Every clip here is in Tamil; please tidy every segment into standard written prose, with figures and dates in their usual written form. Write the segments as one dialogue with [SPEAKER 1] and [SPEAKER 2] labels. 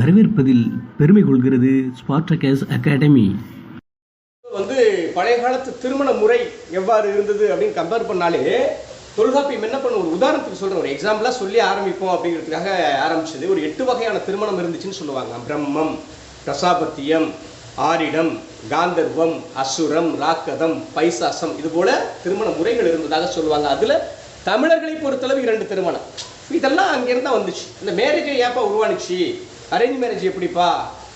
[SPEAKER 1] வரவேற்பதில் பெருமை கொள்கிறது ஸ்பார்டகஸ் அகாடமி.
[SPEAKER 2] பழைய காலத்து திருமண முறை எவ்வாறு இருந்தது அப்படின்னு கம்பேர் பண்ணாலே தொல்காப்பியம் என்ன பண்ண, ஒரு உதாரணத்துக்கு சொல்ற, ஒரு எக்ஸாம்பிளா சொல்லி ஆரம்பிப்போம் அப்படிங்கிறதுக்காக ஆரம்பிச்சது. ஒரு 8 வகையான திருமணம் இருந்துச்சுன்னு சொல்லுவாங்க. பிரம்மம், பிரசாபத்தியம், ஆரிடம், காந்தர்வம், அசுரம், ராக்கதம், பைசாசம், இது போல திருமண முறைகள் இருந்ததாக சொல்லுவாங்க. அதுல தமிழர்களை பொறுத்தளவு 2 திருமணம். இதெல்லாம் அங்கிருந்தா வந்துச்சு. இந்த மேரேஜை ஏப்பா உருவானுச்சு, அரேஞ்ச் மேரேஜ் எப்படிப்பா,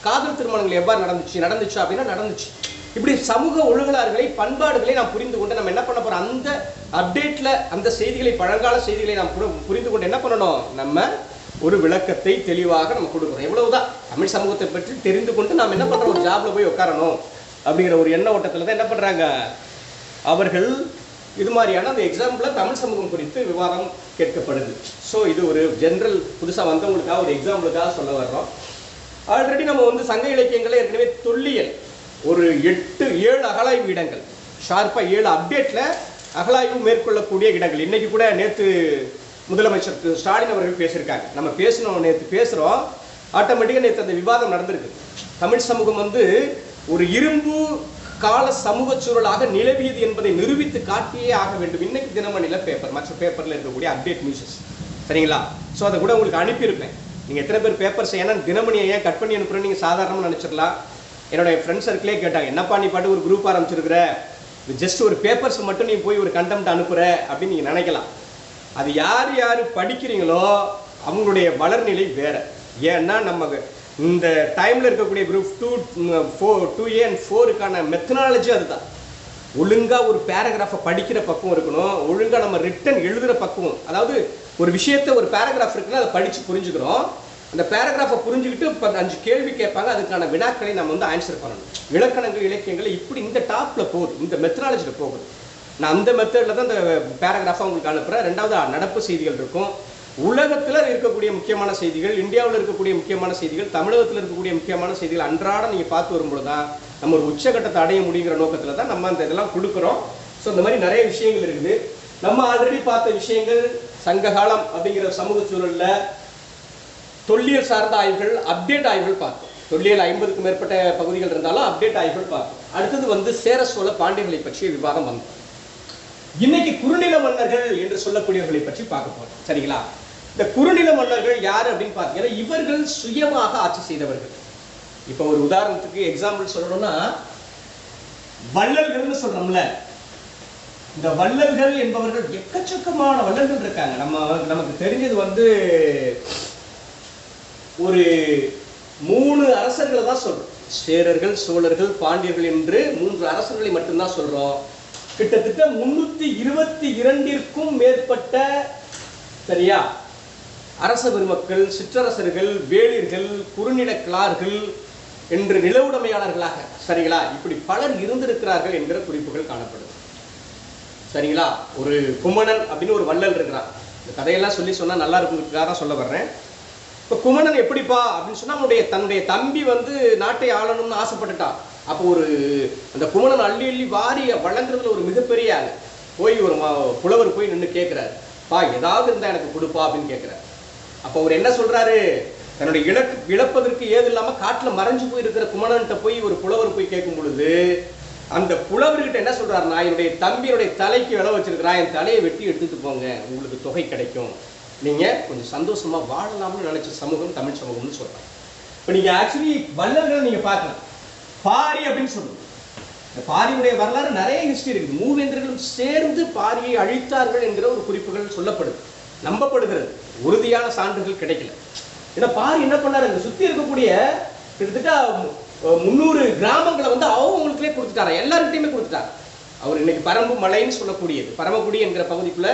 [SPEAKER 2] காதல் திருமணங்கள் எவ்வாறு நடந்துச்சு அப்படின்னா நடந்துச்சு. இப்படி சமூக ஒழுகலாறுகளை, பண்பாடுகளை நாம் புரிந்து கொண்டு நம்ம என்ன பண்ண போறோம், அந்த அப்டேட்ல அந்த செய்திகளை, பழங்கால செய்திகளை நாம் புரிந்து கொண்டு என்ன பண்ணணும், நம்ம ஒரு விளக்கத்தை தெளிவாக நம்ம கொடுக்குறோம். எவ்வளவுதான் தமிழ் சமூகத்தை பற்றி தெரிந்து கொண்டு நாம் என்ன பண்றோம், ஒரு ஜாப்ல போய் உட்காரணும் அப்படிங்கிற ஒரு எண்ண ஓட்டத்துல தான் என்ன பண்றாங்க அவர்கள். இது மாதிரியான அந்த எக்ஸாம்பிள தமிழ் சமூகம் குறித்து விவாதம் கேட்கப்படுது. ஸோ இது ஒரு ஜென்ரல் புதுசாக வந்தவங்களுக்காக ஒரு எக்ஸாம்பிளுக்காக சொல்ல வர்றோம். ஆல்ரெடி நம்ம சங்க இலக்கியங்களை ஏற்கனவே தொல்லியல் ஒரு 8-7 அகலாய்வு இடங்கள், ஷார்ப்பாக 7 அப்டேட்டில் அகலாய்வு மேற்கொள்ளக்கூடிய இடங்கள். இன்னைக்கு கூட நேற்று முதலமைச்சர் ஸ்டாலின் அவர்கள் பேசியிருக்காங்க. நம்ம நேற்று பேசுகிறோம், ஆட்டோமேட்டிக்காக நேற்று அந்த விவாதம் நடந்திருக்கு. தமிழ் சமூகம் ஒரு இரும்பு கால சமூக சூழலாக நிலவியது என்பதை நிரூபித்து காட்டியே ஆக வேண்டும். இன்னைக்கு தினமணில பேப்பர், மற்ற பேப்பர்ல இருக்கக்கூடிய அப்டேட் நியூஸஸ், சரிங்களா? ஸோ அதை கூட உங்களுக்கு அனுப்பியிருப்பேன். நீங்கள் எத்தனை பேர் பேப்பர்ஸ், ஏன்னா தினமணியை ஏன் கட் பண்ணி அனுப்புறேன்னு நீங்கள் சாதாரணமாக நினச்சிடலாம். என்னோட ஃப்ரெண்ட்ஸ் சர்க்கிளே கேட்டாங்க, என்னப்பா நீ பாட்டு ஒரு குரூப் ஆரம்பிச்சிருக்கிற, ஜஸ்ட் ஒரு பேப்பர்ஸ் மட்டும் நீ போய் ஒரு கண்டெம்ட் அனுப்புற அப்படின்னு நீங்கள் நினைக்கலாம். அது யார் யார் படிக்கிறீங்களோ அவங்களுடைய வளர்நிலை வேற. ஏன்னா நம்ம இந்த டைம்ல இருக்கக்கூடிய குரூப் 2A and 4க்கான மெத்தனாலஜி அதுதான். ஒழுங்கா ஒரு பேராகிராஃபை படிக்கிற பக்குவம் இருக்கணும், ஒழுங்கா நம்ம ரிட்டன் எழுதுகிற பக்குவம். அதாவது ஒரு விஷயத்தை, ஒரு பேராகிராஃப் இருக்குன்னா அதை படித்து புரிஞ்சுக்கிறோம். அந்த பேராகிராஃபை புரிஞ்சுக்கிட்டு 5 கேள்வி கேட்பாங்க, அதுக்கான வினாக்களை நம்ம ஆன்சர் பண்ணணும். இலக்கணங்கள், இலக்கியங்கள் இப்படி இந்த டாப்ல போகுது, இந்த மெத்தனாலஜியில் போகுது. நான் அந்த மெத்தடில் தான் இந்த பேராகிராஃபை உங்களுக்கு அனுப்புகிறேன். 2வது நடப்பு செய்திகள் இருக்கும், உலகத்தில் இருக்கக்கூடிய முக்கியமான செய்திகள், இந்தியாவில் இருக்கக்கூடிய முக்கியமான செய்திகள், தமிழகத்தில் இருக்கக்கூடிய முக்கியமான செய்திகள் அன்றாடம் நீங்கள் பார்த்து வரும்போது தான் நம்ம ஒரு உச்சகட்டத்தை அடைய முடியுங்கிற நோக்கத்தில் தான் நம்ம அந்த இதெல்லாம் கொடுக்குறோம். ஸோ இந்த மாதிரி நிறைய விஷயங்கள் இருக்குது. நம்ம ஆல்ரெடி பார்த்த விஷயங்கள் சங்ககாலம் அப்படிங்கிற சமூக சூழலில் தொல்லியல் சார்ந்த ஆய்வுகள், அப்டேட் ஆய்வுகள் பார்த்தோம். தொல்லியல் 50க்கும் மேற்பட்ட பகுதிகள் இருந்தாலும் அப்டேட் ஆய்வுகள் பார்த்தோம். அடுத்தது சேர சோழ பாண்டியர்களை பற்றிய விவாதம் வந்தோம். இன்னைக்கு குறுநில மன்னர்கள் என்று சொல்லக்கூடியவர்களை பற்றி பார்க்க போறோம், சரிங்களா? இந்த குறுநில மன்னர்கள் யாரு அப்படின்னு பார்த்தீங்கன்னா, இவர்கள் சுயமாக ஆட்சி செய்தவர்கள். இப்ப ஒரு உதாரணத்துக்கு எக்ஸாம்பிள் சொல்லணும்னா, வள்ளல்கள்னு சொல்றோம்ல, இந்த வள்ளல்கள் என்பவர்கள் எக்கச்சக்கமான வள்ளல்கள் இருக்காங்க. நமக்கு தெரிஞ்சது ஒரு 3 அரசர்களை தான் சொல்றோம். சேரர்கள், சோழர்கள், பாண்டியர்கள் என்று 3 அரசர்களை மட்டும்தான் சொல்றோம். கிட்டத்தட்ட 322ற்கும் மேற்பட்ட, சரியா, அரச பெருமக்கள், சிற்றரசர்கள், வேளிர்கள், குறுநில கிளார்கள் என்று நிலவுடைமையாளர்களாக, சரிங்களா, இப்படி பலர் இருந்திருக்கிறார்கள் என்கிற குறிப்புகள் காணப்படுது, சரிங்களா? ஒரு குமணன் அப்படின்னு ஒரு வள்ளல் இருக்கிறான். இந்த கதையெல்லாம் சொன்னா நல்லா இருக்குங்கிறதுக்காக தான் சொல்ல வர்றேன். இப்போ குமணன் எப்படிப்பா அப்படின்னு சொன்னா, தன்னுடைய தம்பி நாட்டை ஆளணும்னு ஆசைப்பட்டுட்டான். அப்போ அந்த குமணன் அள்ளி அள்ளி வாரி வழங்குறதுல ஒரு மிகப்பெரிய ஆள் போய் ஒரு புலவர் போய் நின்று கேட்கிறாரு, பா ஏதாவது இருந்தா எனக்கு கொடுப்பா அப்படின்னு கேட்கிறாரு. அப்போ அவர் என்ன சொல்றாரு, தன்னுடைய இழப்பதற்கு ஏது இல்லாம காட்டுல மறைஞ்சு போயிருக்கிற குமணன்கிட்ட போய் ஒரு புலவர் போய் கேட்கும் பொழுது, அந்த புலவர்கிட்ட என்ன சொல்றாருன்னா, என்னுடைய தம்பியுடைய தலைக்கு விலை வச்சிருக்கிறா, என் தலையை வெட்டி எடுத்துட்டு போங்க, உங்களுக்கு தொகை கிடைக்கும், நீங்க கொஞ்சம் சந்தோஷமா வாழலாம்னு நினைச்ச சமூகம் தமிழ் சமூகம்னு சொல்றாங்க. இப்போ நீங்க ஆக்சுவலி வள்ளல்கள் நீங்க பார்க்கலாம். பாரி அப்படின்னு சொல்லுவோம். இந்த பாரியுடைய வரலாறு நிறைய ஹிஸ்டரி இருக்குது. மூவேந்தர்களும் சேர்ந்து பாரியை அழித்தார்கள் என்கிற ஒரு குறிப்புகள் சொல்லப்படுது, நம்பப்படுகிறது. உறுதியான சான்றுகள் கிடைக்கல. ஏன்னா பாரி என்ன பண்ணாரு, இந்த சுத்தி இருக்கக்கூடிய கிட்டத்தட்ட 300 கிராமங்களை அவங்களுக்குள்ளே கொடுத்துட்டாரு, எல்லாருக்கிட்டையுமே கொடுத்துட்டாரு. அவர் இன்னைக்கு பரம்பு மலைன்னு சொல்லக்கூடியது, பரமக்குடி என்கிற பகுதிக்குள்ள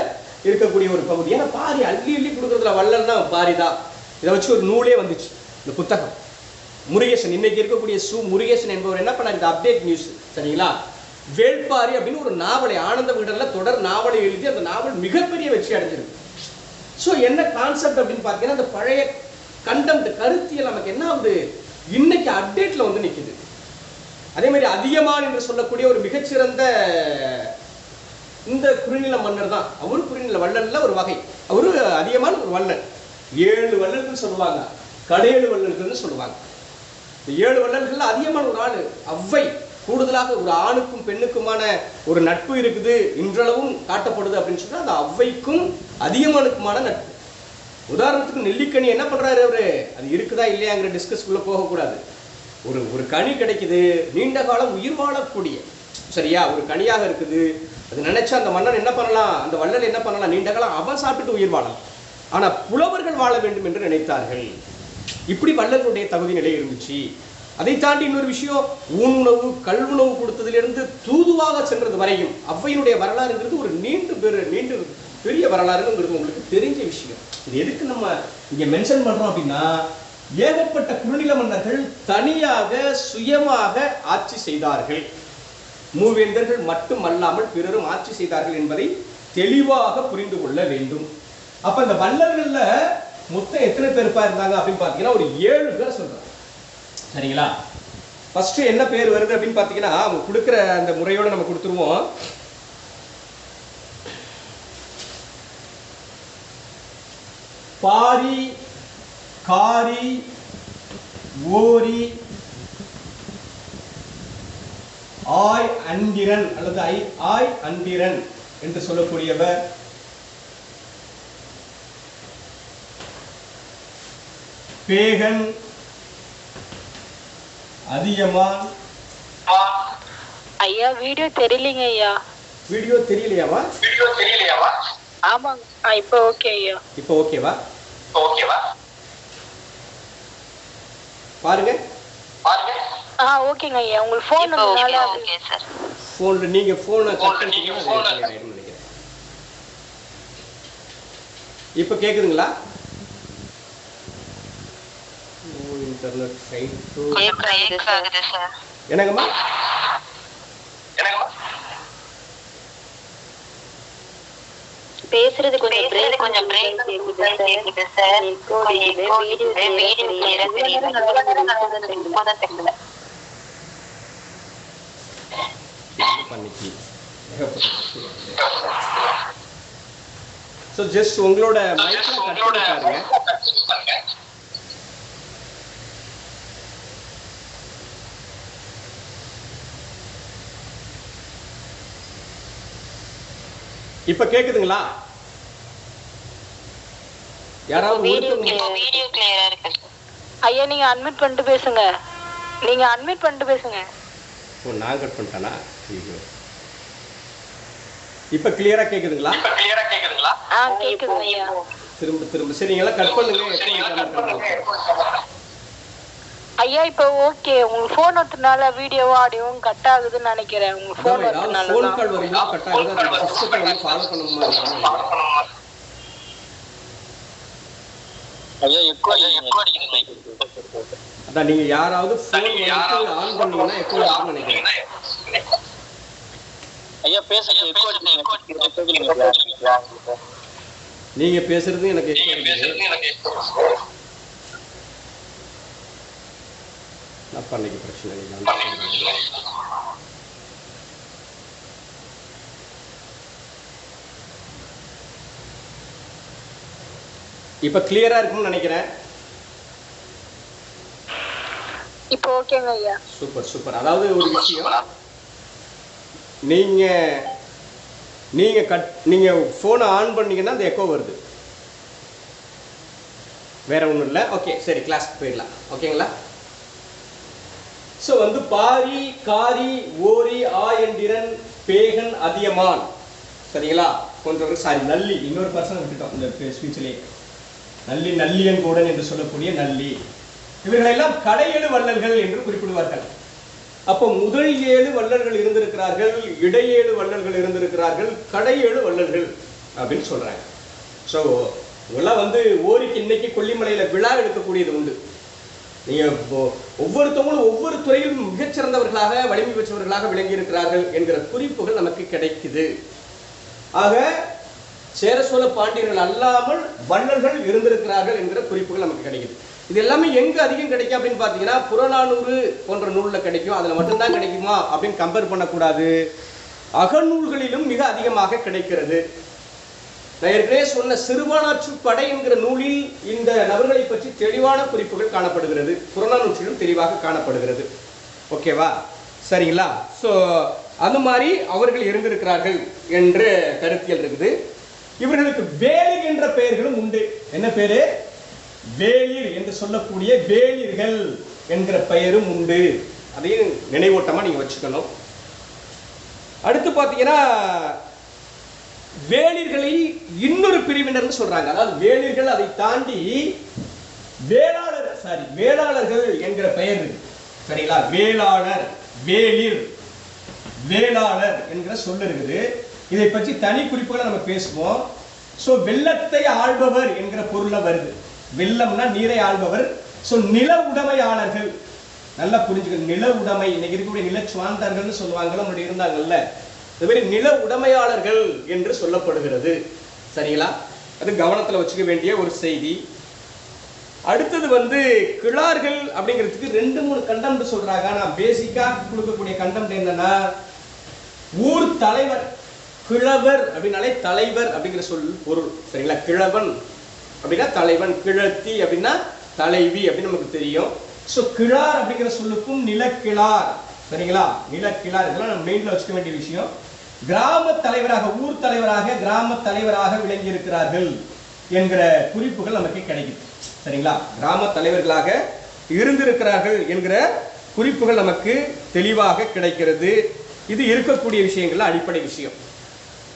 [SPEAKER 2] இருக்கக்கூடிய ஒரு பகுதி. ஏன்னா பாரி அள்ளி அள்ளி கொடுக்கறதுல வள்ளல்னா பாரி தான். இதை வச்சு ஒரு நூலே வந்துச்சு, இந்த புத்தகம். முருகேசன், இன்னைக்கு இருக்கக்கூடிய முருகேசன் என்பவர் என்ன பண்ணார், இந்த அப்டேட் நியூஸ், சரிங்களா, வேள்பாரி அப்படின்னு ஒரு நாவலை, ஆனந்த விகடன்ல தொடர் நாவலை எழுதி அந்த நாவல் மிகப்பெரிய வெற்றி அடைஞ்சிருக்கு. ஸோ என்ன கான்செப்ட் அப்படின்னு பார்த்தீங்கன்னா, அந்த பழைய கண்டெம்ட் கருத்தியல் நமக்கு என்ன ஆகுது, இன்னைக்கு அப்டேட்ல நிற்குது. அதே மாதிரி அதியமான் என்று சொல்லக்கூடிய ஒரு மிகச்சிறந்த இந்த குறுநில மன்னர் தான். அவரு குறுநில வள்ளல்ல ஒரு வகை, அவரு அதியமான் ஒரு வள்ளல். 7 வள்ளல்கள் சொல்லுவாங்க. கடையேழு வள்ளல்கள்னு சொல்லுவாங்க. இந்த 7 வள்ளல்கள் அதிகமான ஒரு ஆளு அவ்வை. கூடுதலாக ஒரு ஆணுக்கும் பெண்ணுக்குமான ஒரு நட்பு இருக்குது, இன்றளவும் காட்டப்படுது அப்படின்னு சொன்னா அந்த அவ்வைக்கும் அதிகமானுக்குமான நட்பு. உதாரணத்துக்கு நெல்லிக்கனி என்ன பண்றாரு அவரு, அது இருக்குதா இல்லையாங்கிற டிஸ்கஸ்க்குள்ள போகக்கூடாது. ஒரு கனி கிடைக்குது, நீண்ட காலம் உயிர் வாழக்கூடிய, சரியா, ஒரு கனியாக இருக்குது. அது நினைச்சா அந்த மன்னன் என்ன பண்ணலாம், அந்த வள்ளல் என்ன பண்ணலாம், நீண்ட காலம் அவன் சாப்பிட்டு உயிர் வாழலாம். ஆனா புலவர்கள் வாழ வேண்டும் என்று நினைத்தார்கள். இப்படி வள்ளலுடைய தகுதி நிலை இருந்துச்சு. அதை தாண்டி இன்னொரு விஷயம், ஊனுணவு கல்வுணவு கொடுத்ததிலிருந்து தூதுவாக சென்றது வரையும் அவ்வையினுடைய வரலாறுங்கிறது ஒரு நீண்டு பெரிய வரலாறுங்கிறது உங்களுக்கு தெரிஞ்ச விஷயம். இது எதுக்கு நம்ம இங்க மென்ஷன் பண்றோம் அப்படின்னா, ஏகப்பட்ட குறுநில மன்னர்கள் தனியாக சுயமாக ஆட்சி செய்தார்கள். மூவேந்தர்கள் மட்டுமல்லாமல் பிறரும் ஆட்சி செய்தார்கள் என்பதை தெளிவாக புரிந்து கொள்ள வேண்டும். அப்ப இந்த வள்ளல்கள்ல மொத்தம் எத்தனை பேர் இருந்தாங்க அப்படின்னு பாத்தீங்கன்னா ஒரு 7 பேர் சொல்றாங்க. சரிங்களா? ஃபர்ஸ்ட் என்ன பேர் வருது அப்படின்னு பாத்தீங்கன்னா, அவங்க கொடுக்கிற அந்த முறையோட நம்ம கொடுத்துருவோம். பாரி, காரி, ஓரி, ஆய் அண்டிரன் அல்லது ஆய் அண்டிரன் என்று சொல்லக்கூடியவர். பேகன், அதியமான்.
[SPEAKER 3] ஐயா வீடியோ தெரியலங்க ஐயா.
[SPEAKER 2] வீடியோ தெரியலையாவா?
[SPEAKER 3] ஆமாங்க. இப்போ ஓகே ஐயா. இப்போ
[SPEAKER 2] ஓகேவா? பாருங்க.
[SPEAKER 3] ஓகேங்க ஐயா. உங்களுக்கு ஃபோன் வந்தனால ஓகே சார்.
[SPEAKER 2] ஃபோன்ல நீங்க ஃபோனை கட் பண்ணிட்டீங்கன்னா நினைக்கிறேன். இப்போ கேக்குதுங்களா? இன்டர்நெட் சைட்
[SPEAKER 3] ஆகுது சார்.
[SPEAKER 2] என்னங்கம்மா?
[SPEAKER 3] பேசுறது கொஞ்சம் பிரேக் கேக்குது சார். வீடியோ கிளியரா தெரியல.
[SPEAKER 2] சோ ஜஸ்ட் உங்களோட மைக் கட் பண்ணி பாருங்க. இப்ப கேக்குதுங்களா? யாராவது
[SPEAKER 3] வீடியோ கிளியரா இருக்கு. ஐயா நீங்க அட்மிட் பண்ணிட்டு பேசுங்க.
[SPEAKER 2] ஓ நான் கட் பண்ணிட்டானா? இப்ப கிளியரா கேக்குதுங்களா?
[SPEAKER 3] கேக்குது ஐயா.
[SPEAKER 2] திரும்ப சரிங்களா? கட் பண்ணுங்க.
[SPEAKER 3] ஐயா இப்போ ஓகே. உங்க போன் வரதுனால வீடியோவும் ஆடியோவும் கட் ஆகுதுன்னு நினைக்கிறேன். உங்க போன் வரதுனால
[SPEAKER 2] போன் கால் வருது கட் ஆகுது. அது சிஸ்டத்தை வந்து ஃபாலோ பண்ணணுமா?
[SPEAKER 4] ஐயா எக்கோ அடிக்குது.
[SPEAKER 2] அதான் நீங்க யாராவது போன் வந்து ஆன் பண்ணீங்கன்னா எக்கோ ஆகும்னு நினைக்கிறேன்.
[SPEAKER 4] ஐயா பேசுறது எக்கோ அடிக்குது.
[SPEAKER 2] நீங்க பேசுறது எனக்கு எக்கோ அடிக்குது. அப்ப அன்னைக்கு பிரச்சனை இல்லை. இப்ப கிளியரா இருக்கும்னு நினைக்கிறேன்.
[SPEAKER 3] இப்போ ஓகேங்க ஐயா.
[SPEAKER 2] சூப்பர். அதாவது ஒரு விஷயம், நீங்க போனை ஆன் பண்ணீங்கன்னா அந்த எக்கோ வருது, வேற ஒண்ணும் இல்லை. ஓகே சரி, கிளாஸ்க்கு போயிடலாம். ஓகேங்களா? சோ வந்து பாரி, காரி, ஓரி, ஆயண்டிரன், பேகன், அதியமான். சரிங்களா? கொஞ்சம் சாரி நல்லி, இன்னொரு பர்சன் விட்டுட்டோம் இந்த ஸ்பீச்சிலே. நல்லியன் கூடன் என்று சொல்லக்கூடிய நல்லி. இவர்களெல்லாம் கடையேழு வள்ளல்கள் என்று குறிப்பிடுவார்கள். அப்போ முதல் 7 வள்ளல்கள் இருந்திருக்கிறார்கள், இடையேழு வள்ளல்கள் இருந்திருக்கிறார்கள், கடையேழு வள்ளல்கள் அப்படின்னு சொல்றாங்க. ஸோ இதெல்லாம் வந்து ஓரிக்கு இன்னைக்கு கொல்லிமலையில விழா எடுக்கக்கூடியது உண்டு. நீங்க ஒவ்வொருத்தவங்களும் ஒவ்வொரு துறையிலும் மிகச்சிறந்தவர்களாக வலிமை பெற்றவர்களாக விளங்கி இருக்கிறார்கள் என்கிற குறிப்புகள் நமக்கு கிடைக்குது. ஆக சேர சோழ பாண்டியர்கள் அல்லாமல் வள்ளல்கள் இருந்திருக்கிறார்கள் என்கிற குறிப்புகள் நமக்கு கிடைக்குது. இது எல்லாமே எங்க அதிகம் கிடைக்கும் அப்படின்னு பாத்தீங்கன்னா, புறநானூறு போன்ற நூல்ல கிடைக்கும். அதுல மட்டும்தான் கிடைக்குமா அப்படின்னு கம்பேர் பண்ணக்கூடாது. அகநூல்களிலும் மிக அதிகமாக கிடைக்கிறது. நான் ஏற்கனவே சொன்ன சிறுபானாற்று படை என்கிற நூலில் இந்த நபர்களை பற்றி தெளிவான குறிப்புகள் காணப்படுகிறது. புறநானூற்றிலும் தெளிவாக காணப்படுகிறது. ஓகேவா, சரிங்களா? ஸோ அது மாதிரி அவர்கள் இருந்திருக்கிறார்கள் என்ற கருத்தியல் இருக்குது. இவர்களுக்கு வேலிர் என்ற பெயர்களும் உண்டு. என்ன பேரு? வேலிர் என்று சொல்லக்கூடிய வேலிர்கள் என்கிற பெயரும் உண்டு. அதையும் நினைவோட்டமா நீங்க வச்சுக்கணும். அடுத்து பாத்தீங்கன்னா வேலிர்களில் இன்னொரு பிரிவினர் சொல்றாங்க. அதாவது வேலிர்கள் அதை தாண்டி வேளாளர்கள் என்கிற பெயர் இருக்கு. சரிங்களா? வேளாளர், வேலிர், வேளாளர் என்கிற சொல் இருக்குது. இதை பற்றி தனி குறிப்புகளை நம்ம பேசுவோம். சோ வெள்ளத்தை ஆள்பவர் என்கிற பொருள்ல வருது. வெள்ளம்னா நீரை ஆள்பவர். சோ நில உடைமையாளர்கள், நல்லா புரிஞ்சுக்கணும். நில உடைமை, இன்னைக்கு இருக்கக்கூடிய நிலச்சுவாந்தார்கள் சொல்லுவாங்க, முன்னாடி இருந்தாங்கல்ல, இந்த மாதிரி நில உடைமையாளர்கள் என்று சொல்லப்படுகிறது. சரிங்களா? அது கவனத்துல வச்சுக்க வேண்டிய ஒரு செய்தி. அடுத்தது கிழார்கள் அப்படிங்கிறதுக்கு 2-3 கண்டம் சொல்றாங்க. நான் பேசிக்கா கொடுக்கக்கூடிய கண்டம் என்னன்னா, ஊர் தலைவர். கிழவர் அப்படின்னாலே தலைவர் அப்படிங்கிற சொல் பொருள். சரிங்களா? கிழவன் அப்படின்னா தலைவன், கிழத்தி அப்படின்னா தலைவி அப்படின்னு நமக்கு தெரியும். சோ கிழார் அப்படிங்கிற சொல்லுக்கும் நிலக்கிழார். சரிங்களா? நிலக்கிழார் இதெல்லாம் நம்ம மெயின்ல வச்சுக்க வேண்டிய விஷயம். கிராம தலைவராக, ஊர் தலைவராக, கிராம தலைவராக விளங்கி இருக்கிறார்கள் என்கிற குறிப்புகள் நமக்கு கிடைக்குது. சரிங்களா? கிராம தலைவர்களாக இருந்திருக்கிறார்கள் என்கிற குறிப்புகள் நமக்கு தெளிவாக கிடைக்கிறது. இது இருக்கக்கூடிய விஷயங்கள்ல அடிப்படை விஷயம்.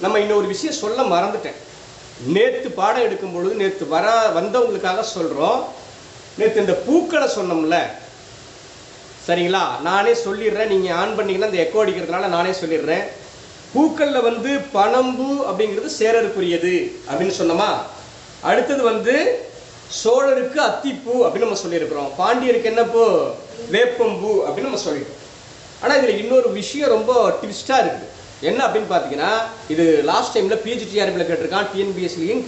[SPEAKER 2] நம்ம இன்னொரு விஷயம் சொல்ல மறந்துட்டேன். நேத்து பாடம் எடுக்கும் பொழுது நேத்து வந்தவங்களுக்காக சொல்றோம். நேத்து இந்த பூக்களை சொன்னோம்ல, சரிங்களா? நானே சொல்லிடுறேன், நீங்க ஆன் பண்ணீங்கன்னா இந்த எக்கோ அடிக்கிறதுனால நானே சொல்லிடுறேன். பூக்கள்ல பனம்பூ அப்படிங்கிறது சேரருக்குரியது அப்படின்னு சொன்னோமா. அடுத்தது சோழருக்கு அத்திப்பூ அப்படின்னு நம்ம சொல்லியிருக்கிறோம். பாண்டியருக்கு என்ன பூ? வேப்பம்பூ அப்படின்னு நம்ம சொல்லிட்டோம். ஆனா இதுல இன்னொரு விஷயம் ரொம்ப ட்விஸ்டா இருக்கு. என்ன அப்படின்னு பாத்தீங்கன்னா, இது லாஸ்ட் டைம்ல பிஜிடிஆர்பில கேட்டிருக்கான், டிஎன்பிஎஸ்சிலையும்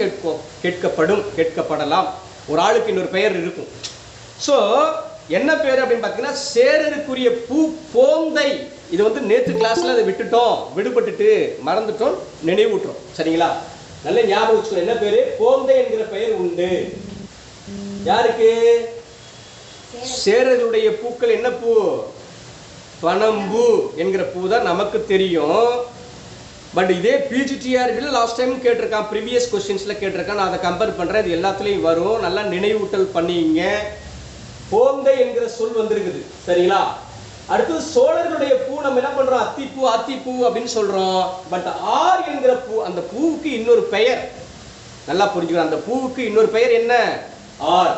[SPEAKER 2] கேட்கப்படலாம். ஒரு ஆளுக்கு இன்னொரு பெயர் இருக்கும். சோ என்ன பேர் அப்படின்னு பாத்தீங்கன்னா, சேரருக்குரிய பூ போந்தை. இது நேத்து கிளாஸ்ல அதை விடுபட்டுட்டு மறந்துட்டோம், நினைவூட்டுறோம். சரிங்களா? நல்ல ஞாபகம் வச்சுக்கணும். என்ன பேரு? போந்தை என்கிற பெயர் உண்டு. யாருக்கு? சேரருடைய பூக்கள் என்ன பூ? பனம்பூ என்கிற பூ தான் நமக்கு தெரியும். பட் இதே பிஜிடிஆர்பில லாஸ்ட் டைம் கேட்டிருக்கான், ப்ரீவியஸ் கொஸ்டின்ஸ்ல கேட்டிருக்கான். நான் அதை கம்பேர் பண்றேன். இது எல்லாத்துலயும் வரும். நல்லா நினைவூட்டல் பண்ணிங்க. போந்தை என்கிற சொல் வந்திருக்குது. சரிங்களா? அடுத்து சோழர்களுடைய பூ நம்ம என்ன பண்றோம்? அத்திப்பூ, அத்திப்பூ அப்படின்னு சொல்றோம். பட் ஆர் என்கிற பூ, அந்த பூவுக்கு இன்னொரு பெயர். நல்லா புரிஞ்சுக்கணும். அந்த பூவுக்கு இன்னொரு பெயர் என்ன? ஆர்.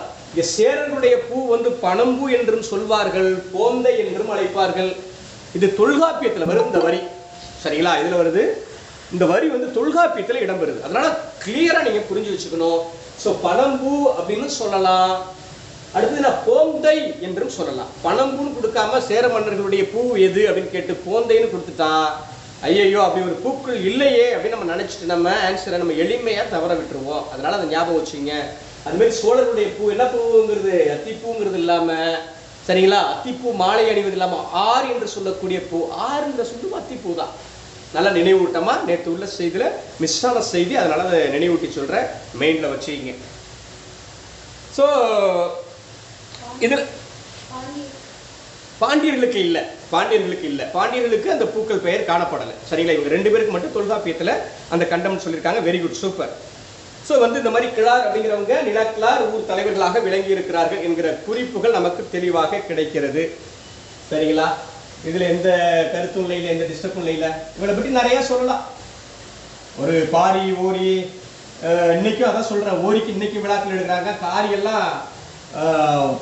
[SPEAKER 2] சேரர்களுடைய பூ பனம்பூ என்றும் சொல்வார்கள், போந்தை என்றும் அழைப்பார்கள். இது தொல்காப்பியத்துல வரும் இந்த வரி. சரிங்களா? இதுல வருது. இந்த வரி தொல்காப்பியத்துல இடம்பெறுது. அதனால கிளியரா நீங்க புரிஞ்சு வச்சுக்கணும். சோ பனம்பூ அப்படின்னு சொல்லலாம். அடுத்தது போந்தை என்றும் சொல்லலாம். பனம்பூன்னு கொடுக்காம சேர மன்னர்களுடைய பூ எது அப்படின்னு கேட்டு போந்தைன்னு கொடுத்துட்டா, ஐயோ அப்படி ஒரு பூக்கள் இல்லையே அப்படின்னு நம்ம நினைச்சிட்டு நம்ம ஆன்சரை நம்ம எளிமையா தவற விட்டுருவோம். அதனால அதை ஞாபகம் வச்சுங்க. அது மாதிரி சோழர்களுடைய பூ என்ன பூங்கிறது? அத்திப்பூங்கிறது இல்லாம, சரிங்களா, அத்திப்பூ மாலை அணிவது இல்லாம ஆர் என்று சொல்லக்கூடிய பூ, ஆர் என்ற சொல்லும் அத்திப்பூ தான். நல்லா நினைவூட்டமா நேற்று உள்ள செய்தியில மிஸ் ஆன செய்தி, அதனால அதை நினைவூட்டி சொல்றேன், மெயின்ல வச்சுக்கிங்க. ஸோ இதுல பாண்டியர்களுக்கு இல்லை, பாண்டியர்களுக்கு அந்த பூக்கள் பெயர் காணப்படலை. சரிங்களா? இவங்க 2 பேருக்கு மட்டும் தொல்காப்பியத்துல அந்த கண்டம் சொல்லியிருக்காங்க. Very good, super. ஸோ இந்த மாதிரி கிழார் அப்படிங்கிறவங்க நிலக்கிழார் ஊர் தலைவர்களாக விளங்கி இருக்கிறார்கள் என்கிற குறிப்புகள் நமக்கு தெளிவாக கிடைக்கிறது. சரிங்களா? இதுல எந்த கருத்தும் இல்லை, எந்த டிஸ்டர்பும் இல்லை. இவளை பற்றி நிறைய சொல்லலாம். ஒரு பாரி, ஓரி, இன்னைக்கும் அதான் சொல்றேன், ஓரிக்கு இன்னைக்கு விழாக்கள் எடுக்கிறாங்க. காரி எல்லாம்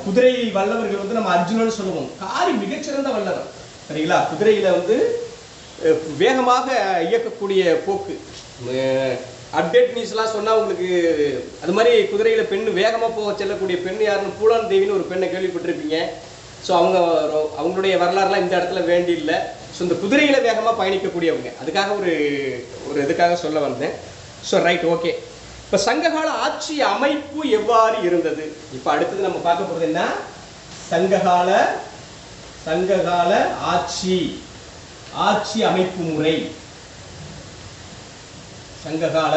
[SPEAKER 2] குதிரை வல்லவர்கள் நம்ம அர்ஜுனன் சொல்லுவோம். காரி மிகச்சிறந்த வல்லவர். சரிங்களா? குதிரையில வேகமாக இயக்கக்கூடிய போக்கு. அப்டேட் நியூஸ்லாம் சொன்னா உங்களுக்கு அது மாதிரி குதிரையில பெண் வேகமா போக செல்லக்கூடிய பெண் யாருன்னு பூலான் தேவின்னு ஒரு பெண்ணை கேள்விப்பட்டிருப்பீங்க. ஸோ அவங்களுடைய வரலாறுலாம் இந்த இடத்துல வேண்டி இல்லை. ஸோ இந்த குதிரையில வேகமா பயணிக்கக்கூடியவங்க, அதுக்காக ஒரு இதுக்காக சொல்ல வந்தேன். So right, okay. இப்போ சங்ககால ஆட்சி அமைப்பு எவ்வாறு இருந்தது? இப்போ அடுத்தது நம்ம பார்க்க போறது என்ன? சங்ககால ஆட்சி அமைப்பு முறை. சங்ககால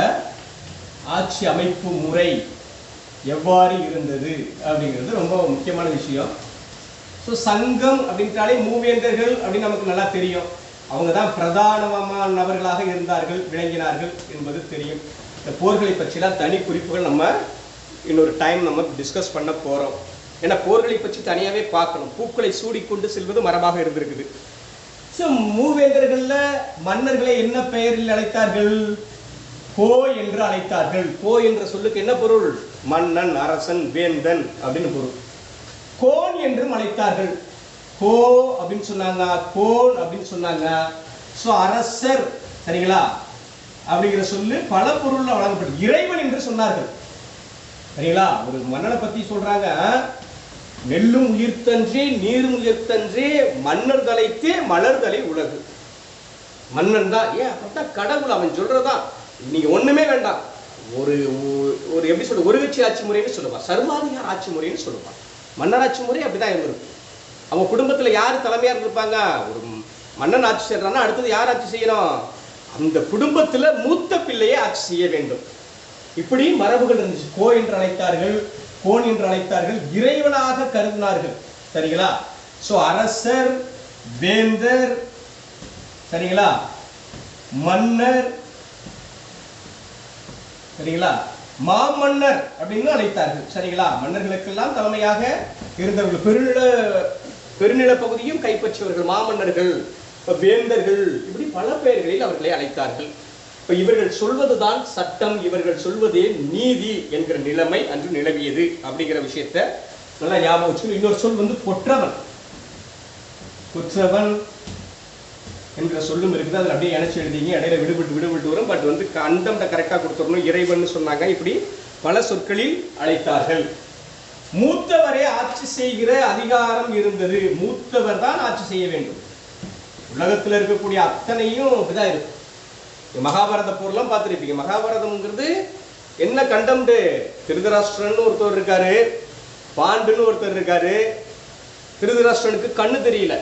[SPEAKER 2] ஆட்சி அமைப்பு முறை எவ்வாறு இருந்தது அப்படிங்கிறது ரொம்ப முக்கியமான விஷயம். ஸோ சங்கம் அப்படின்றாலே மூவேந்தர்கள் அப்படின்னு நமக்கு நல்லா தெரியும். அவங்க தான் பிரதானமானவர்களாக இருந்தார்கள், விளங்கினார்கள் என்பது தெரியும். இந்த போர்களை பற்றிலாம் தனி குறிப்புகள் நம்ம இன்னொரு டைம் நம்ம டிஸ்கஸ் பண்ண போகிறோம். ஏன்னா போர்களை பற்றி தனியாகவே பார்க்கணும். பூக்களை சூடிக்கொண்டு செல்வது மரபாக இருந்திருக்குது. ஸோ மூவேந்தர்களில் மன்னர்களை என்ன பெயரில் அழைத்தார்கள்? கோ என்று அழைத்தார்கள். கோ என்ற சொல்லுக்கு என்ன பொருள்? மன்னன், அரசன், வேந்தன் அப்படின்னு பொருள். கோன் என்றும் அழைத்தார்கள். கோ அப்படின்னு சொன்னாங்க, கோன் அப்படின்னு சொன்னாங்க. ஸோ அரசர், சரிங்களா, அப்படிங்கிற சொல்லு பல பொருள்ல வழங்கப்படும். இறைவன் என்று சொன்னார்கள், சரிங்களா. ஒரு மன்னனை பத்தி சொல்றாங்க, நெல்லும் உயிர்த்தன்றே நீரும் உயிர்த்தன்றே மன்னர் தலைத்தே மலர்தலை உலகு. மன்னன் தான். ஏன் அப்படித்தான் கடவுள் அவன் சொல்றதான். நீங்க ஒண்ணுமே வேண்டாம். ஒரு ஒரு எப்படி சொல்ற, ஒரு கட்சி ஆட்சி முறைன்னு சொல்லுவான், சர்வாதிகார ஆட்சி முறைன்னு சொல்லுவான். மன்னராட்சி முறை அப்படிதான் இருந்திருக்கும். அவங்க குடும்பத்துல யார் தலைமையா இருந்திருப்பாங்க? ஒரு மன்னன் ஆட்சி செய்யறான்னா அடுத்தது யார் ஆட்சி செய்யணும்? அந்த குடும்பத்துல மூத்த பிள்ளையே ஆட்சி செய்ய வேண்டும். இப்படி மரபுகள் இருந்துச்சு. கோ என்று அழைத்தார்கள், கோன் என்று அழைத்தார்கள், இறைவனாக கருதினார்கள், சரிங்களா. சோ அரசர், வேந்தர், சரிங்களா, மன்னர், சரிங்களா, மாமன்னர் அப்படின்னு அழைத்தார்கள், சரிங்களா. மன்னர்களுக்கெல்லாம் தலைமையாக இருந்தவர்கள், பெருநில பகுதியும் கைப்பற்றியவர்கள் மாமன்னர்கள், வேந்தர்கள், இப்படி பல பெயர்களில் அவர்களை அழைத்தார்கள். இப்ப இவர்கள் சொல்வதுதான் சட்டம், இவர்கள் சொல்வதே நீதி என்கிற நிலைமை அன்று நிலவியது அப்படிங்கிற விஷயத்த நல்லா ஞாபகம் வச்சு. இன்னொரு சொல் வந்து கொற்றவன். கொற்றவன் என்கிற சொல்லும் இருக்குது. அதில் அப்படியே இணைச்சு எழுதிங்க. இடையில விடுபட்டு வரும். பட் வந்து அண்டம் கரெக்டாக கொடுத்துடணும். இறைவன் சொன்னாங்க. இப்படி பல சொற்களில் அழைத்தார்கள். மூத்தவரே ஆட்சி செய்கிற அதிகாரம் இருந்தது. மூத்தவர் தான் ஆட்சி செய்ய வேண்டும். உலகத்தில் இருக்கக்கூடிய அத்தனையும் அப்படிதான் இருக்கு. மகாபாரத போர்லாம் பார்த்துருப்பீங்க. மகாபாரதம்ங்கிறது என்ன கண்டம்டு? திருதராஷ்டிரன் ஒருத்தர் இருக்காரு, பாண்டுன்னு ஒருத்தர் இருக்காரு. திருதராஷ்டிரனுக்கு கண்ணு தெரியல.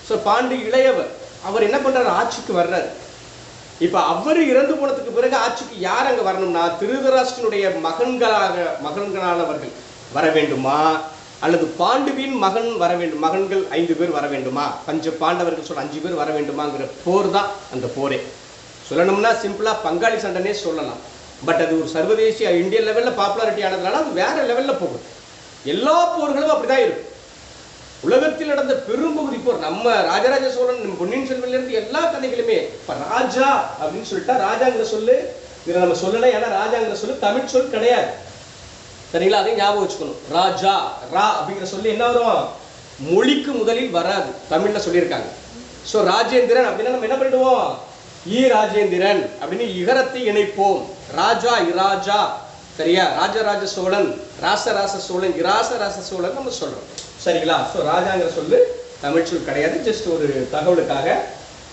[SPEAKER 2] ஸோ பாண்டு இளையவர். அவர் என்ன பண்றாரு? ஆட்சிக்கு வர்றாரு. இப்ப அவர் இறந்து போனதுக்கு பிறகு ஆட்சிக்கு யார் அங்க வரணும்னா திருதராஷ்டிரனுடைய மகன்களானவர்கள் வர வேண்டுமா, அல்லது பாண்டுவின் மகன் வர வேண்டும்? மகன்கள் 5 பேர் வர வேண்டுமா? பஞ்ச பாண்டவர்கள் சொல்ல 5 பேர் வர வேண்டுமாங்கிற போர் தான் அந்த போரே. சொல்லணும்னா சிம்பிளா பங்காளி சண்டைனே சொல்லலாம். பட் அது ஒரு சர்வதேசிய இந்தியன் லெவல்ல பாப்புலாரிட்டி ஆனதுனால அது வேற லெவல்ல போகுது. எல்லா போர்களும் அப்படிதான் இருக்கும். உலகத்தில் நடந்த பெரும்பகுதி போர், நம்ம ராஜராஜ சோழன், பொன்னியின் செல்வன்ல இருந்து எல்லா கதைகளுமே இப்ப ராஜா அப்படின்னு சொல்லிட்டா ராஜாங்கிற சொல்லு இதுல நம்ம சொல்லல. ஏன்னா ராஜாங்கிற சொல்லு தமிழ் சொல் கிடையாது, சரிங்களா. அதையும் ஞாபகம் வச்சுக்கணும். ராஜா, ரா அப்படிங்கிற சொல்லு என்ன வரும்? மொழிக்கு முதலில் வராது, தமிழ்ல சொல்லியிருக்காங்க. சோ ராஜேந்திரன் அப்படின்னா நம்ம என்ன பண்ணிடுவோம்? ராஜேந்திரன் அப்படின்னு இகரத்தை இணைப்போம். ராஜா, இராஜா, சரியா. ராஜராஜ சோழன், ராசராச சோழன், இராசராச சோழன் நம்ம சொல்றோம், சரிங்களா. ஸோ ராஜாங்கிற சொல்லு தமிழ் சொல் கிடையாது. ஜஸ்ட் ஒரு தகவலுக்காக.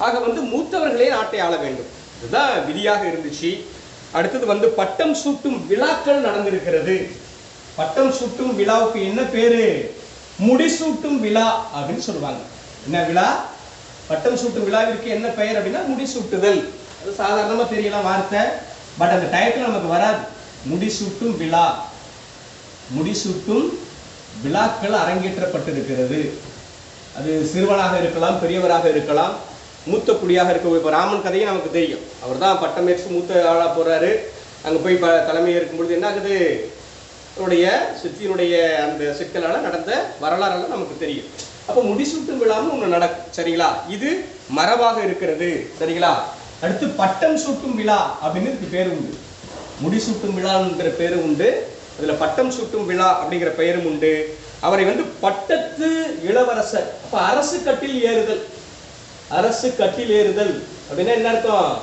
[SPEAKER 2] ஆக வந்து மூத்தவர்களே நாட்டை ஆள வேண்டும், இதுதான் விதியாக இருந்துச்சு. அடுத்தது வந்து பட்டம் சூட்டும் விழாக்கள் நடந்திருக்கிறது. பட்டம் சூட்டும் விழாவுக்கு என்ன பேரு? முடிசூட்டும் விழா அப்படின்னு சொல்லுவாங்க. என்ன விழா? பட்டம் சூட்டும் விழாவிற்கு என்ன பெயர் அப்படின்னா முடிசூட்டுதல். அது சாதாரணமா தெரியலாம் வார்த்தை, பட் அந்த டயத்துல நமக்கு வராது. முடிசூட்டும் விழா, முடிசூட்டும் விழாக்கள் அரங்கேற்றப்பட்டிருக்கிறது. அது சிறுவனாக இருக்கலாம், பெரியவராக இருக்கலாம், மூத்த குடியாக இருக்க. இப்போ ராமன் கதையை நமக்கு தெரியும். அவர் தான் பட்டமேற்று மூத்த ஆளா போறாரு. அங்க போய் தலைமை ஏற்கும் பொழுது என்ன ஆகுது? அவருடைய சித்தியினுடைய அந்த சிக்கலால நடந்த வரலாறுலாம் நமக்கு தெரியும். அப்போ முடிசூட்டும் விழாவும் ஒன்று நடக்கும், சரிங்களா. இது மரபாக இருக்கிறது, சரிங்களா. அடுத்து பட்டம் சூட்டும் விழா அப்படின்னு இதுக்கு பேர் உண்டு. முடிசூட்டும் விழாங்கிற பேரும் உண்டு, அதுல பட்டம் சூட்டும் விழா அப்படிங்கிற பெயரும் உண்டு. அவரை வந்து பட்டத்து இளவரசர். அப்ப அரசு கட்டில் ஏறுதல். அரசு கட்டில் ஏறுதல் அப்படின்னா என்ன அர்த்தம்?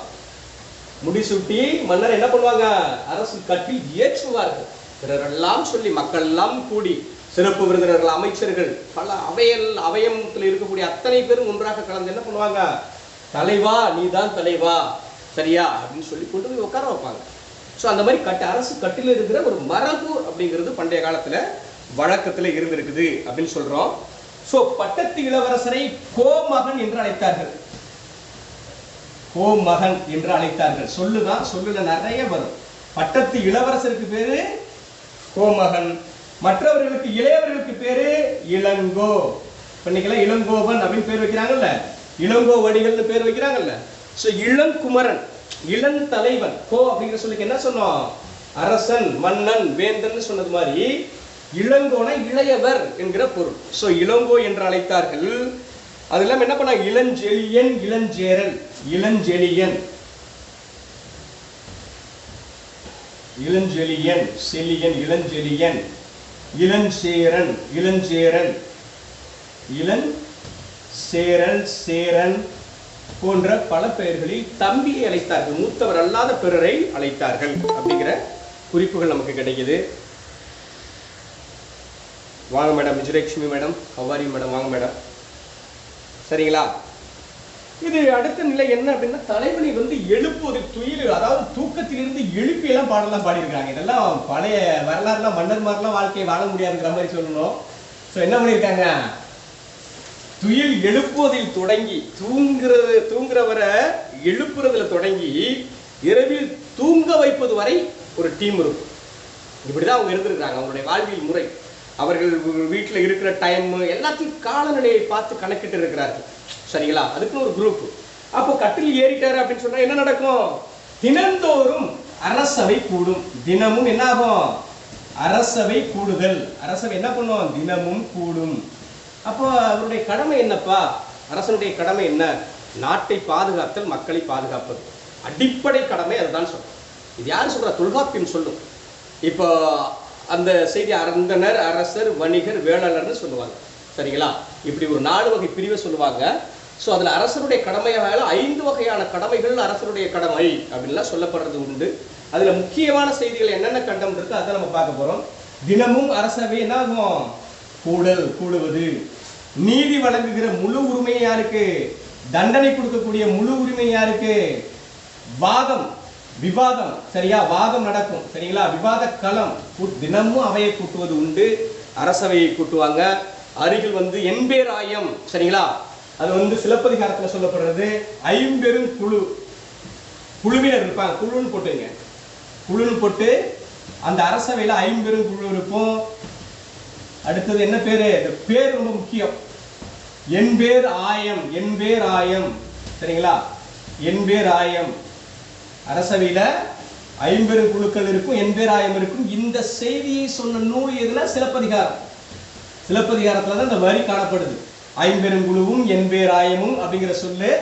[SPEAKER 2] முடிசூட்டி மன்னர் என்ன பண்ணுவாங்க? அரசு கட்டில் ஏற்றுவார்கள். பிறரெல்லாம் சொல்லி மக்கள் எல்லாம் கூடி, சிறப்பு விருந்தினர்கள், அமைச்சர்கள், பல அவயத்தில் இருக்கக்கூடிய அத்தனை பேரும் ஒன்றாக கலந்து என்ன பண்ணுவாங்க? தலைவா, நீதான் தலைவா, சரியா அப்படின்னு சொல்லி கொண்டு போய் உட்கார வைப்பாங்க. ஸோ அந்த மாதிரி அரசு கட்டில் இருக்கிற ஒரு மரபு அப்படிங்கிறது பண்டைய காலத்துல வழக்கத்துல இருந்திருக்குது அப்படின்னு சொல்றோம். ஸோ பட்டத்து இளவரசரை கோமகன் என்று அழைத்தார்கள். கோமகன் என்று அழைத்தார்கள். சொல்லுதான், சொல்லுல நிறைய வரும். பட்டத்து இளவரசருக்கு பேரு கோமகன், மற்றவர்களுக்கு இளையவர்களுக்கு பேரு இளங்கோ. இன்னைக்கெல்லாம் இளங்கோவன் அப்படின்னு பேர் வைக்கிறாங்கல்ல, இளங்கோவடிகள்னு பேர் வைக்கிறாங்கல்ல. சோ இளங்குமரன், இளம் தலைவன். கோ அப்படிங்கிற சொல்லுக்கு என்ன சொன்னோம்? அரசன், மன்னன், வேந்தன் சொன்னது மாதிரி இளங்கோனா இளையவர் என்கிற பொருள். சோ இளங்கோ என்று அழைத்தார்கள். அதெல்லாம் என்ன பண்ணாங்க? இளஞ்செழியன், இளஞ்சேரல், இளஞ்செழியன், இளஞ்செழியன், செழியன், இளஞ்செழியன், இளஞ்சேரன், இளஞ்சேரல், இளஞ்சேரல், சேரன் போன்ற பல பெயர்களில் தம்பியை அழைத்தார்கள், மூத்தவர் அல்லாத பிறரை அழைத்தார்கள் அப்படிங்கிற குறிப்புகள் நமக்கு கிடைக்குது. வாங்க மேடம், விஜயலட்சுமி மேடம், ஹவாரி மேடம், வாங்க மேடம். சரிங்களா? இது அடுத்த நிலை என்ன அப்படின்னா, தலைவனை வந்து எழுப்புவது, துயில், அதாவது தூக்கத்திலிருந்து எழுப்பி எல்லாம் பாடலாம் பாடியிருக்காங்க. இதெல்லாம் பழைய வரலாறுலாம், மன்னர் மாதிரிலாம் வாழ்க்கையை வாழ முடியாதுங்கிற மாதிரி சொல்லணும். ஸோ என்ன பண்ணியிருக்காங்க? துயில் எழுப்புவதில் தொடங்கி, தூங்குறவரை எழுப்புறதுல தொடங்கி இரவில் தூங்க வைப்பது வரை ஒரு டீம் இருக்கும். இப்படிதான் அவங்க இருந்திருக்காங்க. அவங்களுடைய வாழ்வியல் முறை, அவர்கள் வீட்டில் இருக்கிற டைம் எல்லாத்தையும் காலநிலையை பார்த்து கணக்கிட்டு இருக்கிறார்கள். சரிங்களா? அதுக்குன்னு ஒரு குரூப். அப்போ கட்டில் ஏறிட்டாரு அப்படின்னு சொன்னா என்ன நடக்கும்? தினந்தோறும் அரசவை கூடும். தினமும் என்ன ஆகும்? அரசவை கூடுதல். அரசவை என்ன பண்ணும்? தினமும் கூடும். அப்போ அவருடைய கடமை என்னப்பா? அரசனுடைய கடமை என்ன? நாட்டை பாதுகாத்தல், மக்களை பாதுகாப்பது. அடிப்படை கடமை அதுதான் சொல்றோம். இது யாரு சொல்றா? தொல்காப்பியம் சொல்லும். இப்போ அந்த செய்தி அந்தனர், அரசர், வணிகர், வேளாளர்னு சொல்லுவாங்க. சரிங்களா? இப்படி ஒரு 4 வகை பிரிவை சொல்லுவாங்க. ஸோ அதில் அரசருடைய கடமையாக 5 வகையான கடமைகள் அரசருடைய கடமை அப்படின்லாம் சொல்லப்படுறது உண்டு. அதில் முக்கியமான செய்திகள் என்னென்ன கண்டம் இருக்கு அதை நம்ம பார்க்க போறோம். தினமும் அரசவை என்ன ஆகும்? கூடுவது. நீதி வழங்குகிற முழு உரிமை யாருக்கு? தண்டனை கொடுக்கக்கூடிய முழு உரிமை யாருக்கு? வாதம், விவாதம், சரியா? வாதம் நடக்கும். சரிங்களா? விவாத களம். தினமும் அவையை கூட்டுவது உண்டு. அரசவையை கூட்டுவாங்க. அருகில் வந்து என்பேராயம். சரிங்களா? அது வந்து சிலப்பதிகாரத்துல சொல்லப்படுறது. 50 குழு, குழுவினர் இருப்பாங்க. குழுன்னு போட்டுங்க, குழுன்னு போட்டு அந்த அரசவையில 50 குழு இருக்கும். அடுத்தது என்ன பேரு? இந்த பேர் ரொம்ப முக்கியம். என்பேர் ஆயம், என்பேர் ஆயம். சரிங்களா? என்பேர் ஆயம். அரசவையில 50 குழுக்கள் இருக்கும், என்பேர் ஆயம் இருக்கும். இந்த செய்தியை சொன்ன நூல் எதுனா? சிலப்பதிகாரம். சிலப்பதிகாரத்துல தான் இந்த வரி காணப்படுது. 50 குழுவும் என்பேர் ஆயமும் அப்படிங்கிற சொல்லு.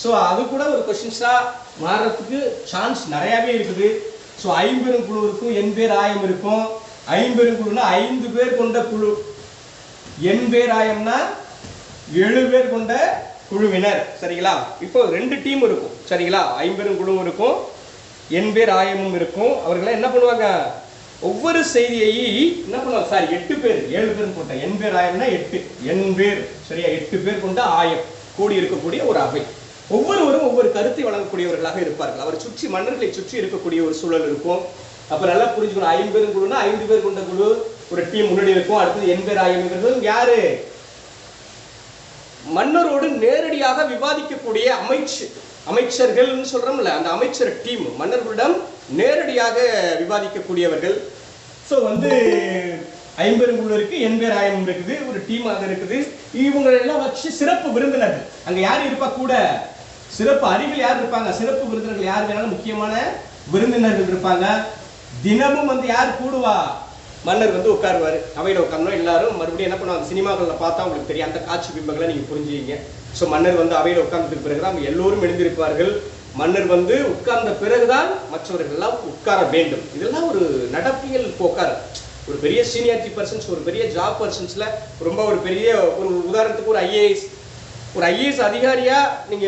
[SPEAKER 2] ஸோ அது கூட ஒரு கொஸ்டின்ஸா மாறதுக்கு சான்ஸ் நிறையாவே இருக்குது. ஸோ 50 குழு இருக்கும், என்பேர் ஆயம் இருக்கும். 50 குழுனா 5 பேர் கொண்ட குழு. என்பேர் ஆயம்னா 7 பேர் கொண்ட குழுவினர். சரிங்களா? இப்போ 2 டீம் இருக்கும். சரிங்களா? 50 குழுவும் இருக்கும், என்பேர் ஆயமும் இருக்கும். அவர்கள் என்ன பண்ணுவாங்க? ஒவ்வொரு செய்தியை என்ன பண்ணுவாங்க? சாரி, 8 பேர், 7 பேர் கொண்ட என்பேர் ஆயம்னா 8 என்பேர். சரியா? 8 பேர் கொண்ட ஆயம் கூடி இருக்கக்கூடிய ஒரு அவை. ஒவ்வொருவரும் ஒவ்வொரு கருத்தை வழங்கக்கூடியவர்களாக இருப்பார்கள். அவர் சுற்றி, மன்னர்களை சுற்றி இருக்கக்கூடிய ஒரு சூழல் இருக்கும். அப்ப நல்லா புரிஞ்சுக்கணும். 50 குழுனா 5 பேர் கொண்ட குழு ஒரு டீம் முன்னாடி இருக்கும். அடுத்தது என்பேர் ஆயம்ங்கிறது யாரு? மன்னரோடு நேரடியாக விவாதிக்கக்கூடிய அமைச்சர்கள் சொல்றோம்ல, அந்த அமைச்சர் டீம் மன்னர்களிடம் நேரடியாக விவாதிக்கக்கூடியவர்கள். ஸோ வந்து 50 குழு இருக்கு, என்பேர் ஆயம் இருக்குது, ஒரு டீம் அது இருக்குது. இவங்க எல்லாம் வச்சு சிறப்பு விருந்தினர்கள் அங்க யார் இருப்பா? கூட சிறப்பு அருகில் யார் இருப்பாங்க? சிறப்பு விருந்தினர்கள் யார் வேணாலும் முக்கியமான விருந்தினர்கள் இருப்பாங்க. தினமும் வந்து யார் கூடுவா? மன்னர் வந்து உட்காருவாரு. அவையில உட்காரணும். எல்லாரும் மறுபடியும் என்ன பண்ணுவாங்க? சினிமாக்கள்ல பார்த்தா உங்களுக்கு தெரியும், அந்த காட்சி பிம்பங்களை நீங்க புரிஞ்சுவீங்க. ஸோ மன்னர் வந்து அவையில உட்கார்ந்ததுக்கு பிறகுதான் அவங்க எல்லோரும் எழுந்திருப்பார்கள். மன்னர் வந்து உட்கார்ந்த பிறகுதான் மற்றவர்கள் எல்லாம் உட்கார வேண்டும். இதெல்லாம் ஒரு நடப்பியல் போக்கார். ஒரு பெரிய சீனியாரிட்டி பர்சன்ஸ், ஒரு பெரிய ஜாப் பர்சன்ஸ்ல ரொம்ப ஒரு பெரிய ஒரு உதாரணத்துக்கு ஒரு ஐஏஎஸ் அதிகாரியா நீங்க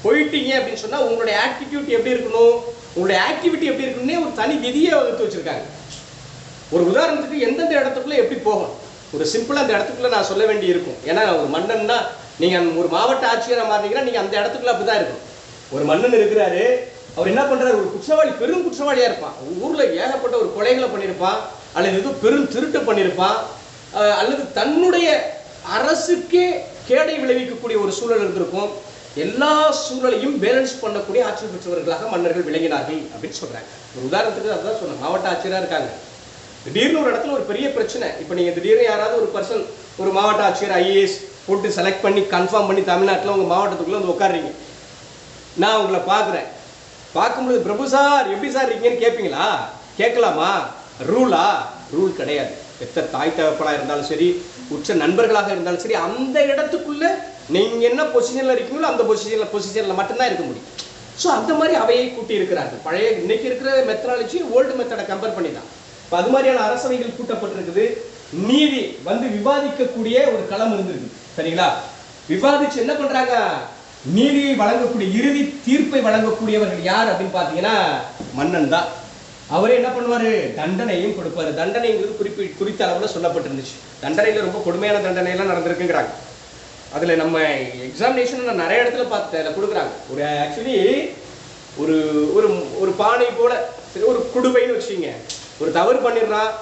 [SPEAKER 2] போயிட்டீங்க அப்படின்னு சொன்னா உங்களுடைய ஆட்டிடியூட் எப்படி இருக்கணும், உங்களுடைய ஆக்டிவிட்டி எப்படி இருக்கணும்னே ஒரு தனி விதியை வகுத்து வச்சிருக்காங்க. ஒரு உதாரணத்துக்கு எந்தெந்த இடத்துக்குள்ள எப்படி போகணும், ஒரு சிம்பிளா அந்த இடத்துக்குள்ள நான் சொல்ல வேண்டி இருக்கும். ஏன்னா ஒரு மன்னன்னா நீங்க ஒரு மாவட்ட ஆட்சியரை மாத்தீங்கன்னா நீங்க அந்த இடத்துக்குள்ள அப்படிதான் இருக்கணும். ஒரு மன்னன் இருக்கிறாரு, அவர் என்ன பண்றாரு? ஒரு குற்றவாளி, பெரும் குற்றவாளியா இருப்பான். ஊர்ல ஏகப்பட்ட ஒரு கொலைகளை பண்ணியிருப்பான், அல்லது ஏதோ பெரும் திருட்டு பண்ணியிருப்பான், அல்லது தன்னுடைய அரசுக்கே கேடை விளைவிக்கக்கூடிய ஒரு சூழல் இருந்திருக்கும். எல்லா சூழலையும் பேலன்ஸ் பண்ணக்கூடிய ஆற்றல் பெற்றவர்களாக மன்னர்கள் விளங்கினார்கள் அப்படின்னு சொல்றாங்க. ஒரு உதாரணத்துக்கு அதான் சொன்னேன், மாவட்ட ஆட்சியராக இருக்காங்க, திடீர்னு ஒரு இடத்துல ஒரு பெரிய பிரச்சனை. இப்போ நீங்கள் திடீர்னு யாராவது ஒரு பர்சன் ஒரு மாவட்ட ஆட்சியர் ஐஏஎஸ் போட்டு செலக்ட் பண்ணி கன்ஃபார்ம் பண்ணி தமிழ்நாட்டில் உங்கள் மாவட்டத்துக்குள்ளே வந்து உட்காடுறீங்க. நான் உங்களை பார்க்குறேன், பார்க்கும்போது பிரபு சார் எப்படி சார் இருக்கீங்கன்னு கேட்பீங்களா? கேட்கலாமா? ரூல் கிடையாது. எத்த தாய் தகப்பனாக இருந்தாலும் சரி, உச்ச நண்பர்களாக இருந்தாலும் சரி, அந்த இடத்துக்குள்ள நீங்க என்ன பொசிஷன்ல இருக்கீங்களோ அந்த பொசிஷன்ல மட்டும்தான் இருக்க முடியும். ஸோ அந்த மாதிரி அவையை கூட்டி இருக்கிறார்கள். பழைய இன்னைக்கு இருக்கிற மெத்தடாலஜி ஓல்டு மெத்தடை கம்பேர் பண்ணி தான் இப்போ அது மாதிரியான அரசவைகள் கூட்டப்பட்டிருக்குது. நீதி வந்து விவாதிக்கக்கூடிய ஒரு களம் இருந்திருக்கு. சரிங்களா? விவாதிச்சு என்ன பண்றாங்க, நீதியை வழங்கக்கூடிய இறுதி தீர்ப்பை வழங்கக்கூடியவர்கள் யார் அப்படின்னு பார்த்தீங்கன்னா மன்னன் தான். அவரே என்ன பண்ணுவாரு, தண்டனையும் கொடுப்பாரு. தண்டனைங்கிறது குறித்த அளவில் சொல்லப்பட்டிருந்துச்சு. தண்டனையில் ரொம்ப கொடுமையான தண்டனையெல்லாம் நடந்திருக்குங்கிறாங்க. அதில் நம்ம எக்ஸாமினேஷன் நான் நிறைய இடத்துல பார்த்தேன் கொடுக்குறாங்க. ஒரு ஆக்சுவலி ஒரு ஒரு ஒரு பானை போல சரி ஒரு குடுவைன்னு வச்சுங்க, ஒரு தவறு பண்ணிடுறான்,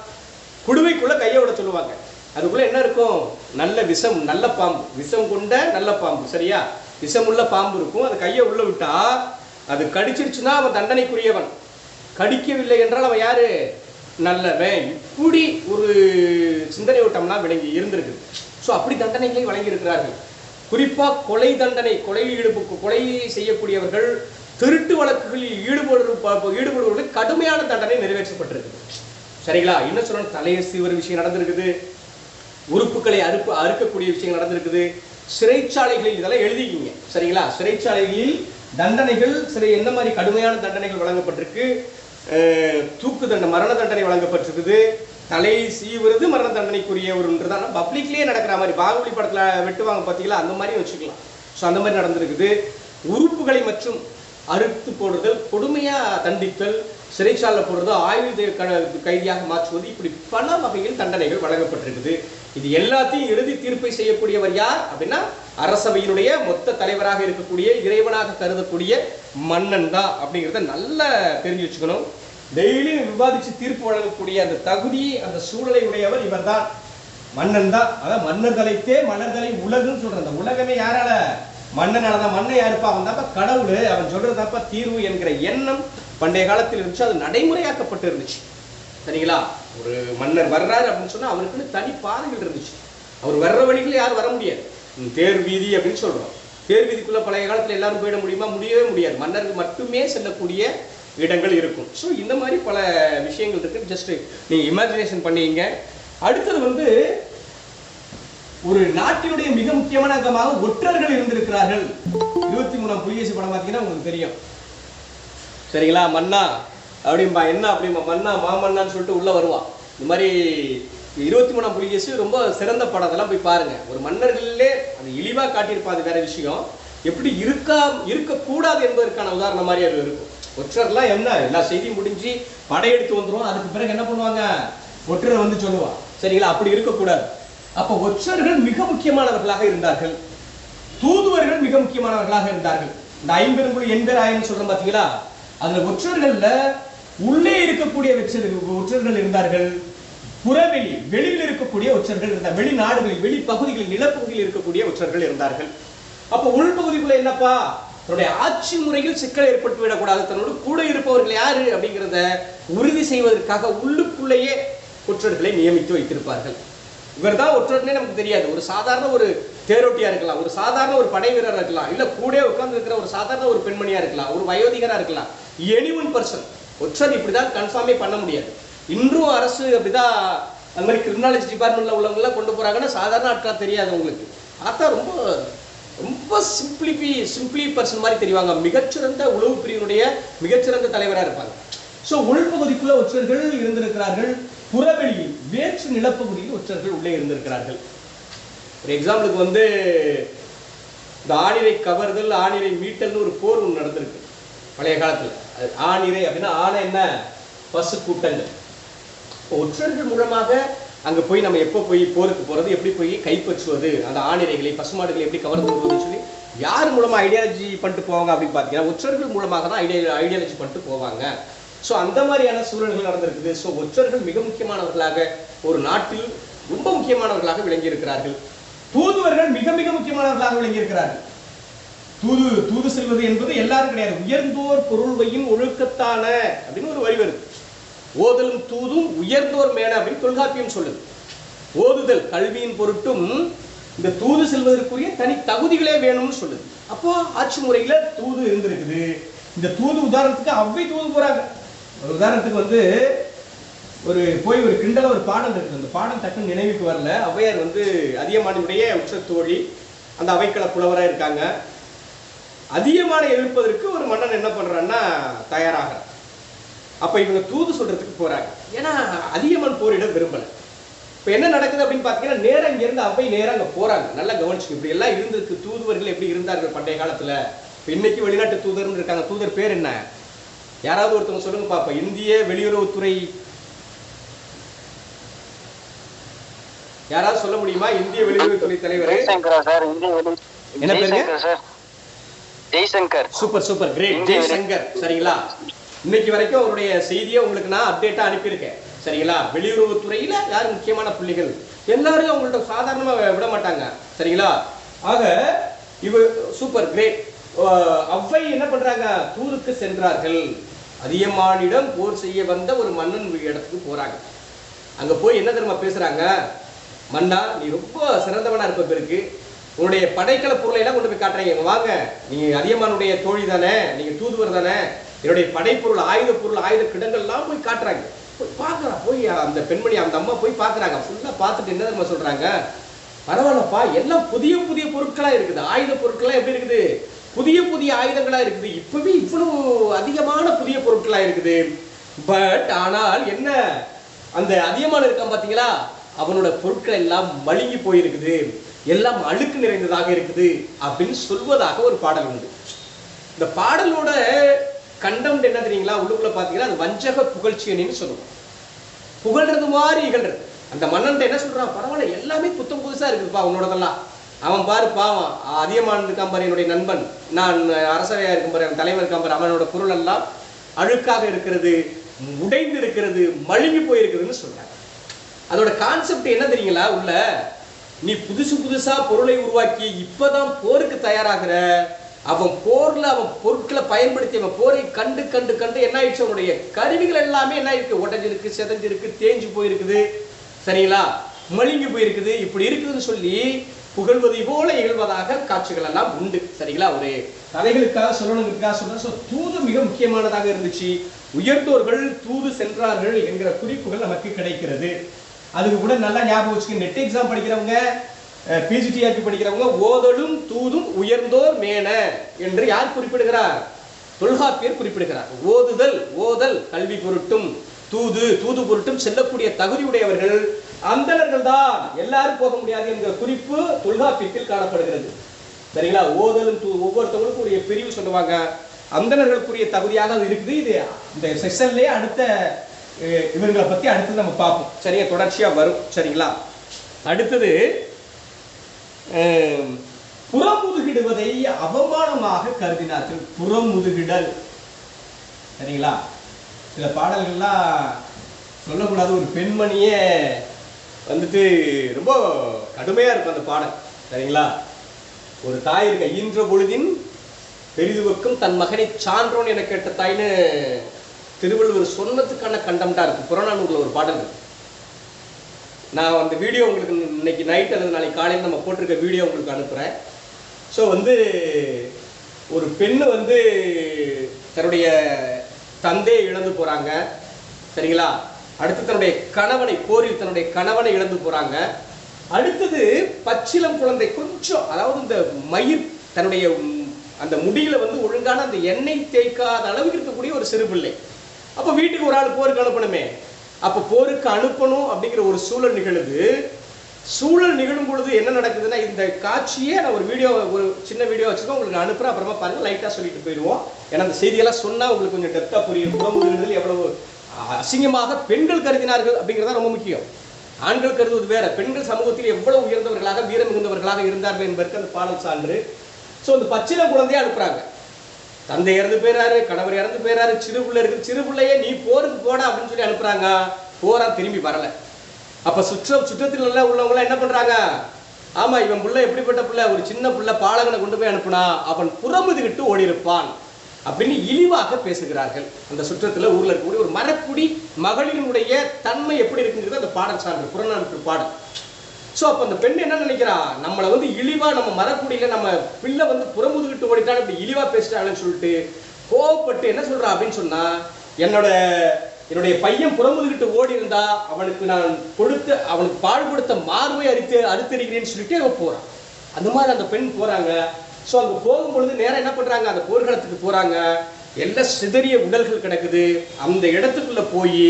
[SPEAKER 2] குடுவைக்குள்ள கையை விட சொல்லுவாங்க. அதுக்குள்ள என்ன இருக்கும், நல்ல விஷம், நல்ல பாம்பு, விஷம் கொண்ட நல்ல பாம்பு. சரியா? விஷமுள்ள பாம்பு இருக்கும். அது கையை உள்ள விட்டா அது கடிச்சிருச்சுன்னா அவன் தண்டனைக்குரியவன், கடிக்கவில்லை என்றால் அவன் யாரு, நல்லவன். இப்படி ஒரு சிந்தனை ஓட்டம்லாம் விளங்கி இருந்திருக்கு. ஸோ அப்படி தண்டனைகளை வழங்கி இருக்கிறார்கள். குறிப்பாக கொலை தண்டனை, கொலை செய்யக்கூடியவர்கள், திருட்டு வழக்குகளில் ஈடுபடுவர்களுக்கு கடுமையான தண்டனை நிறைவேற்றப்பட்டிருக்கு. சரிங்களா? என்ன சொல்லணும், தலையை சீவர விஷயம் நடந்திருக்குது, உறுப்புகளை அறுக்கக்கூடிய விஷயங்கள் நடந்திருக்குது, சிறைச்சாலைகளில் இதெல்லாம் எழுதிக்கிங்க. சரிங்களா? சிறைச்சாலைகளில் தண்டனைகள் எந்த மாதிரி கடுமையான தண்டனைகள் வழங்கப்பட்டிருக்கு, தூக்கு தண்டனை, மரண தண்டனை வழங்கப்பட்டிருக்குது, தலை சீவுறது மரண தண்டனைக்குரிய ஒன்றுதான் பப்ளிக்லேயே நடக்கிற மாதிரி. பாகுபலி படத்தில் வெட்டுவாங்க பார்த்தீங்களா, அந்த மாதிரி வச்சுக்கலாம். ஸோ அந்த மாதிரி நடந்திருக்குது. உறுப்புகளை மற்றும் அறுத்து போடுதல், கொடுமையாக தண்டித்தல், சிறைச்சாலையில் போடுறது, ஆயுள் கைதியாக மாற்றுவது, இப்படி பல வகையில் தண்டனைகள் வழங்கப்பட்டிருக்குது. இது எல்லாத்தையும் இறுதி தீர்ப்பை செய்யக்கூடியவர் யார் அப்படின்னா அரசவையினுடைய மொத்த தலைவராக இருக்கக்கூடிய, இறைவனாக கருதக்கூடிய மன்னன் தான் அப்படிங்கிறத நல்லா தெரிஞ்சு வச்சுக்கணும். டெய்லியும் விவாதிச்சு தீர்ப்பு வழங்கக்கூடிய அந்த தகுதி, அந்த சூழலை உடையவர் இவர் தான், மன்னன் தான். அதான் மன்னர் தலைத்தே மன்னர்களை உலகுன்னு சொல்ற, அந்த உலகமே யாரால, மன்னனால தான். மன்னன் யாருப்பா, அவன் தான்ப்பா கடவுள், அவன் சொல்றதாப்பா தீர்வு என்கிற எண்ணம் பண்டைய காலத்தில் இருந்துச்சு. அது நடைமுறையாக்கப்பட்டு இருந்துச்சு. சரிங்களா? ஒரு மன்னர் வர்றாரு அப்படின்னு சொன்னா அவருக்குன்னு தனி பாதைகள் இருந்துச்சு. அவர் வர்ற வழிகள் யாரும் வர முடியாது. தேர் வீதி அப்படின்னு சொல்றோம். தேர் வீதிக்குள்ள பழைய காலத்துல எல்லாரும் போயிட முடியுமா? முடியவே முடியாது. மன்னருக்கு மட்டுமே செல்லக்கூடிய இடங்கள் இருக்கும். ஸோ இந்த மாதிரி பல விஷயங்கள் இருக்கு. ஜஸ்ட் நீங்க இமேஜினேஷன் பண்ணீங்க. அடுத்தது வந்து ஒரு நாட்டினுடைய மிக முக்கியமான அங்கமாக ஒற்றர்கள் இருந்திருக்கிறார்கள். 23ஆம் புலிகேசி படம் பார்த்தீங்கன்னா உங்களுக்கு தெரியும். சரிங்களா? மன்னா அப்படிம்பா, என்ன அப்படிம்பா, மன்னா மாமன்னான்னு சொல்லிட்டு உள்ள வருவான். இந்த மாதிரி 23ஆம் புலிகேசி ரொம்ப சிறந்த படம். அதெல்லாம் போய் பாருங்க. ஒரு மன்னர்களே அது இழிவாக காட்டியிருப்பாது வேற விஷயம், எப்படி இருக்கக்கூடாது என்பதற்கான உதாரணம் மாதிரி அது இருக்கும். ஒற்றர்லாம் என்ன, எல்லா செய்தியும் முடிஞ்சு படையெடுத்து வந்துடும், அதுக்கு பிறகு என்ன பண்ணுவாங்க, ஒற்றரை வந்து சொல்லுவான். சரிங்களா? அப்படி இருக்கக்கூடாது. அப்போ ஒற்றர்கள் மிக முக்கியமானவர்களாக இருந்தார்கள். தூதுவர்கள் மிக முக்கியமானவர்களாக இருந்தார்கள். இந்த 50 80 சொல்றோம் பார்த்தீங்களா, அதுல ஒற்றர்கள்ல உள்ளே இருக்கக்கூடிய ஒற்றர்கள் இருந்தார்கள், புறவெளி வெளியில் இருக்கக்கூடிய ஒற்றர்கள் இருந்தார், வெளிநாடுகளில் வெளிப்பகுதிகளில் நிலப்பகுதியில் இருக்கக்கூடிய ஒற்றர்கள் இருந்தார்கள். அப்போ உள்பகுதிக்குள்ள என்னப்பா, தன்னுடைய ஆட்சி முறையில் சிக்கல் ஏற்பட்டு விடக்கூடாது, தன்னோடு கூட இருப்பவர்கள் யாரு அப்படிங்கிறத உறுதி செய்வதற்காக உள்ளுக்குள்ளேயே ஒற்றர்களை நியமித்து வைத்திருப்பார்கள். இவர் தான் ஒற்றர்னே நமக்கு தெரியாது. ஒரு சாதாரண ஒரு தேரோட்டியா இருக்கலாம், ஒரு சாதாரண ஒரு படை வீரராக இருக்கலாம், இல்ல கூட உட்கார்ந்து இருக்கிற ஒரு சாதாரண ஒரு பெண்மணியா இருக்கலாம், ஒரு வயோதிகரா இருக்கலாம். Any one person. ஒற்றர் இப்படிதான் கன்ஃபார்மே பண்ண முடியாது. இன்றும் அரசு அப்படிதான் அந்த மாதிரி கிரிமினாலஜி டிபார்ட்மெண்ட்ல உள்ளவங்களாம் கொண்டு போறாங்கன்னா சாதாரண ஆட்களா தெரியாது உங்களுக்கு. பார்த்தா ரொம்ப ரொம்ப சிம்பிளி பர்சன் மாதிரி தெரிவாங்க. மிகச்சிறந்த உளவு பிரிவினுடைய மிகச்சிறந்த தலைவராக இருப்பாங்க. ஸோ உள்பகுதிக்குள்ள ஒற்றர்கள் இருந்திருக்கிறார்கள், புறவெளியில் வேற்று நிலப்பகுதியில் ஒற்றர்கள் உள்ளே இருந்திருக்கிறார்கள். ஒரு எக்ஸாம்பிளுக்கு வந்து இந்த ஆணிரை கவர்தல், ஆணிரை மீட்டல்னு ஒரு போர் ஒன்று நடந்திருக்கு பழைய காலத்தில். ஆணிரை அப்படின்னா ஆனை என்ன, பசு கூட்டங்கள். ஒற்றர்கள் மூலமாக அங்கே போய் நம்ம எப்போ போய் போருக்கு போகிறது, எப்படி போய் கைப்பற்றுவது, அந்த ஆணிரைகளை பசுமாடுகளை எப்படி கவர்ந்து வருவதுன்னு சொல்லி யார் மூலமாக ஐடியாலஜி பண்ணிட்டு போவாங்க அப்படின்னு பார்த்தீங்கன்னா ஒற்றர்கள் மூலமாக தான் ஐடியாலஜி பண்ணிட்டு போவாங்க. ஸோ அந்த மாதிரியான சூழல்கள் நடந்திருக்குது. ஸோ ஒற்றர்கள் மிக முக்கியமானவர்களாக ஒரு நாட்டில் ரொம்ப முக்கியமானவர்களாக விளங்கி இருக்கிறார்கள். தூதுவர்கள் மிக மிக முக்கியமானவர்களாக விளங்கி இருக்கிறார்கள். தூது செல்வது என்பது எல்லாரும் கிடையாது. உயர்ந்தோர் பொருள்வையின் ஒழுக்கத்தான அப்படின்னு ஒரு வரி வருது. ஓதலும் தூதும் உயர்ந்தோர் மேன அப்படின்னு தொல்காப்பியம் சொல்லுது. ஓதுதல் கல்வியின் பொருட்டும் இந்த தூது செல்வதற்குரிய தனி தகுதிகளே வேணும்னு சொல்லுது. அப்போ ஆட்சி முறையில தூது இருந்திருக்குது. இந்த தூது உதாரணத்துக்கு அவ்வை தூது போறாங்க. ஒரு உதாரணத்துக்கு வந்து ஒரு கிண்டல ஒரு பாடல் இருக்கு. அந்த பாடம் டக்குன்னு நினைவுக்கு வரல. ஔவையார் வந்து அதியமானுடைய உற்ற தோழி, அந்த அவைக்கள புலவராக இருக்காங்க. அதியமானை எதிர்ப்பதற்கு ஒரு மன்னன் என்ன பண்றான்னா தயாராகிறார். அப்ப இவங்க தூது சொல்றதுக்கு போறாங்க. ஏன்னா அதியமான் போரிட விரும்பல. இப்ப என்ன நடக்குது அப்படின்னு பாத்தீங்கன்னா, நேரம் இங்க இருந்து அவை நேரம் அங்க போறாங்க. நல்லா கவனிச்சு, இப்படி எல்லாம் இருந்திருக்கு. தூதுவர்கள் எப்படி இருந்தார்கள் பண்டைய காலத்துல. இன்னைக்கு வெளிநாட்டு தூதர்னு இருக்காங்க. தூதர் பேர் என்ன? யாராவது ஒருத்தவங்க சொல்லுங்க பாப்பா. இந்திய வெளியுறவுத்துறை யாராவது சொல்ல முடியுமா? இந்திய வெளியுறவுத்துறை தலைவர் என்ன பேருங்க?
[SPEAKER 4] ஜெய்சங்கர்.
[SPEAKER 2] Super great, Jaishankar. சரிங்களா? இன்னைக்கு வரைக்கும் அவருடைய செய்தியை உங்களுக்கு நான் அப்டேட்டா அனுப்பியிருக்கேன். சரிங்களா? வெளியுறவுத்துறையில யார் முக்கியமான புள்ளிகள் எல்லாரும் அவங்கள்ட்ட சாதாரணமா விட மாட்டாங்க. சரிங்களா? ஆக சூப்பர் கிரேட். அவ்வை என்ன பண்றாங்க? தூதுக்கு சென்றார்கள். அதியமானிடம் போர் செய்ய வந்த ஒரு மன்னன் இடத்துக்கு போறாங்க. அங்க போய் என்ன தெரியுமா பேசுறாங்க? மன்னா, நீ ரொம்ப சிறந்தவனா இருப்ப பிறகு உன்னுடைய படைக்கல பொருளை எல்லாம் கொண்டு போய் காட்டுறீங்க. வாங்க, நீங்க அதியமானுடைய தோழி தானே, நீங்க தூதுவர் தானே, என்னுடைய படைப்பொருள் ஆயுத கிடங்கள் எல்லாம் போய் காட்டுறாங்க. போய் பார்க்கறா. போய் அந்த பெண்மணி அந்த அம்மா போய் பார்க்கறாங்க. ஃபுல்லா பார்த்துட்டு என்ன தெரியுமா சொல்றாங்க? பரவாயில்லப்பா, எல்லாம் புதிய பொருட்களா இருக்குது. ஆயுத பொருட்களா எப்படி இருக்குது? புதிய ஆயுதங்களா இருக்குது. இப்பவே இவ்வளவு அதிகமான புதிய பொருட்களா இருக்குது. பட் ஆனால் என்ன, அந்த அதியமான் இருக்கான் பாத்தீங்களா, அவனோட பொருட்கள் எல்லாம் மழுங்கி போயிருக்குது, எல்லாம் அழுக்கு நிறைந்ததாக இருக்குது அப்படின்னு சொல்வதாக ஒரு பாடல் உண்டு. இந்த பாடலோட கண்டெம்ட் என்ன தெரியுங்களா? உள்ளுக்குள்ள பாத்தீங்கன்னா அது வஞ்சக புகழ்ச்சியணின்னு சொல்லுவோம். புகழ்றது மாதிரி இகழ்றது. அந்த மன்னன் என்ன சொல்றான்? பரவாயில்ல, எல்லாமே புத்தம் புதுசா இருக்குப்பா உன்னோடதெல்லாம். அவன் பாரு பாவம், அதியமான் இருக்கான் பாரு, என்னுடைய நண்பன், நான் அரசவையா இருக்கும் பாரு, என் தலைவர் இருக்கான் பாரு, அவனோட பொருள் எல்லாம் அழுக்காக இருக்கிறது, உடைந்து இருக்கிறது, மழுங்கி போயிருக்குதுன்னு சொல்றாங்க. அதோட கான்செப்ட் என்ன தெரியுங்களா? உள்ள நீ புதுசா பொருளை உருவாக்கி இப்பதான் போருக்கு தயாராகிற. அவன் பொருட்களை பயன்படுத்தி அவன் போரை கண்டு என்ன ஆயிடுச்சு? அவனுடைய கருவிகள் எல்லாமே என்ன இருக்கு? உடஞ்சிருக்கு, செதஞ்சிருக்கு, தேஞ்சு போயிருக்குது. சரிங்களா? மழுங்கி போயிருக்குது. இப்படி இருக்குதுன்னு சொல்லி புகழ்வதை போல இகழ்வதாக காட்சிகள் எல்லாம் உண்டு. சரிங்களா? ஒரு கதைகளுக்காக சொல்லணுங்கிறதுக்காக சொல்ற தூது மிக முக்கியமானதாக இருந்துச்சு. உயர்ந்தோர்கள் தூது சென்றார்கள் என்கிற குறிப்புகள் நமக்கு கிடைக்கிறது. அதுக்கு கூட நல்லா ஞாபகம் வச்சுக்க. நெட் எக்ஸாம் படிக்கிறவங்க, பிஜிடிஆர்பி படிக்கிறவங்க, ஓதலும் தூதும் உயர்ந்தோர் மேன என்று யார் குறிப்பிடுகிறார்? தொல்காப்பியர் குறிப்பிடுகிறார். ஓதல் கல்வி பொருட்டும், தூது பொருட்டும் செல்லக்கூடிய தகுதியுடையவர்கள் அந்தணர்கள் தான், எல்லாரும் போக முடியாது என்கிற குறிப்பு தொல்காப்பியத்தில் காணப்படுகிறது. சரிங்களா? ஓதலும் ஒவ்வொருத்தவங்களுக்கும் ஒரு பிரிவு சொல்லுவாங்க. அந்தணர்களுக்குரிய தகுதியாக அது இருக்குது. இது இந்த செக்ஷன்லயே அடுத்த இவர்களை பத்தி அடுத்து நம்ம பார்ப்போம். சரியா? தொடர்ச்சியா வரும். சரிங்களா? அடுத்தது புறமுதுகிடுவதை அவமானமாக கருதினார்கள். புறமுதுகிடல். சரிங்களா? சில பாடல்கள்லாம் சொல்லக்கூடாது. ஒரு பெண்மணியே வந்துட்டு ரொம்ப கடுமையா இருக்கும் அந்த பாடல். சரிங்களா? ஒரு தாய் இருக்க, ஈன்ற பொழுதின் பெரிதுவக்கும் தன் மகனை சான்றோன் என கேட்ட தாய்னு திருவள்ளுவர் சொன்னதுக்கான கண்டம்டா இருக்கு. புறநானூறுல ஒரு பாடல் இருக்கு. நான் அந்த வீடியோ உங்களுக்கு இன்னைக்கு நைட் அல்லது நாளைக்கு காலையில் நம்ம போட்டிருக்க வீடியோ உங்களுக்கு அனுப்புறேன். ஸோ ஒரு பெண்ணு தன்னுடைய தந்தையை இழந்து போறாங்க. சரிங்களா? அடுத்து தன்னுடைய கணவனை, போரில் தன்னுடைய கணவனை இழந்து போறாங்க. அடுத்தது பச்சிலம் குழந்தை, கொஞ்சம் அதாவது இந்த மயிர் தன்னுடைய அந்த முடியில ஒழுங்கான அந்த எண்ணெய் தேய்க்காத அளவுக்கு இருக்கக்கூடிய ஒரு சிறு பிள்ளை. அப்ப வீட்டுக்கு ஒரு ஆள் போருக்கு அனுப்பணுமே. அப்ப போருக்கு அனுப்பணும் அப்படிங்கிற ஒரு சூழல் நிகழுது. சூழல் நிகழும் பொழுது என்ன நடக்குதுன்னா, இந்த காட்சியே நான் ஒரு சின்ன வீடியோ வச்சுக்கோ உங்களுக்கு அனுப்புறேன். அப்புறமா பாருங்க, லைட்டா சொல்லிட்டு போயிடுவோம். ஏன்னா அந்த செய்தியெல்லாம் சொன்னா உங்களுக்கு கொஞ்சம் டெப்தா புரியும். புறமுதுகிடுதல் எவ்வளவு அசிங்கமாக பெண்கள் கருதினார்கள் அப்படிங்கிறதா ரொம்ப முக்கியம். ஆண்கள் கருதுவது வேற. பெண்கள் சமூகத்தில் எவ்வளவு உயர்ந்தவர்களாக, வீரம் மிகுந்தவர்களாக இருந்தார்கள் என்பதற்கு அந்த பாடல் சான்று. ஸோ அந்த பச்சிலம் குழந்தைய அனுப்புறாங்க. தந்தை இறந்து போயிறாரு, கணவர் இறந்து போயிறாரு, சிறு பிள்ளை இருக்கு. சிறு பிள்ளையே நீ போருக்கு போட அப்படின்னு சொல்லி அனுப்புறாங்க. போரா திரும்பி வரல. அப்ப சுற்றத்தில் உள்ளவங்க என்ன பண்றாங்க? ஆமா இவன் புள்ள எப்படிப்பட்ட புள்ள, ஒரு சின்ன புள்ள பாலகனை கொண்டு போய் அனுப்புனா அவன் புறமுதுகிட்டு ஓடி இருப்பான் அப்படின்னு இழிவாக பேசுகிறார்கள். அந்த சுற்றத்துல ஊர்ல இருக்கக்கூடிய ஒரு மரக்குடி மகளினுடைய தன்மை எப்படி இருக்குங்கிறது அந்த பாடல் சார்ந்த புறநானூற்று பாடல். ஸோ அப்போ அந்த பெண் என்ன நினைக்கிறா, நம்மளை வந்து இழிவா நம்ம மரக்குடியில நம்ம பிள்ளை வந்து புறமுதுகிட்டு ஓடிட்டாலும் இப்படி இழிவா பேசிட்டாங்கன்னு சொல்லிட்டு கோவப்பட்டு என்ன சொல்றா அப்படின்னு சொன்னா, என்னுடைய பையன் புறமுதுகிட்டு ஓடி இருந்தா அவனுக்கு நான் அவனுக்கு பால் கொடுத்த மார்பை அறுத்தறிகிறேன்னு சொல்லிட்டு அவ போறான். அந்த மாதிரி அந்த பெண் போறாங்க. ஸோ அங்கே போகும்பொழுது நேரம் என்ன பண்றாங்க, அந்த போர்க்களத்துக்கு போறாங்க. எல்லாம் சிதறிய உடல்கள் கிடக்குது. அந்த இடத்துக்குள்ள போய்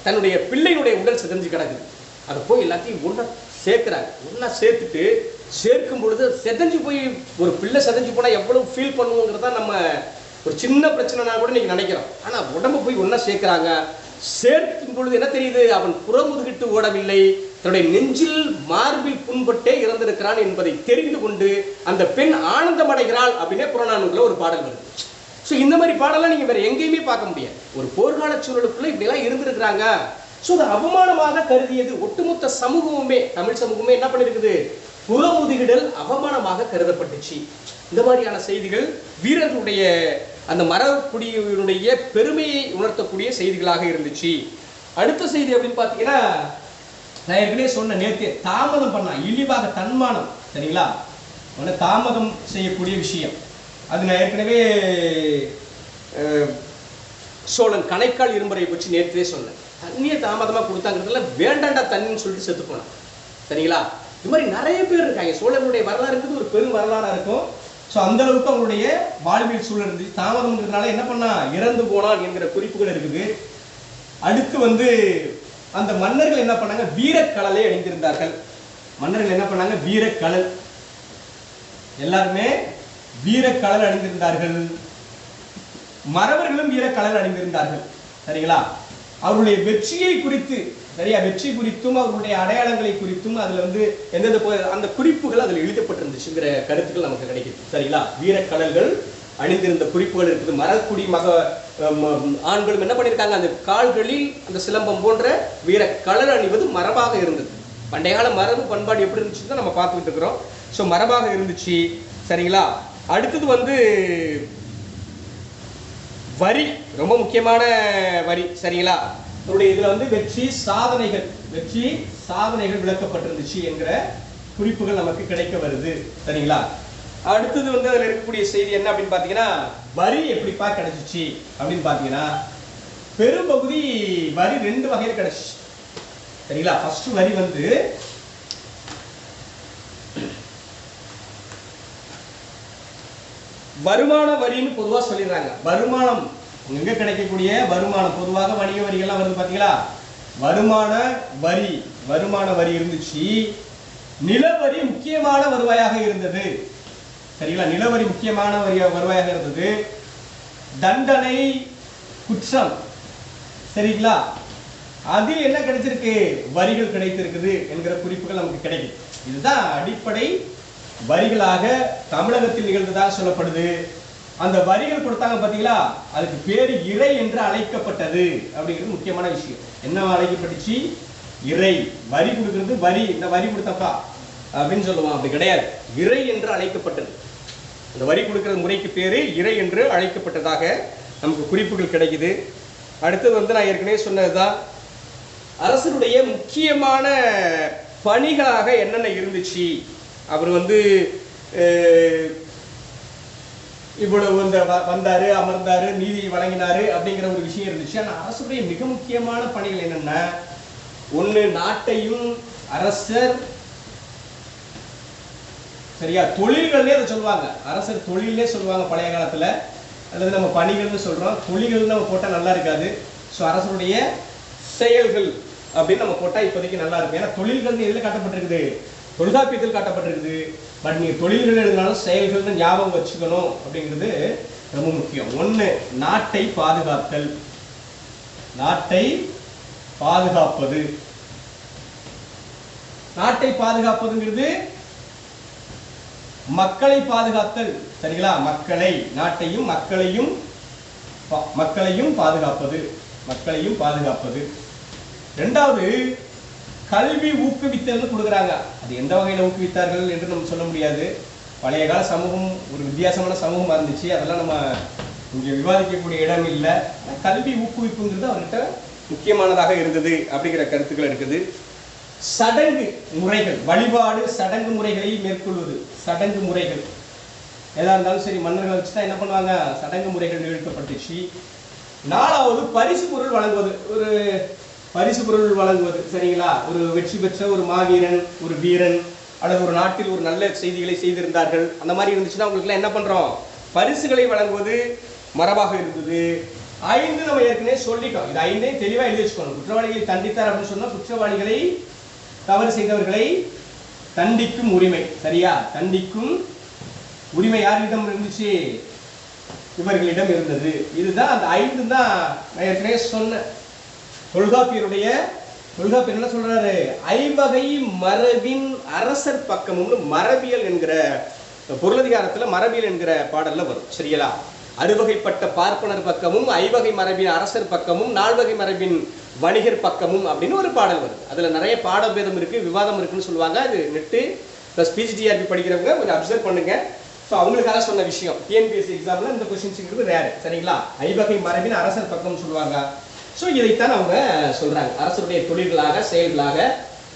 [SPEAKER 2] தன்னுடைய பிள்ளையினுடைய உடல் சிதஞ்சு கிடக்குது. அதை போய் எல்லாத்தையும் ஒன்றா சேர்க்கிறாங்க. ஒன்றா சேர்த்துட்டு சேர்க்கும் பொழுது செதஞ்சு போய் ஒரு பிள்ளை செதஞ்சு போனால் எவ்வளவு ஃபீல் பண்ணுவோங்கிறதா நம்ம ஒரு சின்ன பிரச்சனைனா கூட நீங்க நினைக்கிறோம். ஆனால் உடம்பு போய் ஒன்றா சேர்க்கிறாங்க. சேர்க்கும் பொழுது என்ன தெரியுது, அவன் புறமுதுகிட்டு ஓடவில்லை, தன்னுடைய நெஞ்சில் மார்பில் புண்பட்டே இறந்திருக்கிறான் என்பதை தெரிந்து கொண்டு அந்த பெண் ஆனந்தம் அடைகிறாள் அப்படின்னே புறநானூறுல ஒரு பாடல் வருது. ஸோ இந்த மாதிரி பாடலாம் நீங்க வேற எங்கேயுமே பார்க்க முடியாது. ஒரு போர்க்கால சூழலுக்குள்ள இப்படிலாம் இருந்திருக்கிறாங்க. ஸோ அது அவமானமாக கருதியது ஒட்டுமொத்த சமூகமுமே, தமிழ் சமூகமே என்ன பண்ணிருக்குது, புறமுதுகிடல் அவமானமாக கருதப்பட்டுச்சு. இந்த மாதிரியான செய்திகள் வீரர்களுடைய அந்த மரக்குடியினுடைய பெருமையை உணர்த்தக்கூடிய செய்திகளாக இருந்துச்சு. அடுத்த செய்தி அப்படின்னு பார்த்தீங்கன்னா, நான் ஏற்கனவே சொன்ன நேர்த்திய தாமதம் பண்ணா இழிவாக தன்மானம், சரிங்களா, தாமதம் செய்யக்கூடிய விஷயம். அது நான் ஏற்கனவே சோழன் கணைக்கால் இரும்பரை பற்றி நேர்த்தியே சொன்னேன். தண்ணியை தாமதமாக கொடுத்தாங்கிறதுல வேண்டாண்டா தண்ணின்னு சொல்லிட்டு செத்து போனான், சரிங்களா. இது மாதிரி நிறைய பேர் இருக்காங்க. சோழனுடைய வரலாறுங்கிறது ஒரு பெரும் வரலாறாக இருக்கும். ஸோ அந்த அளவுக்கு அவங்களுடைய வாழ்வியல் சூழல் இருந்துச்சு. தாமதம்ங்கிறதுனால என்ன பண்ணா, இறந்து போனான் என்கிற குறிப்புகள் இருக்குது. அடுத்து வந்து அந்த மன்னர்கள் என்ன பண்ணாங்க, வீரக்கழலை அணிந்திருந்தார்கள். மன்னர்கள் என்ன பண்ணாங்க, வீரக்கழல், எல்லாருமே வீரக்கழல் அணிந்திருந்தார்கள். மறவர்களும் வீரக்கழல் அணிந்திருந்தார்கள், சரிங்களா. அவருடைய வெற்றியை குறித்து, சரியா, வெற்றி குறித்தும் அவர்களுடைய அடையாளங்களை குறித்தும் அதுல வந்து எந்தெந்த அந்த குறிப்புகள் அதில் எழுதப்பட்டிருந்துச்சுங்கிற கருத்துக்கள் நமக்கு கிடைக்குது, சரிங்களா. வீரக்கழல்கள் அணிந்திருந்த குறிப்புகள் இருக்குது. மரக்குடி ஆண்களும் என்ன பண்ணியிருக்காங்க, அந்த கால்களில் அந்த சிலம்பம் போன்ற வீரக்கழல் அணிவது மரபாக இருந்தது. பண்டைய கால மரபு பண்பாடு எப்படி இருந்துச்சுன்னு நம்ம பார்த்துக்கிட்டு இருக்கிறோம். ஸோ மரபாக இருந்துச்சு, சரிங்களா. அடுத்தது வந்து வரி, ரொம்ப முக்கியமான வரி, சரிங்களா. அவருடைய இதுல வந்து வெற்றி சாதனைகள் விளக்கப்பட்டிருந்துச்சு என்கிற குறிப்புகள் நமக்கு கிடைக்க வருது, சரிங்களா. அடுத்தது வந்து அதுல இருக்கக்கூடிய செய்தி என்ன அப்படின்னு பாத்தீங்கன்னா, வரி எப்படிப்பா கிடைச்சிச்சு அப்படின்னு பாத்தீங்கன்னா, பெரும்பகுதி வரி 2 வகையில கிடைச்சிச்சு, சரிங்களா. ஃபர்ஸ்ட் வரி வந்து வருமான வரின்னு பொதுவா சொல்லிடுறாங்க. வருமானம் எங்க கிடைக்கக்கூடிய வருமானம், பொதுவாக வணிக வரிகள்லாம் வருது பாத்தீங்களா. வருமான வரி இருந்துச்சு. நிலவரி முக்கியமான வருவாயாக இருந்தது, சரிங்களா. நிலவரி முக்கியமான வருவாயாக இருந்தது. தண்டனை, குற்றம், சரிங்களா, அது என்ன கிடைச்சிருக்கு, வரிகள் கிடைத்திருக்குது என்கிற குறிப்புகள் நமக்கு கிடைக்கும். இதுதான் அடிப்படை வரிகளாக தமிழகத்தில் நிகழ்ந்ததாக சொல்லப்படுது. அந்த வரிகள் கொடுத்தாங்க பாத்தீங்களா, அதுக்கு பேரு இறை என்று அழைக்கப்பட்டது அப்படிங்கிறது முக்கியமான விஷயம். என்ன அழைக்கப்பட்டுச்சு, இறை. வரி கொடுக்கிறது, வரி, இந்த வரி கொடுத்தப்பா அப்படின்னு சொல்லுவான், அப்படி கிடையாது, இறை என்று அழைக்கப்பட்டது. அந்த வரி கொடுக்கிற முறைக்கு பேரு இறை என்று அழைக்கப்பட்டதாக நமக்கு குறிப்புகள் கிடைக்குது. அடுத்தது வந்து நான் ஏற்கனவே சொன்னதுதான், அரசனுடைய முக்கியமான பணிகளாக என்னென்ன இருந்துச்சு. அவர் வந்து இவ்வளவு வந்தாரு, அமர்ந்தாரு, நீதி வழங்கினாரு அப்படிங்கிற ஒரு விஷயம் இருந்துச்சு. ஆனா அரசுடைய மிக முக்கியமான பணிகள் என்னன்னா, ஒண்ணு நாட்டையும் அரசர், சரியா, தொழில்களே அதை சொல்லுவாங்க, அரசர் தொழிலே சொல்லுவாங்க பழைய காலத்துல. அல்லது நம்ம பணிகள்னு சொல்றோம், தொழில்கள் நம்ம போட்டா நல்லா இருக்காது. ஸோ அரசருடைய செயல்கள் அப்படின்னு நம்ம போட்டா இப்போதைக்கு நல்லா இருக்கும். ஏன்னா தொழில்கள் எதுல காட்டப்பட்டிருக்குது, தொல்காப்பியத்தில் காட்டப்பட்டிருக்குது. பட் நீங்க தொழில்கள் எழுதினாலும் செயல்கள் ஞாபகம் வச்சுக்கணும் அப்படிங்கிறது ரொம்ப முக்கியம். ஒண்ணு, நாட்டை பாதுகாத்தல், நாட்டை பாதுகாப்பது. நாட்டை பாதுகாப்பதுங்கிறது மக்களை பாதுகாத்தல், சரிங்களா. மக்களை, நாட்டையும் மக்களையும் பாதுகாப்பது. இரண்டாவது, கல்வி ஊக்குவித்தல் கொடுக்குறாங்க. அது எந்த வகையில் ஊக்குவித்தார்கள் என்று நம்ம சொல்ல முடியாது. பழைய கால சமூகம் ஒரு வித்தியாசமான சமூகமாக இருந்துச்சு. அதெல்லாம் நம்ம இங்கே விவாதிக்கக்கூடிய இடம் இல்லை. கல்வி ஊக்குவிப்புங்கிறது அவர்கிட்ட முக்கியமானதாக இருந்தது அப்படிங்கிற கருத்துக்கள் இருக்குது. சடங்கு முறைகள், வழிபாடு சடங்கு முறைகளை மேற்கொள்வது. சடங்கு முறைகள் எதா இருந்தாலும் சரி, மன்னர்களை வச்சு தான் என்ன பண்ணுவாங்க, சடங்கு முறைகள் நிகழ்த்தப்பட்டுச்சு. 4வது பரிசு பொருள் வழங்குவது. ஒரு பரிசு பொருள் வழங்குவது சரிங்களா. ஒரு வெற்றி பெற்ற ஒரு மாவீரன், ஒரு வீரன், அல்லது ஒரு நாட்டில் ஒரு நல்ல செய்திகளை செய்திருந்தார்கள், அந்த மாதிரி இருந்துச்சுன்னா அவங்களுக்குலாம் என்ன பண்றோம், பரிசுகளை வழங்குவது மரபாக இருந்தது. 5 நம்ம ஏற்கனவே சொல்லிட்டோம். இது 5ஐயும் தெளிவாக எழுதி வச்சுக்கணும். குற்றவாளிகளை தண்டித்தார் அப்படின்னு சொன்னா குற்றவாளிகளை, தவறு செய்தவர்களை தண்டிக்கும் உரிமை. சரியா, தண்டிக்கும் உரிமை யாரிடம் இருந்துச்சு, இவர்களிடம் இருந்தது. இதுதான் அந்த 5 தான் நான் ஏற்கனவே சொன்னேன். தொல்காப்பியர் என்ன சொல்றாரு, ஐவகை மரபின் அரசர் பக்கமும் மரபியல் என்கிற பொருளதிகாரத்துல மரபியல் என்கிற பாடல்ல வரும். சரிங்களா, அறுவகைப்பட்ட பார்ப்பனர் பக்கமும், ஐவகை மரபின் அரசர் பக்கமும், 4 வகை மரபின் வணிகர் பக்கமும் அப்படின்னு ஒரு பாடல் வருது. அதுல நிறைய பாடபேதம் இருக்கு, விவாதம் இருக்குன்னு சொல்லுவாங்க. அது நெட்டு பிளஸ் பிஜிடிஆர்பி படிக்கிறவங்க கொஞ்சம் அப்சர்வ் பண்ணுங்க. ஸோ அவங்களுக்காக சொன்ன விஷயம். டிஎன்பிஎஸ்சி எக்ஸாம்ல இந்த கொஸ்டின்ஸுங்கிறது ரேர். சரிங்களா, ஐவகை மரபின் அரசர் பக்கம் சொல்லுவாங்க. ஸோ இதைத்தான் அவங்க சொல்றாங்க. அரசருடைய தொழில்களாக, செயல்களாக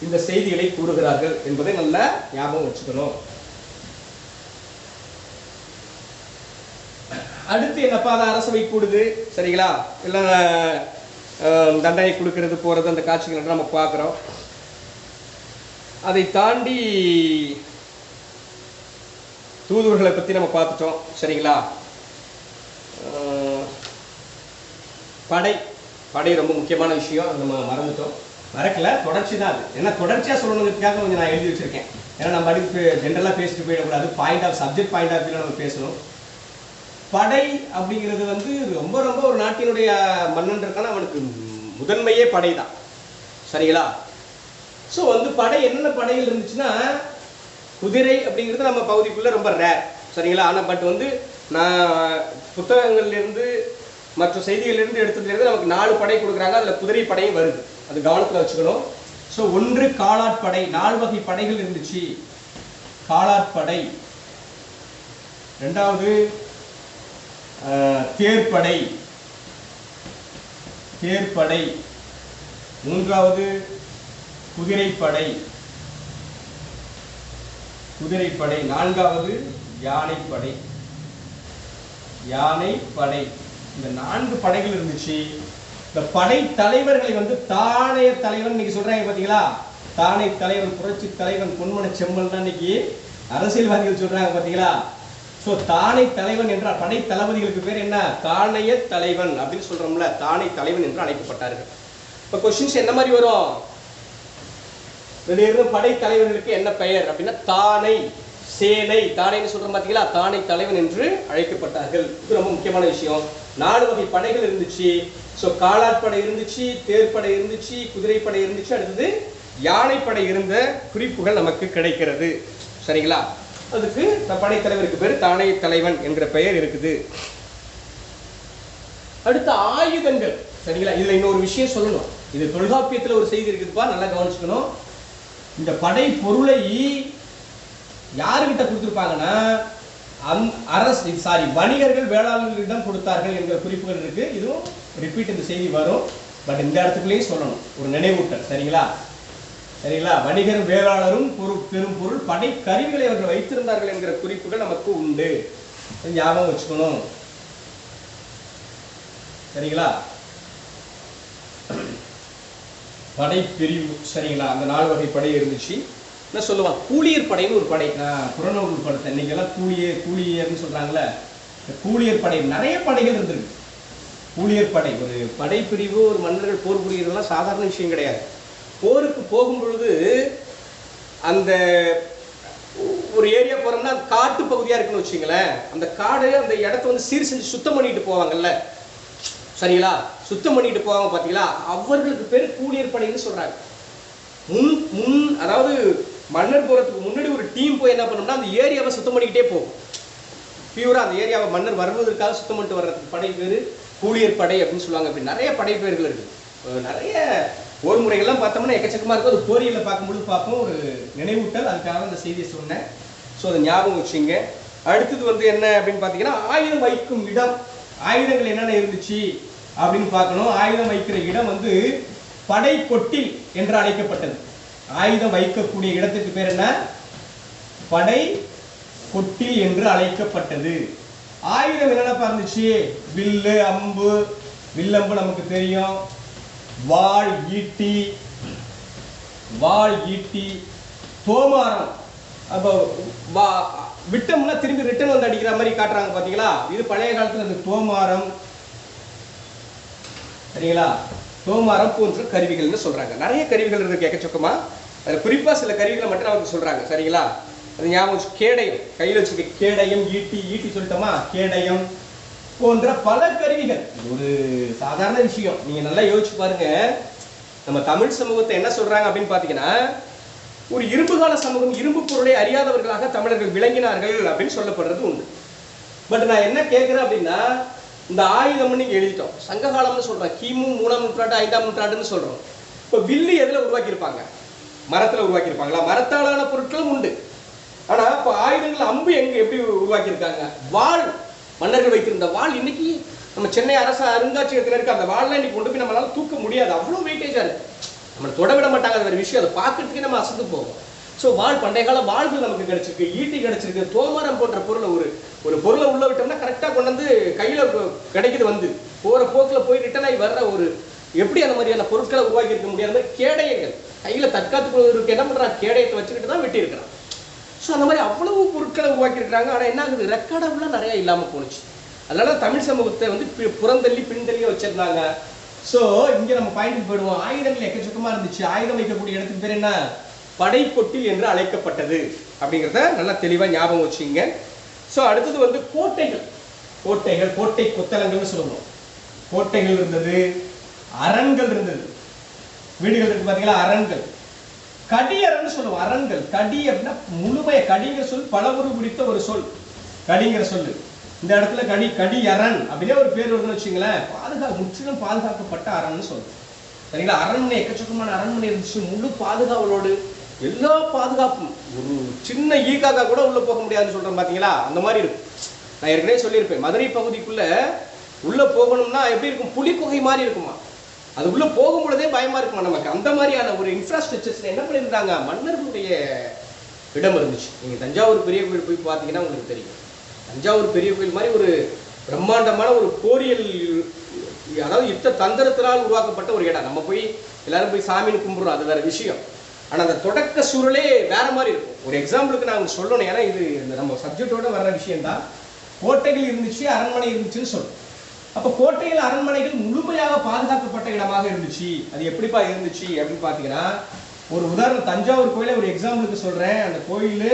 [SPEAKER 2] இந்த செய்திகளை கூறுகிறார்கள் என்பதை நல்லா ஞாபகம் வச்சுக்கணும். அடுத்து என்னப்பா, அது அரசவை கூடுது சரிங்களா, எல்லாம் தண்டனை கொடுக்கறது போறது அந்த காட்சிகள் நம்ம பார்க்குறோம். அதை தாண்டி தூதுவர்களை பற்றி நம்ம பார்த்துட்டோம். சரிங்களா, படை ரொம்ப முக்கியமான விஷயம். நம்ம மறந்துட்டோம், மறக்கல, தொடர்ச்சி தான் அது. ஏன்னா தொடர்ச்சியாக சொல்லணுங்கிறதுக்காக கொஞ்சம் நான் எழுதி வச்சிருக்கேன். ஏன்னா நம்ம அடுத்து ஜென்ரலாக பேசிட்டு போயிடக்கூடாது. சப்ஜெக்ட் பாயிண்ட் ஆஃப் வியூவில் நம்ம பேசணும். படை அப்படிங்கிறது வந்து ரொம்ப ரொம்ப ஒரு நாட்டினுடைய மன்னன் இருக்கான அவனுக்கு முதன்மையே படை தான். சரிங்களா, ஸோ வந்து படை என்னென்ன படைகள் இருந்துச்சுன்னா, குதிரை அப்படிங்கிறது நம்ம பகுதிக்குள்ள ரொம்ப ரேர். சரிங்களா, ஆனால் பட் வந்து நான் புத்தகங்கள்லேருந்து மற்ற செய்திகளிலிருந்து எடுத்ததுலேருந்து நமக்கு 4 படை கொடுக்குறாங்க. அதில் குதிரை படையும் வருது, அது கவனத்தில் வச்சுக்கணும். ஸோ 1 காலாட்படை, 4 வகை படைகள் இருந்துச்சு. காலாட்படை. 2வது தேர்ப்படை. 3வது குதிரைப்படை. 4வது யானைப்படை. இந்த 4 படைகள் இருந்துச்சு. இந்த படை தலைவர்களை வந்து தானைய தலைவன் இன்னைக்கு சொல்றாங்க பாத்தீங்களா. தானை தலைவன், புரட்சி தலைவன், பொன்மன செம்மல் தான் இன்னைக்கு அரசியல்வாதிகள் சொல்றாங்க பாத்தீங்களா. ஸோ தானை தலைவன் என்ற படை தளபதிகளுக்கு பேர் என்ன, தானைய தலைவன் அப்படின்னு சொல்றோம்ல, தானை தலைவன் என்று அழைக்கப்பட்டார்கள். இப்போ கொஸ்டின்ஸ் என்ன மாதிரி வரும், திடீர்னு படை தலைவர்களுக்கு என்ன பெயர் அப்படின்னா தானை, சேனை, தானைன்னு சொல்றோம் பாத்தீங்களா, தானை தலைவன் என்று அழைக்கப்பட்டார்கள். இது ரொம்ப முக்கியமான விஷயம். 4 வகை படைகள் இருந்துச்சு. ஸோ காலாட்படை இருந்துச்சு, தேர்ப்படை இருந்துச்சு, குதிரைப்படை இருந்துச்சு, அடுத்தது யானைப்படை இருந்த குறிப்புகள் நமக்கு கிடைக்கிறது. சரிங்களா, அதுக்கு படைத்தலைவருக்கு பேர் தானை தலைவன் என்கிற பெயர் இருக்குது. அடுத்த ஆயுதங்கள். சரிங்களா, இதுல இன்னொரு விஷயம் சொல்லணும். இது தொல்காப்பியத்துல ஒரு செய்தி இருக்குதுப்பா, நல்லா கவனிச்சுக்கணும். இந்த படை பொருளை யாருக்கிட்ட கொடுத்துருப்பாங்கன்னா வணிகர்கள் வேளாளர்களிடம் கொடுத்தார்கள் என்கிற குறிப்புகள் இருக்கு. இதுவும் ரிப்பீட் இந்த செய்தி வரும், பட் இந்த இடத்துக்குள்ளேயும் சொல்லணும், ஒரு நினைவூட்டல். சரிங்களா, வணிகரும் வேளாளரும் பெரும் பொருள் படை கருவிகளை அவர்கள் வைத்திருந்தார்கள் என்கிற குறிப்புகள் நமக்கு உண்டு, ஞாபகம் வச்சுக்கணும். சரிங்களா, படை பிரிவு. சரிங்களா, அந்த 4 வகை படை இருந்துச்சு. என்ன சொல்லுவான், கூலியர் படைன்னு ஒரு படை. புறநூல் படத்தை இன்னைக்கெல்லாம் கூலியர்னு சொல்றாங்கல்ல, கூலியர் படை நிறைய படைகள் இருந்திருக்கு. கூலியர் படை ஒரு படை பிரிவு, ஒரு மன்னர்கள் போர் புரியறதுலாம் சாதாரண விஷயம் கிடையாது. போருக்கு போகும் பொழுது அந்த ஒரு ஏரியா போறோம்னா காட்டு பகுதியா இருக்குன்னு வச்சுங்களேன், அந்த காடு அந்த இடத்த வந்து சீர் செஞ்சு சுத்தம் பண்ணிட்டு போவாங்கல்ல. சரிங்களா, சுத்தம் பண்ணிட்டு போவாங்க பாத்தீங்களா, அவர்களுக்கு பேர் கூலியர் படைன்னு சொல்றாங்க. அதாவது மன்னர் போறதுக்கு முன்னாடி ஒரு டீம் போய் என்ன பண்ணோம்னா அந்த ஏரியாவை சுத்தம் பண்ணிக்கிட்டே போகும். பியூரா அந்த ஏரியாவை மன்னர் வருவதற்காக சுத்தம் பண்ணிட்டு வர்றதுக்கு படை பேர் கூலியர் படை அப்படின்னு சொல்லுவாங்க. அப்படி நிறைய படை பேர்கள் இருக்கு. நிறைய போர் முறைகள்லாம் பார்த்தோம்னா எக்கச்சக்கமாக இருக்கும். அது போரியலில் பார்க்கும்போது பார்ப்போம், ஒரு நினைவூட்டல், அதுக்காக அந்த செய்தியை சொன்னேன். ஸோ அதை ஞாபகம் வச்சுங்க. அடுத்தது வந்து என்ன அப்படின்னு பார்த்தீங்கன்னா, ஆயுதம் வைக்கும் இடம், ஆயுதங்கள் என்னென்ன இருந்துச்சு அப்படின்னு பார்க்கணும். ஆயுதம் வைக்கிற இடம் வந்து படை கொட்டில் என்று அழைக்கப்பட்டது. ஆயுதம் வைக்கக்கூடிய இடத்துக்கு பேர் என்ன? படை கொட்டில் என்று அழைக்கப்பட்டது. ஆயுதம் என்னென்ன இருந்துச்சு? வில்லு, அம்பு, வில்லம்பு நமக்கு தெரியும், வாள், ஈட்டி, தோமாரம். அப்போ விட்டோம்னா திரும்பி ரிட்டர்ன் வந்து அடிக்கிற மாதிரி காட்டுறாங்க பாத்தீங்களா? இது பழைய காலத்துல இந்த தோமாரம், சரிங்களா? தோமாரம் போன்ற கருவிகள்னு சொல்றாங்க. நிறைய கருவிகள் இருக்கு எக்கச்சக்கமா. அது குறிப்பா சில கருவிகளை மட்டும் நமக்கு சொல்றாங்க, சரிங்களா? அது ஞாபகம். கேடயம், கையில் வச்சிருக்க கேடயம், ஈட்டி சொல்லிட்டோமா, கேடயம் போன்ற பல கருவிகள். இது ஒரு சாதாரண விஷயம். நீங்க நல்லா யோசிச்சு பாருங்க. நம்ம தமிழ் சமூகத்தை என்ன சொல்றாங்க அப்படின்னு பாத்தீங்கன்னா, ஒரு இரும்பு கால சமூகம், இரும்பு பொருளை அறியாதவர்களாக தமிழர்கள் விளங்கினார்கள் அப்படின்னு சொல்லப்படுறது உண்டு. பட் நான் என்ன கேட்கிறேன் அப்படின்னா, இந்த ஆயுதம்னு நீங்க எழுதிட்டோம், சங்க காலம்னு சொல்றோம், கிமு 3ஆம் நூற்றாண்டு 5ஆம் நூற்றாண்டுன்னு சொல்றோம். இப்போ வில்லு எதுல உருவாக்கியிருப்பாங்க? மரத்துல உருவாக்கியிருப்பாங்களா? மரத்தாலான பொருட்களும் உண்டு. ஆனா இப்போ ஆயுதங்கள், அம்பு எப்படி உருவாக்கியிருக்காங்க? வாள், மன்னர்கள் வைத்திருந்த வாள் இன்னைக்கு நம்ம சென்னை அரசு அருங்காட்சியகத்தில் இருக்க அந்த வாள்லாம் இன்னைக்கு கொண்டு போய் நம்மளால தூக்க முடியாது, அவ்வளோ வெயிட்டேஜா இருக்கு. நம்மளை தொட விட மாட்டாங்க, அது வேற விஷயம். அதை பார்க்கறதுக்கே நம்ம அசந்து போவோம். ஸோ வாள், பண்டைய கால வாள்கள் நமக்கு கிடைச்சிருக்கு, ஈட்டி கிடைச்சிருக்கு, தோமரம் போன்ற பொருளை ஒரு பொருளை உள்ள விட்டோம்னா கரெக்டாக கொண்டு வந்து கையில் கிடைக்குது. வந்து போகிற போக்கில் போய் ரிட்டர்ன் ஆகி வர்ற ஒரு, எப்படி அந்த மாதிரியான பொருட்களை உருவாக்கி இருக்க முடியாத கேடயங்கள், கையில் தற்காத்துக்கு என்ன பண்ணுறான்? கேடயத்தை வச்சுக்கிட்டு தான் வெட்டி இருக்கிறான். ஸோ அந்த மாதிரி அவ்வளவு பொருட்களை உருவாக்கி இருக்கிறாங்க. ஆனால் என்ன ஆகுது? ரெக்கார்டெல்லாம் நிறையா இல்லாமல் போணுச்சு. அதனால தமிழ் சமூகத்தை வந்து புறந்தள்ளி பின்தள்ளியே வச்சிருந்தாங்க. ஸோ இங்கே நம்ம பாயிண்ட்டுக்கு போயிடுவோம். ஆயுதங்கள் எக்கச்சக்கமாக இருந்துச்சு. ஆயுதம் வைக்கக்கூடிய இடத்துக்கு பேர் என்ன? படைக்கொட்டில் என்று அழைக்கப்பட்டது அப்படிங்கிறத நல்லா தெளிவாக ஞாபகம் வச்சுங்க. ஸோ அடுத்தது வந்து கோட்டைகள், கோட்டை கொத்தளங்கள்னு சொல்லுவோம். கோட்டைகள் இருந்தது, அரண்கள் இருந்தது, வீடுகள் இருக்கு பார்த்தீங்களா, அரண்கள். கடியரன்னு சொல்லுவோம். அரண்கள், கடி அப்படின்னா முழுமைய, கடிங்கிற சொல் பலவுரு பிடித்த ஒரு சொல், கடிங்கிற சொல்லு. இந்த இடத்துல கடி அரண் அப்படின்னே ஒரு பேர் வருதுன்னு வச்சுங்களேன். முற்றிலும் பாதுகாக்கப்பட்ட அரண்னு சொல்லுவோம், சரிங்களா? அரண்மனை, எக்கச்சக்கமான அரண்மனை இருந்துச்சு, முழு பாதுகாவலோடு, எல்லா பாதுகாப்பும். ஒரு சின்ன ஈகாக்கா கூட உள்ள போக முடியாதுன்னு சொல்றேன் பாத்தீங்களா? அந்த மாதிரி இருக்கும். நான் ஏற்கனவே சொல்லியிருப்பேன், மதுரை பகுதிக்குள்ள உள்ள போகணும்னா எப்படி இருக்கும்? புலிக்குகை மாதிரி இருக்குமா. அது உள்ள போகும் பொழுதே பயமா இருக்குமா நமக்கு. அந்த மாதிரியான ஒரு இன்ஃப்ராஸ்ட்ரக்சர்ஸ் என்ன பண்ணியிருந்தாங்க? மன்னர்களுடைய இடம் இருந்துச்சு. நீங்க தஞ்சாவூர் பெரிய கோயில் போய் பார்த்தீங்கன்னா உங்களுக்கு தெரியும். தஞ்சாவூர் பெரிய கோயில் மாதிரி ஒரு பிரம்மாண்டமான ஒரு போரியல், அதாவது யுத்த தந்திரத்தினால் உருவாக்கப்பட்ட ஒரு இடம். நம்ம போய் எல்லாரும் போய் சாமின்னு கும்பிடுறோம், அது வேற விஷயம். ஆனால் அந்த தொடக்க சூழலே வேற மாதிரி இருக்கும். ஒரு எக்ஸாம்பிளுக்கு நான் சொல்லணும், ஏன்னா இது நம்ம சப்ஜெக்டோட வர்ற விஷயம் தான். கோட்டைகள் இருந்துச்சு, அரண்மனை இருந்துச்சுன்னு சொல்லும். அப்போ கோட்டைகள், அரண்மனைகள் முழுமையாக பாதுகாக்கப்பட்ட இடமாக இருந்துச்சு. அது எப்படிப்பா இருந்துச்சு அப்படின்னு பார்த்தீங்கன்னா, ஒரு உதாரணம் தஞ்சாவூர் கோயிலை ஒரு எக்ஸாம்பிளுக்கு சொல்றேன். அந்த கோயில்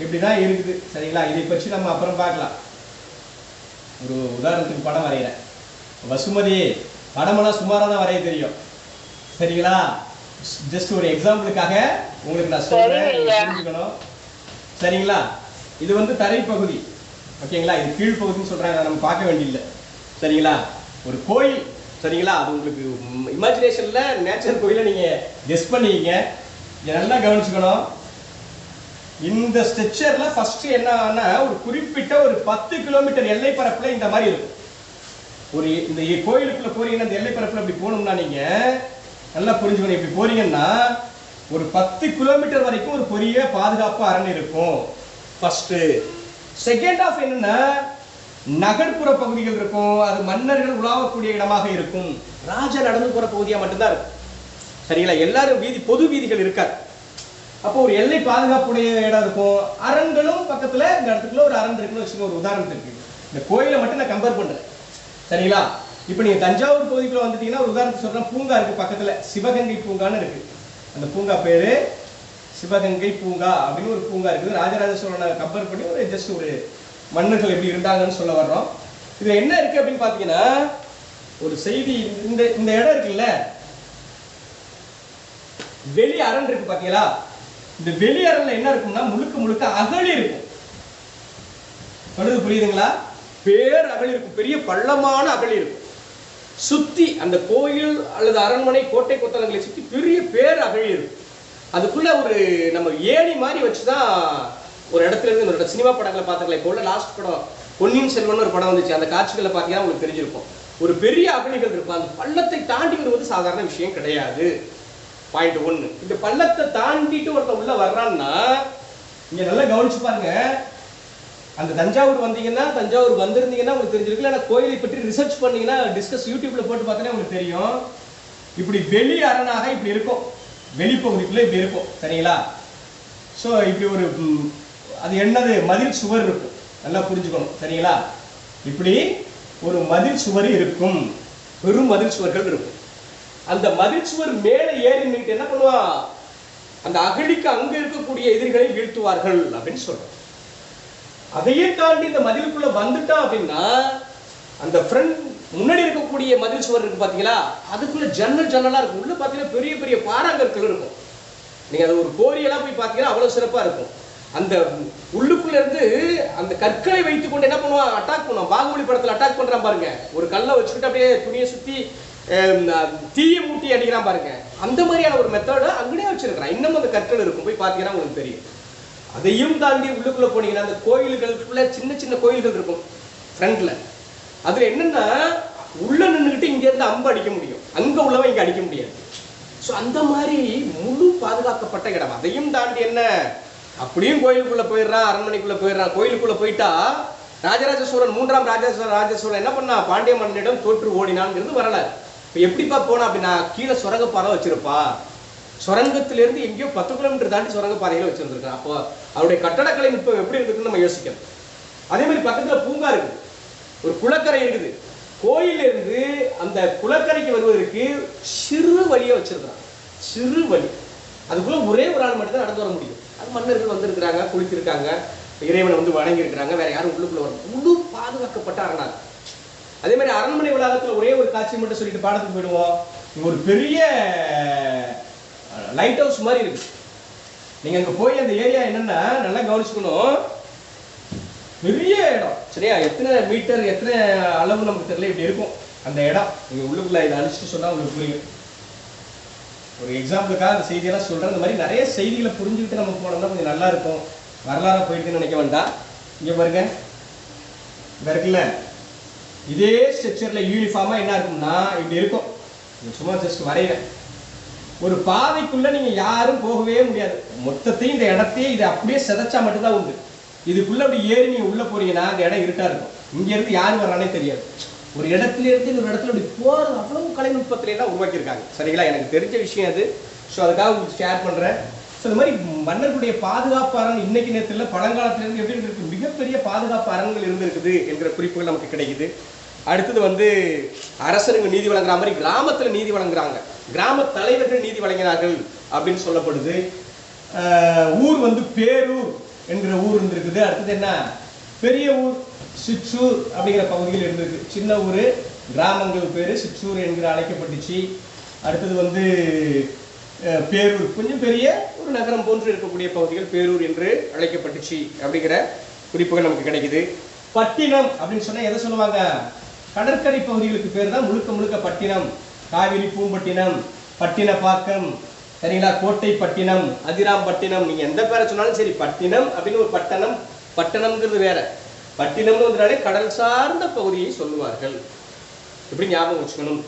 [SPEAKER 2] இப்படிதான் இருக்குது, சரிங்களா? இதை பற்றி நம்ம அப்புறம் பார்க்கலாம். ஒரு உதாரணத்துக்கு படம் வரைகிறேன். வசுமதி படமெல்லாம் சுமாராக தான் வரைய தெரியும், சரிங்களா? ஜஸ்ட் ஒரு எக்ஸாம்பிளுக்காக உங்களுக்கு நான் சொல்றேன், புரிஞ்சுக்கணும், சரிங்களா? இது வந்து தரைப்பகுதி, ஓகேங்களா? இது கீழ்ப்பகுதின்னு சொல்றாங்க, நம்ம பார்க்க வேண்டியதில்லை, சரிங்களா? ஒரு கோயில், சரிங்களா? அது உங்களுக்கு இமேஜினேஷன்ல நேச்சுரல் கோயிலை நீங்க கெஸ் பண்ணிங்க. நல்லா கவனிச்சுக்கணும். இந்த ஸ்ட்ரக்சர்ல ஃபர்ஸ்ட் என்னன்னா, ஒரு குறிப்பிட்ட ஒரு 10 கிலோமீட்டர் எல்லை பரப்புல இந்த மாதிரி இருக்கும். ஒரு இந்த கோயிலுக்குள்ள போறீங்கன்னா, இந்த எல்லை பரப்புல அப்படி போகணும்னா நீங்க நல்லா புரிஞ்சுக்கணும். இப்படி போறீங்கன்னா ஒரு 10 கிலோமீட்டர் வரைக்கும் ஒரு பெரிய பாதுகாப்பு அரண் இருக்கும். ஃபர்ஸ்ட். செகண்ட் ஆஃப் என்னன்னா, நகர்ப்புற பகுதிகள் இருக்கும். அது மன்னர்கள் உலாவக்கூடிய இடமாக இருக்கும். ராஜா நடந்து போற பகுதியா மட்டும்தான் இருக்கும், சரிங்களா? எல்லாரும் பொது வீதிகள் இருக்காது. அப்போ ஒரு எல்லை பாதுகாப்புடைய இடம் இருக்கும். அரண்களும் பக்கத்துல, இந்த இடத்துக்குள்ள ஒரு அரண் இருக்குன்னு வச்சுக்கோங்க. ஒரு உதாரணத்துக்கு இந்த கோயிலை மட்டும் நான் கம்பேர் பண்றேன், சரிங்களா? இப்போ நீங்க தஞ்சாவூர் பகுதிக்குள்ள வந்துட்டீங்கன்னா, ஒரு உதாரணத்துக்கு சொல்றேன், பூங்கா இருக்கு பக்கத்துல, சிவகங்கை பூங்கான்னு இருக்கு. அந்த பூங்கா பேரு சிவகங்கை பூங்கா அப்படின்னு ஒரு பூங்கா இருக்குது. ராஜராஜ சோழனை கம்பேர் பண்ணி ஒரு ஜஸ்ட் ஒரு மன்னர்கள் எப்படி இருந்தாங்கன்னு சொல்ல வர்றோம். இதுல என்ன இருக்கு அப்படின்னு பாத்தீங்கன்னா, ஒரு செய்தி, இந்த இடம் இருக்குல்ல, வெளி அரண் இருக்கு பாத்தீங்களா? இந்த வெளி அரண்ல என்ன இருக்கும்னா, முழுக்க அகழி இருக்கும். புரியுதுங்களா? பேர் அகழி இருக்கும், பெரிய பள்ளமான அகழி இருக்கும். சுத்தி அந்த கோயில் அல்லது அரண்மனை கோட்டை கொத்தளங்களை சுத்தி பெரிய பேர் அகழி இருக்கு. அதுக்குள்ள ஒரு நம்ம ஏணி மாதிரி வச்சுதான் ஒரு இடத்துல இருந்து ஒரு சினிமா படங்களை பார்த்துக்கலாம். இப்போ உள்ள லாஸ்ட் படம் பொன்னியின் செல்வன் ஒரு படம் வந்துச்சு, அந்த காட்சிகளை பார்த்தீங்கன்னா உங்களுக்கு தெரிஞ்சிருக்கும். ஒரு பெரிய அகழிகள் இருக்கும். அந்த பள்ளத்தை தாண்டி வருவது சாதாரண விஷயம் கிடையாது. பாயிண்ட் 1. இந்த பள்ளத்தை தாண்டிட்டு ஒருத்தன் உள்ள வர்றான்னா இங்க நல்லா கவனிச்சு பாருங்க. அந்த தஞ்சாவூர் வந்தீங்கன்னா, தஞ்சாவூர் வந்திருந்தீங்கன்னா உங்களுக்கு தெரிஞ்சிருக்கு. இல்லை கோயிலை பற்றி ரிசர்ச் பண்ணீங்கன்னா, டிஸ்கஸ் யூடியூப்ல போட்டு பார்த்தீங்கன்னா உங்களுக்கு தெரியும். இப்படி வெளி அரணாக இப்படி இருக்கும், வெளிப்பகுதிக்குள்ள இப்படி இருக்கும். சரிங்களா? ஸோ இப்படி ஒரு அது என்னது மதில் சுவர் இருக்கும், நல்லா புரிஞ்சுக்கணும். சரிங்களா? இப்படி ஒரு மதில் சுவர் இருக்கும், பெரும் மதில் சுவர்கள் இருக்கும். அந்த மதில் சுவர் மேலே ஏறி நின்று என்ன பண்ணுவான், அந்த அகழிக்கு அங்க இருக்கக்கூடிய எதிரிகளை வீழ்த்துவார்கள் அப்படின்னு சொல்றோம். அதையே தாண்டி இந்த மதிலுக்குள்ள வந்துட்டா அப்படின்னா அந்த ஃப்ரண்ட் முன்னாடி இருக்கக்கூடிய மதில் சுவர் இருக்கு பாத்தீங்களா, அதுக்குள்ள ஜன்னலா இருக்கும். உள்ள பாத்தீங்கன்னா பெரிய பெரிய பாறாங்கற்கள் இருக்கும். நீங்க அது ஒரு கோரியெல்லாம் போய் பாத்தீங்கன்னா அவ்வளவு சிறப்பா இருக்கும். அந்த உள்ளுக்குள்ள இருந்து அந்த கற்களை வைத்துக் கொண்டு என்ன பண்ணுவான், அட்டாக் பண்ணுவான். பாகுபலி படத்துல அட்டாக் பண்றான் பாருங்க, ஒரு கல்லை வச்சுக்கிட்டு அப்படியே துணியை சுத்தி தீயை மூட்டி அடிக்கிறான் பாருங்க. அந்த மாதிரியான ஒரு மெத்தட அங்கேயே வச்சிருக்கிறான். இன்னும் அந்த கற்கள் இருக்கும், போய் பாத்தீங்கன்னா உங்களுக்கு தெரியும். அதையும் தாண்டி உள்ளுக்குள்ள போனீங்கன்னா அந்த கோயில்களுக்குள்ள சின்ன சின்ன கோயில்கள் இருக்கும் ஃப்ரண்ட்ல. அதுல என்னன்னா உள்ள நின்றுகிட்டு இங்க இருந்து அம்பு அடிக்க முடியும், அங்க உள்ளவன் இங்க அடிக்க முடியாது. ஸோ அந்த மாதிரி முழு பாதுகாக்கப்பட்ட இடம். அதையும் தாண்டி என்ன, அப்படியும் கோயிலுக்குள்ள போயிடுறான், அரண்மனைக்குள்ள போயிடுறான். கோயிலுக்குள்ள போயிட்டா ராஜராஜ சோழன் 3ஆம் ராஜராஜ சோழன் என்ன பண்ணா, பாண்டிய மன்னனிடம் தோற்று ஓடினான்ங்கிறது வரல. இப்போ எப்படிப்பா போனா அப்படின்னா, கீழே சுரங்கப்பாதை வச்சிருப்பா, சுரங்கத்திலிருந்து எங்கேயோ 10 கிலோமீட்டர் தாண்டி சுரங்கப்பாதையில வச்சிருந்துருக்கான். அப்போ அவருடைய கட்டடக்கலை நுட்பம் எப்படி இருக்குன்னு நம்ம யோசிக்கணும். அதே மாதிரி பக்கத்துல பூங்கா இருக்குது, ஒரு குளக்கரை இருக்குது. கோயில இருந்து அந்த குளக்கரைக்கு வருவதற்கு சிறு வழியை வச்சிருக்கான், சிறு வழி. அதுக்குள்ள ஒரே ஒரு ஆள் மட்டும் தான் நடந்து வர முடியும். அது மன்னர்கள் வந்திருக்கிறாங்க, குளித்திருக்காங்க, இறைவனை வந்து வணங்கி இருக்கிறாங்க, வேற யாரும் உள்ளுக்குள்ள வரும். முழு பாதுகாக்கப்பட்ட அரணாக. அதே மாதிரி அரண்மனை வளாகத்துல ஒரே ஒரு காட்சி மட்டும் சொல்லிட்டு பாடத்துக்கு போயிடுவோம். ஒரு பெரிய லைட் ஹவுஸ் மாதிரி இருக்கு. நீங்க அங்க போய் அந்த ஏரியா என்னன்னா நல்லா கவனிச்சுக்கணும். பெரிய இடம், சரியா? எத்தனை மீட்டர் எத்தனை அளவு நமக்கு தெரியல, இப்படி இருக்கும் அந்த இடம். நீங்க உள்ளுக்குள்ள இதை அழிச்சுட்டு சொன்னா உங்களுக்கு புரியும். ஒரு எக்ஸாம்பிளுக்காக அந்த செய்தியெல்லாம் சொல்றேன். இந்த மாதிரி நிறைய செய்திகளை புரிஞ்சுக்கிட்டு நம்ம போனோம்னா கொஞ்சம் நல்லா இருக்கும். வரலாறா போயிட்டுன்னு நினைக்க வேண்டாம். இங்க பாருங்க, இங்க இருக்குல்ல, இதே ஸ்ட்ரக்சர்ல யூனிஃபார்மா என்ன இருக்கும்னா இப்படி இருக்கும். சும்மா ஜஸ்ட் வரைகிறேன். ஒரு பாதைக்குள்ள நீங்க யாரும் போகவே முடியாது. மொத்தத்தையும் இந்த இடத்தையே இதை அப்படியே சிதைச்சா மட்டும்தான் உண்டு. இதுக்குள்ள அப்படி ஏறி நீங்க உள்ள போறீங்கன்னா அந்த இடம் இருட்டா இருக்கும். இங்க இருந்து யாரும் வர்றானே தெரியாது. ஒரு இடத்துல இருந்து இன்னொரு இடத்துல அப்படி போறது அவ்வளவு கலைநுட்பத்தில எல்லாம் உருவாக்கியிருக்காங்க. சரிங்களா? எனக்கு தெரிஞ்ச விஷயம் அது. ஸோ அதுக்காக உங்களுக்கு ஷேர் பண்றேன். ஸோ இந்த மாதிரி மன்னர்களுடைய பாதுகாப்பு அரண் இன்னைக்கு நேரத்தில் பழங்காலத்திலிருந்து எப்படி இருக்கு, மிகப்பெரிய பாதுகாப்பு அரண்கள் இருந்திருக்குது என்கிற குறிப்புகள் நமக்கு கிடைக்குது. அடுத்தது வந்து அரசருங்க நீதி வழங்குற மாதிரி கிராமத்துல நீதி வழங்குறாங்க, கிராம தலைவர்கள் நீதி வழங்கினார்கள் அப்படின்னு சொல்லப்படுது. ஊர் வந்து பேரூர் என்கிற ஊர் இருந்திருக்குது. அடுத்தது என்ன, பெரிய ஊர் சிற்றூர் அப்படிங்கிற பகுதியில் இருந்திருக்கு. சின்ன ஊர், கிராமங்கள் பேரு சிற்றூர் என்கிற அழைக்கப்பட்டுச்சு. அடுத்தது வந்து பேரூர், கொஞ்சம் பெரிய ஒரு நகரம் போன்று இருக்கக்கூடிய பகுதிகள் பேரூர் என்று அழைக்கப்பட்டுச்சு அப்படிங்கிற குறிப்புகள் நமக்கு கிடைக்குது. பட்டினம் அப்படின்னு சொன்னா எதை சொல்லுவாங்க, கடற்கரை பகுதிகளுக்கு பேர் தான் முழுக்க முழுக்க பட்டினம். காவிரி பூம்பட்டினம், பட்டினப்பாக்கம், சரிங்களா, கோட்டை பட்டினம், அதிராம்பட்டினம், நீங்க எந்த பேரை சொன்னாலும் சரி, பட்டினம் அப்படின்னு ஒரு பட்டணம். பட்டணம்ங்கிறது வேற, பட்டினம்னு வந்தாலே கடல் சார்ந்த பகுதியை சொல்லுவார்கள். இப்படி ஞாபகம் வச்சுக்கணும்.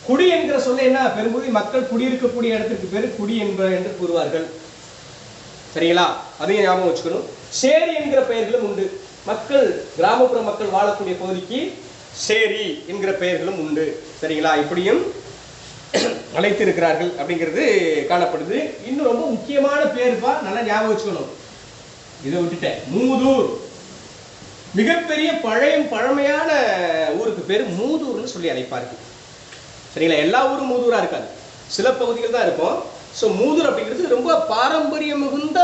[SPEAKER 2] குடி என்கிற சொல்ல என்ன, பெரும்பகுதி மக்கள் குடியிருக்கக்கூடிய இடத்திற்கு பேரு குடி என்று கூறுவார்கள். சரிங்களா? அதையும் ஞாபகம் வச்சுக்கணும். சேரி என்கிற பெயர்களும் உண்டு. மக்கள், கிராமப்புற மக்கள் வாழக்கூடிய பகுதிக்கு சேரி என்கிற பெயர்களும் உண்டு. சரிங்களா? இப்படியும் அழைத்திருக்கிறார்கள் அப்படிங்கிறது காணப்படுது. இன்னும் ரொம்ப முக்கியமான பேருப்பா, நல்லா ஞாபகம் வச்சுக்கணும். இதை விட்டுட்டேன், மூதூர். மிகப்பெரிய பழமையான ஊருக்கு பேரு மூதூர்னு சொல்லி அழைப்பார்கள். சரிங்களா? எல்லா ஊரும் மூதூரா இருக்காது, சில பகுதிகள் தான் இருக்கும். ஸோ மூதூர் அப்படிங்கிறது ரொம்ப பாரம்பரியம் மிகுந்த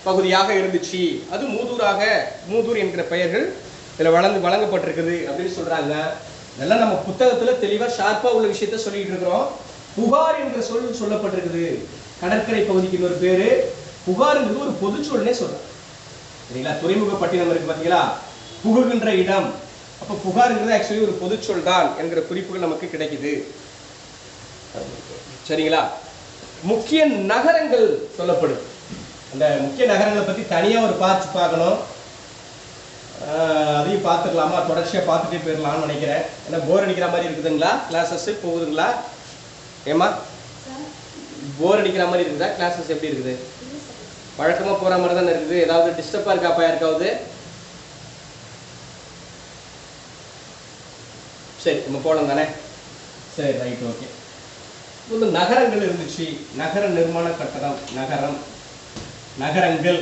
[SPEAKER 2] பகுதியாக இருந்துச்சு. அது மூதூராக, மூதூர் என்கிற பெயர்கள் இதில் வழங்கப்பட்டிருக்குது அப்படின்னு சொல்றாங்க. இதெல்லாம் நம்ம புத்தகத்துல தெளிவா ஷார்ப்பா உள்ள விஷயத்த சொல்லிட்டு இருக்கிறோம். புகார் என்கிற சொல் சொல்லப்பட்டிருக்குது. கடற்கரை பகுதிக்கு இன்னொரு பேரு புகார்ங்கிறது ஒரு பொதுச்சொல்னே சொல்றேன். சரிங்களா? துறைமுக பட்டினம் இருக்கு பாத்தீங்களா, புகுகின்ற இடம், அப்போ புகாருங்கிறது ஆக்சுவலி ஒரு பொதுச்சொல் தான் என்கிற குறிப்புகள் நமக்கு கிடைக்குது. சரிங்களா? முக்கிய நகரங்கள் சொல்லப்படுது. அந்த முக்கிய நகரங்களை பற்றி தனியாக ஒரு பார்த்து பார்க்கணும். அதையும் பார்த்துக்கலாமா? தொடர்ச்சியாக பார்த்துட்டே போயிடலாம்னு நினைக்கிறேன். ஏன்னா போர் அடிக்கிற மாதிரி இருக்குதுங்களா? கிளாஸஸ் போகுதுங்களா? ஏமா போர் அடிக்கிற மாதிரி இருக்குதா? கிளாஸஸ் எப்படி இருக்குது? வழக்கமாக போகிற மாதிரி தானே இருக்குது. ஏதாவது டிஸ்டர்பாக இருக்காப்பா யாருக்காவது? சரி, நம்ம போகலாம் தானே? சரி, ரைட், ஓகே. இப்போ நகரங்கள் இருந்துச்சு. நகர நிர்மாண கட்டடம், நகரம், நகரங்கள்.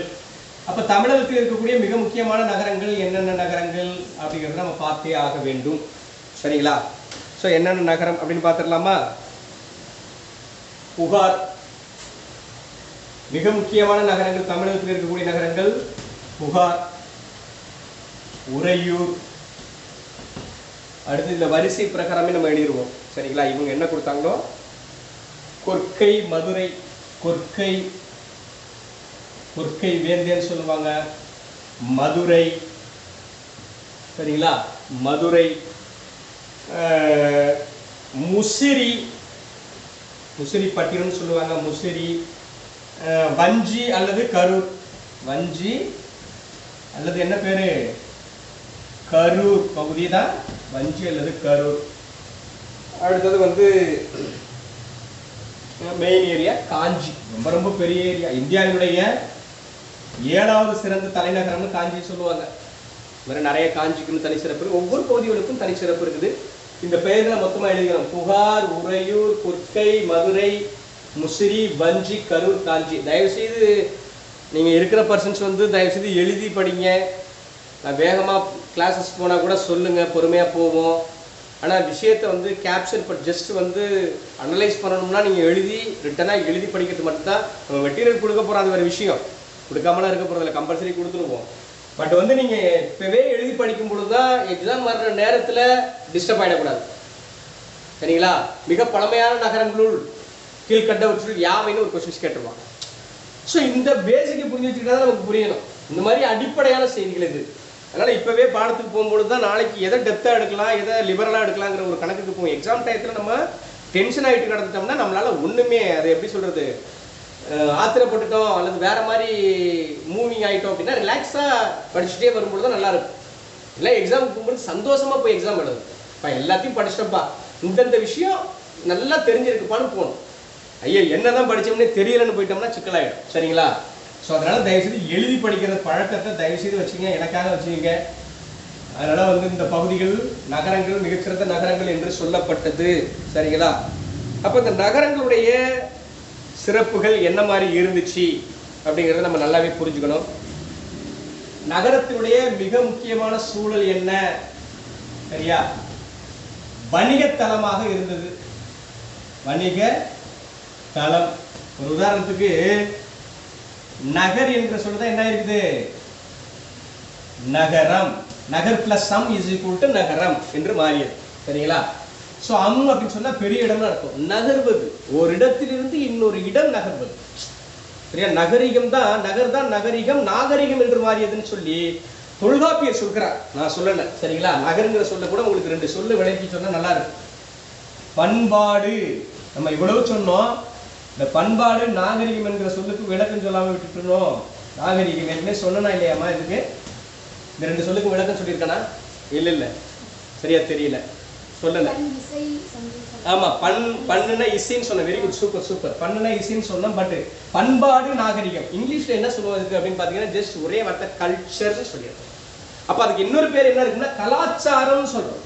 [SPEAKER 2] அப்போ தமிழகத்தில் இருக்கக்கூடிய மிக முக்கியமான நகரங்கள் என்னென்ன நகரங்கள் அப்படிங்கிறத நம்ம பார்த்தே ஆக வேண்டும். சரிங்களா? ஸோ என்னென்ன நகரம் அப்படின்னு பார்த்துடலாமா? புகார். மிக முக்கியமான நகரங்கள் தமிழகத்தில் இருக்கக்கூடிய நகரங்கள் புகார், உறையூர். அடுத்து இந்த வரிசை பிரகாரமே நம்ம எழுதிடுவோம். சரிங்களா? இவங்க என்ன கொடுத்தாங்களோ, கொற்கை மதுரை, கொற்கை கொற்கை வேந்தேன்னு சொல்லுவாங்க, மதுரை. சரிங்களா? மதுரை, முசிறி, முசிறி பட்டினம் சொல்லுவாங்க, முசிறி, வஞ்சி அல்லது கரூர், வஞ்சி அல்லது என்ன பேரு, கரூர் பகுதி தான் வஞ்சி அல்லது கரூர். அடுத்தது வந்து மெயின் ஏரியா காஞ்சி, ரொம்ப ரொம்ப பெரிய ஏரியா. இந்தியாவினுடைய 7வது சிறந்த தலைநகரம்னு காஞ்சி சொல்லுவாங்க. வேற நிறைய காஞ்சிக்குன்னு தனி சிறப்பு இருக்கு. ஒவ்வொரு பகுதிகளுக்கும் தனி சிறப்பு இருக்குது. இந்த பெயர்களை மொத்தமாக எழுதிக்கிறோம். புகார், உறையூர், கொற்கை, மதுரை, முசிறி, வஞ்சி, கரூர், காஞ்சி. தயவுசெய்து நீங்கள் இருக்கிற பர்சன்ஸ் வந்து தயவுசெய்து எழுதி படிங்க. நான் வேகமாக கிளாஸஸ் போனால் கூட சொல்லுங்கள், பொறுமையாக போவோம். ஆனால் விஷயத்தை வந்து கேப்சர் ஜஸ்ட் வந்து அனலைஸ் பண்ணணும்னா நீங்கள் எழுதி ரிட்டனாக எழுதி படிக்கிறது மட்டும்தான். நம்ம மெட்டீரியல் கொடுக்க போகிறோம், அது வேறு விஷயம். கொடுக்காமலாம் இருக்க போகிறதில்ல, கம்பல்சரி கொடுத்துருவோம். பட் வந்து நீங்கள் இப்போவே எழுதி படிக்கும் பொழுது தான் எக்ஸாம் வர்ற நேரத்தில் டிஸ்டர்ப் ஆகிடக்கூடாது. சரிங்களா? மிக பழமையான நகரங்களுள் கீழ்கண்டவற்றுள் யாவைன்னு ஒரு கொஸ்டின்ஸ் கேட்டுருவாங்க. ஸோ இந்த பேசிக்கை புரிஞ்சு வச்சுக்கிட்டா தான் நமக்கு புரியணும். இந்த மாதிரி அடிப்படையான செய்திகள் இது. அதனால் இப்போவே பாடத்துக்கு போகும்பொழுது தான் நாளைக்கு எதை டெப்த்தாக எடுக்கலாம், எதை லிபரலாக எடுக்கலாங்கிற ஒரு கணக்குக்கு போவோம். எக்ஸாம் டயத்தில் நம்ம டென்ஷன் ஆகிட்டு நடந்துட்டோம்னா நம்மளால் ஒன்றுமே, அதை எப்படி சொல்கிறது, ஆத்திரப்பட்டுட்டோம் அல்லது வேறு மாதிரி மூவிங் ஆகிட்டோம் அப்படின்னா ரிலாக்ஸாக படிச்சுட்டே வரும்பொழுது தான் நல்லாயிருக்கும். இல்லை எக்ஸாமுக்கு போகும்போது சந்தோஷமாக போய் எக்ஸாம் எழுதும். இப்போ எல்லாத்தையும் படிச்சிட்டப்பா, இந்தந்த விஷயம் நல்லா தெரிஞ்சிருக்குப்பான்னு போகணும். ஐயா என்ன தான் படித்தோம்னே தெரியலன்னு போயிட்டோம்னா சிக்கலாகிடும். சரிங்களா? ஸோ அதனால் தயவுசெய்து எழுதி படிக்கிற பழக்கத்தை தயவுசெய்து வச்சுங்க, எனக்காக வச்சுக்கோங்க. அதனால் வந்து இந்த பகுதிகள் நகரங்கள் மிகச்சிறந்த நகரங்கள் என்று சொல்லப்பட்டது. சரிங்களா? அப்போ இந்த நகரங்களுடைய சிறப்புகள் என்ன மாதிரி இருந்துச்சு அப்படிங்கிறத நம்ம நல்லாவே புரிஞ்சுக்கணும். நகரத்தினுடைய மிக முக்கியமான சூழல் என்ன? சரியா? வணிகத்தலமாக இருந்தது. வணிக தலம். ஒரு உதாரணத்துக்கு நகர் என்ற சொல்றதா என்ன இருக்குது, நகரம். நகர் plus sum is equal to நகரம் என்று மாறியது. சரிங்களா? ஸோ அப்படின்னு சொன்னா பெரிய இடம்னு அர்த்தம். நகர்வது, ஒரு இடத்திலிருந்து இன்னொரு இடம் நகர்வது. சரியா? நகரிகம் தான், நகர் தான் நகரிகம், நாகரிகம் என்று மாறியதுன்னு சொல்லி தொல்காப்பியர் சொல்கிறார். நான் சொல்லல. சரிங்களா? நகருங்கிற சொல்ல கூட உங்களுக்கு 2 சொல்லு விளக்கி சொன்னா நல்லா இருக்கும். பண்பாடு, நம்ம இவ்வளவு சொன்னோம். இந்த பண்பாடு நாகரிகம் என்கிற சொல்லுக்கு விளக்கம் சொல்லாமல் விட்டுட்டோம். நாகரிகம் ஏற்கனவே சொன்னா இல்லையாமா? இதுக்கு இந்த 2 சொல்லுக்கு விளக்கம் சொல்லியிருக்கானா? இல்லை, சரியா தெரியல, சொல்லல. ஆமா, பண்ணுனா இசைன்னு சொன்ன. Very good, super super. பண்ணுனா இசைன்னு சொன்னோம். பட் பண்பாடு நாகரிகம் இங்கிலீஷ்ல என்ன சொல்லுவாங்க அப்படின்னு பாத்தீங்கன்னா ஜஸ்ட் ஒரே வார்த்தை கல்ச்சர்னு சொல்லிடுறோம். அப்ப அதுக்கு இன்னொரு பேர் என்ன இருக்குன்னா கலாச்சாரம் சொல்றோம்.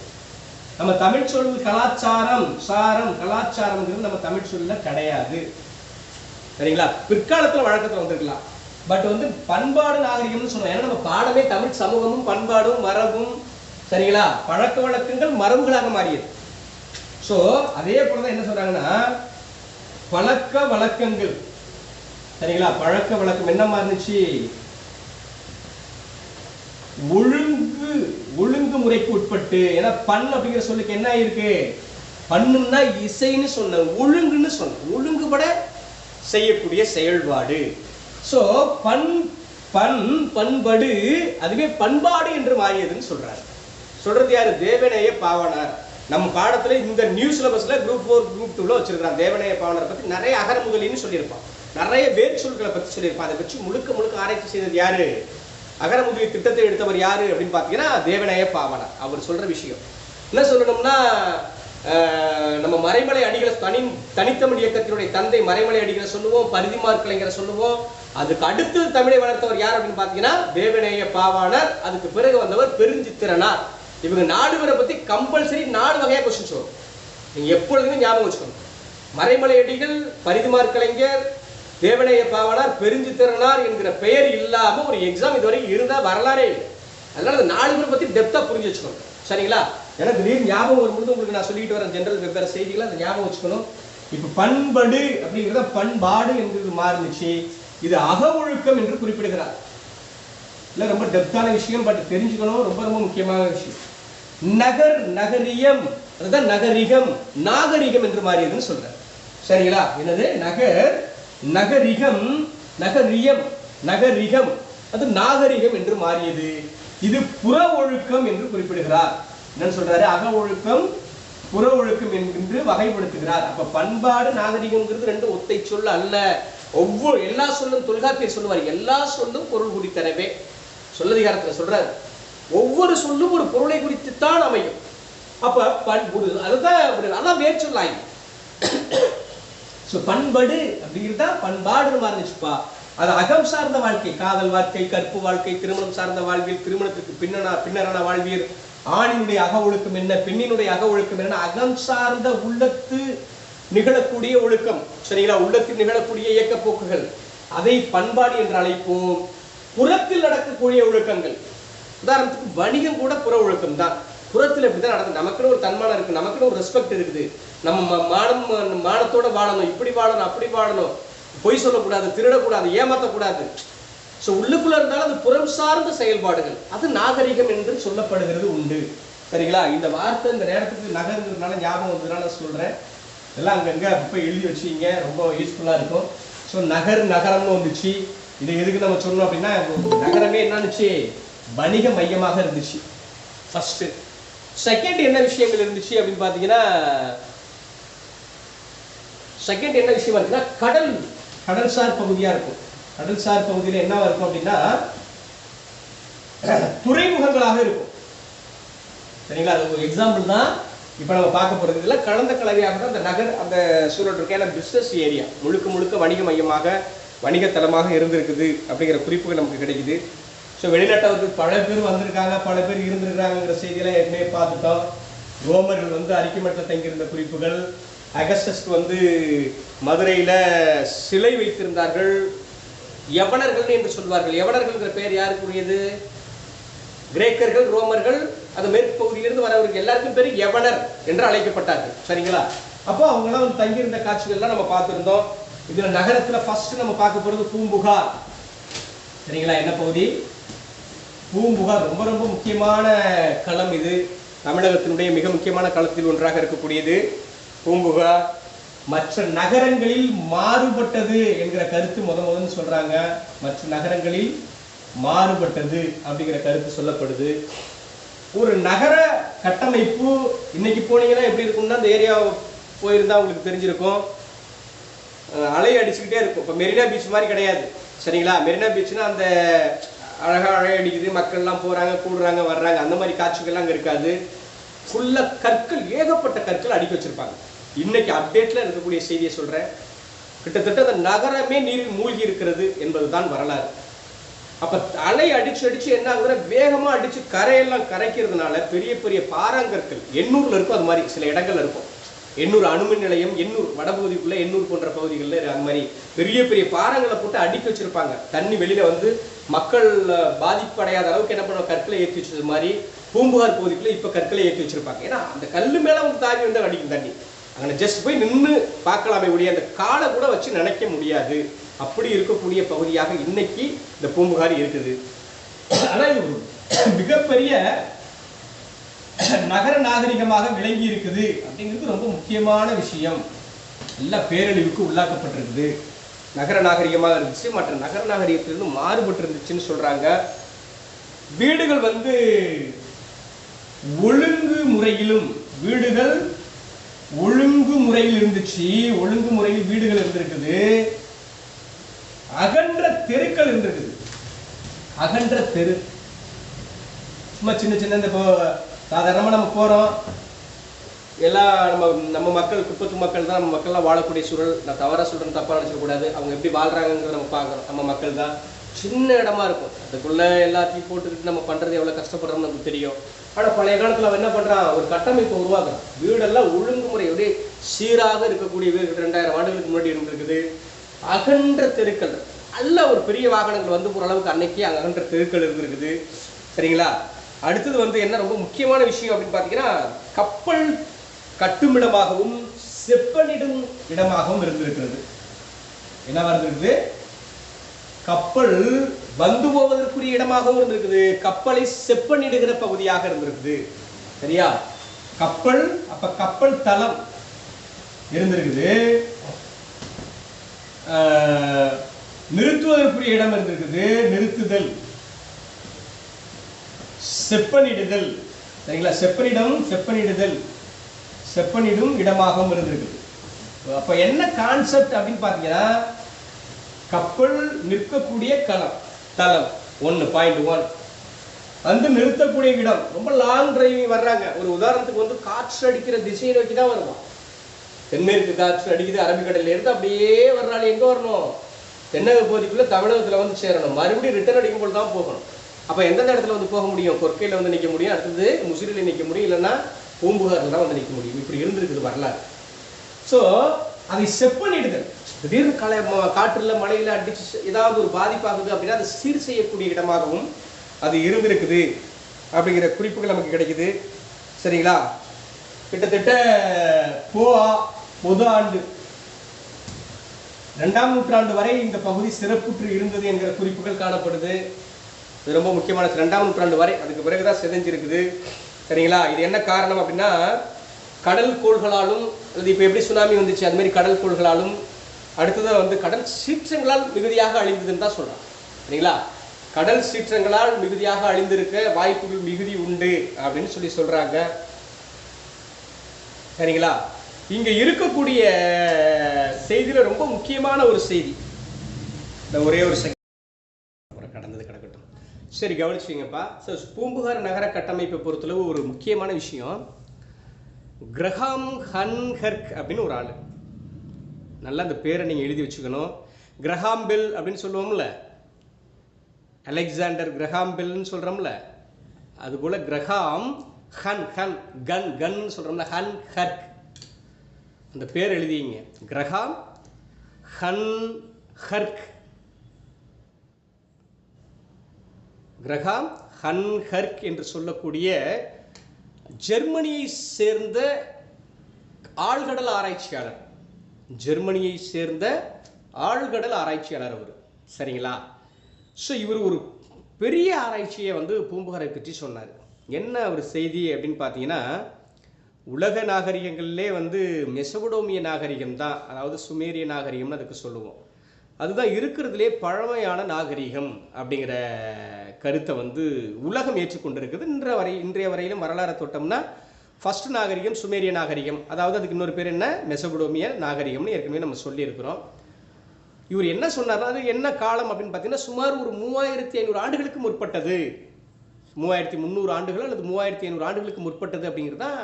[SPEAKER 2] நம்ம தமிழ் சொல் கலாச்சாரம், சாரம், கலாச்சாரம்ங்கிறது நம்ம தமிழ் சொல்ல கிடையாது. சரிங்களா? பிற்காலத்துல வழக்கத்துல வந்திருக்கலாம். பட் வந்து பண்பாடு நாகரிகம்னு சொல்லுவோம். ஏன்னா நம்ம பாடமே தமிழ் சமூகமும் பண்பாடும் மரபும், சரிங்களா, பழக்க வழக்கங்கள் மரபுகளாக மாறியது. ஸோ அதே போலதான் என்ன சொல்றாங்கன்னா பழக்க வழக்கங்கள். சரிங்களா? பழக்க வழக்கம் என்ன மாறிச்சு, ஒழுங்குமுறைக்கு உட்பட்டு. ஏன்னா பண் அப்படிங்கிற சொல்லுக்கு என்ன இருக்கு, பண்ணுன்னா இசைன்னு சொன்ன, ஒழுங்குன்னு சொன்ன, ஒழுங்குபட செய்யக்கூடிய செயல்பாடு. ஸோ பண்படு அதுவே பண்பாடு என்று மாறியதுன்னு சொல்றாரு. சொல்றது யாரு? தேவநேய பாவாணர். நம்ம பாடத்துல இந்த நியூ சிலபஸ்ல குரூப் 4 குரூப் 2ல வச்சிருக்கான். தேவநேய பாவாணரை பத்தி நிறைய அகர முதலின்னு சொல்லியிருப்பான், நிறைய வேர் சொற்களை பத்தி சொல்லியிருப்பான். அதை வச்சு முழுக்க ஆராய்ச்சி செய்தது யாரு? அகர முதலி திட்டத்தை எடுத்தவர் யாரு அப்படின்னு பாத்தீங்கன்னா தேவநேய பாவாணர். அவர் சொல்ற விஷயம் என்ன சொல்லணும்னா, நம்ம மறைமலை அடிகளை தனித்தமிழ் இயக்கத்தினுடைய தந்தை மறைமலை அடிகளை சொல்லுவோம், பரிதிமார் கலைஞரை சொல்லுவோம். அதுக்கு அடுத்து தமிழை வளர்த்தவர் யார் அப்படின்னு பாத்தீங்கன்னா தேவநேய பாவாணர். அதுக்கு பிறகு வந்தவர் பெருஞ்சித்திரனார். இவங்க 4 பேரை பத்தி கம்பல்சரி 4 வகையா கொஸ்டின்ஸ் வரும். நீங்க எப்பொழுதுமே ஞாபகம் வச்சுக்கணும். மறைமலை அடிகள், பரிதிமார் கலைஞர், தேவநேய பாவாணர், பெருஞ்சித்திரனார் என்கிற பெயர் இல்லாம ஒரு எக்ஸாம் இதுவரைக்கும் இருந்தா வரலாறே இல்லை. அதனால அந்த 4 பேரை பத்தி டெப்தா புரிஞ்சு வச்சுக்கணும். சரிங்களா? எனக்கு திடீர்னு ஞாபகம் வரும்போது உங்களுக்கு நான் சொல்லிட்டு வரேன் ஜெனரல் வெவ்வேறு செய்திகளை அதை ஞாபகம் வச்சுக்கணும். இப்ப பண்படு அப்படிங்கிறத பண்பாடு என்கிறது மாறுனுச்சு. இது அகவொழுக்கம் என்று குறிப்பிடுகிறார். இல்ல ரொம்ப டெப்தான விஷயம், பட் தெரிஞ்சுக்கணும், ரொம்ப முக்கியமான விஷயம். நகர், நகரியம், அதுதான் நகரிகம், நாகரிகம் என்று மாறியதுன்னு சொல்றார். சரிங்களா? என்னது? நகர், நகரிகம், நகரியம், நகரிகம், அது நாகரிகம் என்று மாறியது. இது புற ஒழுக்கம் என்று குறிப்பிடுகிறார். என்ன சொல்றாரு? அக ஒழுக்கம், புற ஒழுக்கம் என்று வகைப்படுத்துகிறார். அப்ப பண்பாடு நாகரிகம்ங்கிறது 2 ஒத்தை சொல் அல்ல. எல்லா சொல்லும் தொல்காப்பியர் சொல்லுவார், எல்லா சொல்லும் பொருள் குறித்தனவே. சொல்லதிகாரத்துல சொல்றாரு, ஒவ்வொரு சொல்லும் ஒரு பொருளை குறித்துத்தான் அமையும். அப்ப அதுதான் வேர் சொல்லாய். பண்படு அப்படிங்கிறதா பண்பாடுன்னு மாறிச்சுப்பா. அது அகம் சார்ந்த வாழ்க்கை, காதல் வாழ்க்கை, கற்பு வாழ்க்கை, திருமணம் சார்ந்த வாழ்வியல், திருமணத்துக்கு பின்னரான வாழ்வியல், ஆணினுடைய அக ஒழுக்கம் என்ன, பெண்ணினுடைய அக ஒழுக்கம் என்ன, அகம் சார்ந்த உள்ளத்து நிகழக்கூடிய ஒழுக்கம். சரிங்களா? உள்ளத்தில் நிகழக்கூடிய இயக்க போக்குகள், அதை பண்பாடு என்று அழைப்போம். புறத்தில் நடக்கக்கூடிய ஒழுக்கங்கள், உதாரணத்துக்கு வணிகம் கூட புற ஒழுக்கம் தான். புறத்தில் இப்படிதான் நடக்குது. நமக்குன்னு ஒரு தன்மானம் இருக்கு, நமக்குன்னு ஒரு ரெஸ்பெக்ட் இருக்குது. நம்ம மானத்தோட வாழணும், இப்படி வாழணும், அப்படி வாழணும், பொய் சொல்லக்கூடாது, திருடக்கூடாது, ஏமாற்றக்கூடாது. உள்ளுக்குள்ள இருந்தாலும் அது புறம் சார்ந்த செயல்பாடுகள், அது நாகரிகம் என்று சொல்லப்படுகிறது உண்டு. சரிங்களா? இந்த வார்த்தை இந்த நேரத்துக்கு நகர்ங்கிறதுனால ஞாபகம் வந்ததுனால சொல்றேன். எல்லாம் அங்கங்க போய் எழுதி வச்சுங்க, ரொம்ப யூஸ்ஃபுல்லா இருக்கும். நகர், நகரம்னு வந்துச்சு. இது எதுக்கு நம்ம சொல்லணும் அப்படின்னா, நகரமே என்னன்னுச்சு? வணிக மையமாக இருந்துச்சு ஃபர்ஸ்ட். செகண்ட் என்ன விஷயங்கள் இருந்துச்சு அப்படின்னு பாத்தீங்கன்னா, செகண்ட் என்ன விஷயமா இருக்குன்னா கடல்சார் பகுதியா இருக்கும். கடல்சார் பகுதியில் என்னவா இருக்கும் அப்படின்னா துறைமுகங்களாக இருக்கும். சரிங்களா? அது ஒரு எக்ஸாம்பிள் தான் இப்ப நம்ம பார்க்க போறது. இதெல்லாம் கலந்த கலவையாக தான் அந்த நகர், அந்த சூழல் இருக்கு. ஏன்னா பிசினஸ் ஏரியா முழுக்க வணிக மையமாக, வணிகத்தலமாக இருந்திருக்குது அப்படிங்கிற குறிப்புகள் நமக்கு கிடைக்குது. வெளிநாட்டவர்கள் பல பேர் வந்திருக்காங்க, பல பேர் இருந்திருக்காங்கிற செய்தியெல்லாம் ஏற்கனவே பார்த்துட்டோம். ரோமர்கள் அரிக்குமட்டில் தங்கியிருந்த குறிப்புகள், அகஸ்டஸ்க்கு மதுரையில சிலை வைத்திருந்தார்கள். யவனர்கள் என்று சொல்வார்கள். யவனர்கள் பெயர் யாருக்குரியது? கிரேக்கர்கள், ரோமர்கள், அந்த மேற்கு பகுதியிலிருந்து வரவர்கள் எல்லாருக்கும் பேர் யவனர் என்று அழைக்கப்பட்டார்கள். சரிங்களா? அப்போ அவங்களாம் தங்கியிருந்த காட்சிகள்லாம் நம்ம பார்த்திருந்தோம். இதுல நகரத்துல ஃபர்ஸ்ட் நம்ம பார்க்க போறது பூம்புகார். சரிங்களா? என்ன பகுதி? பூம்புகார் ரொம்ப முக்கியமான களம். இது தமிழகத்தினுடைய மிக முக்கியமான களத்தில் ஒன்றாக இருக்கக்கூடியது பூம்புகார். மற்ற நகரங்களில் மாறுபட்டது என்கிற கருத்து முதன்னு சொல்றாங்க. மற்ற நகரங்களில் மாறுபட்டது அப்படிங்கிற கருத்து சொல்லப்படுது. ஒரு நகர கட்டமைப்பு இன்னைக்கு போனீங்கன்னா எப்படி இருக்கும்னா, அந்த ஏரியா போயிருந்தா உங்களுக்கு தெரிஞ்சிருக்கும், அலை அடிச்சுக்கிட்டே இருக்கும். இப்போ மெரினா பீச் மாதிரி கிடையாது. சரிங்களா? மெரினா பீச்னா அந்த அழகா அலை அடிக்குது, மக்கள்லாம் போறாங்க, கூடுறாங்க, வர்றாங்க, அந்த மாதிரி காட்சிகள்லாம் அங்கே இருக்காது. ஃபுல்லா கற்கள், ஏகப்பட்ட கற்கள் அடுக்கி வச்சிருப்பாங்க. இன்னைக்கு அப்டேட்ல இருக்கக்கூடிய செய்தியை சொல்றேன். கிட்டத்தட்ட அந்த நகரமே நீரில் மூழ்கி இருக்கிறது என்பதுதான் வரலாறு. அப்ப அலை அடிச்சு என்ன ஆகுதுன்னா, வேகமா அடிச்சு கரையெல்லாம் கரைக்கிறதுனால பெரிய பெரிய பாறாங்கற்கள், எண்ணூர்ல இருக்கும், அது மாதிரி சில இடங்கள்ல இருக்கும். எண்ணூர் அணுமின் நிலையம், எண்ணூர் வடபகுதிக்குள்ள, எண்ணூர் போன்ற பகுதிகளில் அந்த மாதிரி பெரிய பெரிய பாறங்களை போட்டு அடுக்கி வச்சிருப்பாங்க. தண்ணி வெளியில மக்கள் பாதிப்படையாத அளவுக்கு என்ன பண்ணுவாங்க, கற்களை ஏற்றி வச்சது மாதிரி பூம்புகார் பகுதிக்குள்ள இப்ப கற்களை ஏற்றி வச்சிருப்பாங்க. ஏன்னா அந்த கல்லு மேல தாவி அடிக்கும் தண்ணி. அங்கே ஜஸ்ட் போய் நின்று பார்க்கலாமே ஒழிய அந்த காலை கூட வச்சு நினைக்க முடியாது. அப்படி இருக்கக்கூடிய பகுதியாக இன்னைக்கு இந்த பூம்புகார் இருக்குது. ஆனா இது மிகப்பெரிய நகர நாகரிகமாக விளங்கி இருக்குது அப்படிங்கிறது ரொம்ப முக்கியமான விஷயம். எல்லா பேரழிவுக்கு உள்ளாக்கப்பட்டிருக்குது. நகர நாகரிகமாக இருந்துச்சு, மற்ற நகர நாகரிகத்திலிருந்து மாறுபட்டு இருந்துச்சுன்னு சொல்றாங்க. வீடுகள் ஒழுங்கு முறையிலும் வீடுகள் ஒழுங்கு முறையில் இருந்துச்சு, ஒழுங்கு முறையில் வீடுகள் இருந்திருக்குது, அகன்ற தெருக்கள் இருந்திருக்குது. அகன்ற தெரு சும்மா சின்ன சின்ன இந்த சாதாரணமாக நம்ம போகிறோம், எல்லாம் நம்ம மக்கள் குப்பத்து மக்கள் தான், நம்ம மக்கள்லாம் வாழக்கூடிய சூழல். நான் தவறாக சொல்கிறேன், தப்பாக நினச்சிடக்கூடாது. அவங்க எப்படி வாழ்கிறாங்கிறத நம்ம பார்க்குறோம். நம்ம மக்கள் தான் சின்ன இடமா இருக்கும், அதுக்குள்ளே எல்லாத்தையும் போட்டுக்கிட்டு நம்ம பண்ணுறது எவ்வளோ கஷ்டப்படுறோம்னு நமக்கு தெரியும். ஆனால் பழைய காலத்தில் அவன் என்ன பண்ணுறான், ஒரு கட்டமைப்பை உருவாக்குறான். வீடெல்லாம் ஒழுங்குமுறை அப்படியே சீராக இருக்கக்கூடிய வீடு 2000 ஆண்டுகளுக்கு முன்னாடி இருந்திருக்குது. அகன்ற தெருக்கள், நல்ல ஒரு பெரிய வாகனங்கள் வந்து போகிற அளவுக்கு அன்னைக்கு அகன்ற தெருக்கள் இருந்திருக்குது. சரிங்களா? அடுத்தது வந்து என்ன ரொம்ப முக்கியமான விஷயம் அப்படின்னு பார்த்தீங்கன்னா, கப்பல் கட்டுமிடமாகவும் செப்பனிடும் இடமாகவும் இருந்திருக்கிறது. என்னவா இருந்திருக்குது? கப்பல் வந்து போவதற்குரிய இடமாகவும் இருந்திருக்குது, கப்பலை செப்பனிடுகிற பகுதியாக இருந்திருக்குது. சரியா? கப்பல், அப்ப கப்பல் தளம் இருந்திருக்குது, நிறுத்துவதற்குரிய இடம் இருந்திருக்குது, நிறுத்துதல், செப்பனிடுதல். சரிங்களா? செப்பனிடம், செப்பனிடுதல், செப்பனிடும் இடமாகவும் இருந்திருக்குது. அப்ப என்ன கான்செப்ட் அப்படின்னு பாத்தீங்கன்னா, கப்பல் நிற்கக்கூடிய தளம் 1.1 வந்து நிறுத்தக்கூடிய இடம். ரொம்ப லாங் டிரைவிங் வர்றாங்க, ஒரு உதாரணத்துக்கு வந்து காற்று அடிக்கிற திசையை நோக்கி தான் வருவான். தென்மேற்கு காற்று அடிக்குது அரபிக்கடல்ல இருந்து, அப்படியே வர்றாள் எங்க வரணும், தென்னக பகுதிக்குள்ள தமிழகத்துல வந்து சேரணும், மறுபடியும் ரிட்டர்ன் அடிக்கும் போது தான் போகணும். அப்ப எந்தெந்த இடத்துல வந்து போக முடியும்? கொற்கையில வந்து நிற்க முடியும், அடுத்தது முசிறில நிற்க முடியும், இல்லைன்னா பூம்புகார்ல தான் வந்து நிற்க முடியும். இப்படி இருந்திருக்குது வரலாறு. ஸோ அதை செப்பனிடுதல், திடீர்னு காற்றுல மழையில அடிச்சு ஏதாவது ஒரு பாதிப்பாகுது அப்படின்னா அதை சீர் செய்யக்கூடிய இடமாகவும் அது இருந்திருக்குது அப்படிங்கிற குறிப்புகள் நமக்கு கிடைக்குது. சரிங்களா? கிட்டத்தட்ட பொது ஆண்டு 2ஆம் நூற்றாண்டு வரை இந்த பகுதி சிறப்புற்று இருந்தது என்கிற குறிப்புகள் காணப்படுது. இது ரொம்ப முக்கியமான 2ஆம் நூற்றாண்டு வரை, அதுக்கு பிறகுதான் சிதைஞ்சிருக்குது. சரிங்களா? இது என்ன காரணம் அப்படின்னா, கடல் கோள்களாலும், அது இப்போ எப்படி சுனாமி வந்துச்சு அது மாதிரி கடல் கோள்களாலும், அடுத்தது வந்து கடல் சீற்றங்களால் மிகுதியாக அழிந்ததுன்னு தான் சொல்றாங்க. சரிங்களா? கடல் சீற்றங்களால் மிகுதியாக அழிந்திருக்க வாய்ப்புகள் மிகுதி உண்டு அப்படின்னு சொல்றாங்க. சரிங்களா? இங்க இருக்கக்கூடிய செய்தியில ரொம்ப முக்கியமான ஒரு செய்தி, இந்த ஒரே ஒரு கடந்தது கிடக்கட்டும். சரி, கவனிச்சுங்கப்பா. பூம்புகார் நகர கட்டமைப்பை பொறுத்தளவு ஒரு முக்கியமான விஷயம், கிரஹாம் ஹன்ஹெர்க் அப்படின்னு ஒரு ஆளு, நல்லா அந்த பேரை நீங்க எழுதி வச்சுக்கணும். கிரஹாம் பெல் அப்படின்னு சொல்லுவோம்ல, அலெக்சாண்டர் கிரஹாம் பெல்னு சொல்றோம்ல, அது போல கிரஹாம் கன் சொல்றோம்ல, ஹன்ஹெர்க், அந்த பேர் எழுதிங்க. கிரஹாம் ஹன்ஹெர்க், கிரஹாம் ஹன்ஹெர்க் என்று சொல்லக்கூடிய ஜெர்மனியை சேர்ந்த ஆழ்கடல் ஆராய்ச்சியாளர், ஜெர்மனியை சேர்ந்த ஆழ்கடல் ஆராய்ச்சியாளர் அவர். சரிங்களா? ஸோ இவர் ஒரு பெரிய ஆராய்ச்சியை வந்து பூம்புகாரை பற்றி சொன்னார். என்ன ஒரு செய்தி அப்படின்னு பார்த்தீங்கன்னா, உலக நாகரிகங்கள்லே வந்து மெசபடோமிய நாகரிகம் தான், அதாவது சுமேரிய நாகரிகம்னு அதுக்கு சொல்லுவோம், அதுதான் இருக்கிறதுலே பழமையான நாகரிகம் அப்படிங்கிற கருத்தை வந்து உலகம் ஏற்றுக்கொண்டிருக்குது. இன்றைய வரையிலும் வரலாறு தொட்டோம்னா ஃபர்ஸ்ட் நாகரிகம் சுமேரிய நாகரிகம், அதாவது அதுக்கு இன்னொரு பேர் என்ன, மெசபடோமிய நாகரிகம்னு ஏற்கனவே நம்ம சொல்லியிருக்கிறோம். இவர் என்ன சொன்னார்னா, அது என்ன காலம் அப்படின்னு பார்த்தீங்கன்னா, சுமார் ஒரு 3500 ஆண்டுகளுக்கு முற்பட்டது, 3300 ஆண்டுகள் அல்லது 3500 ஆண்டுகளுக்கு முற்பட்டது அப்படிங்கிறது தான்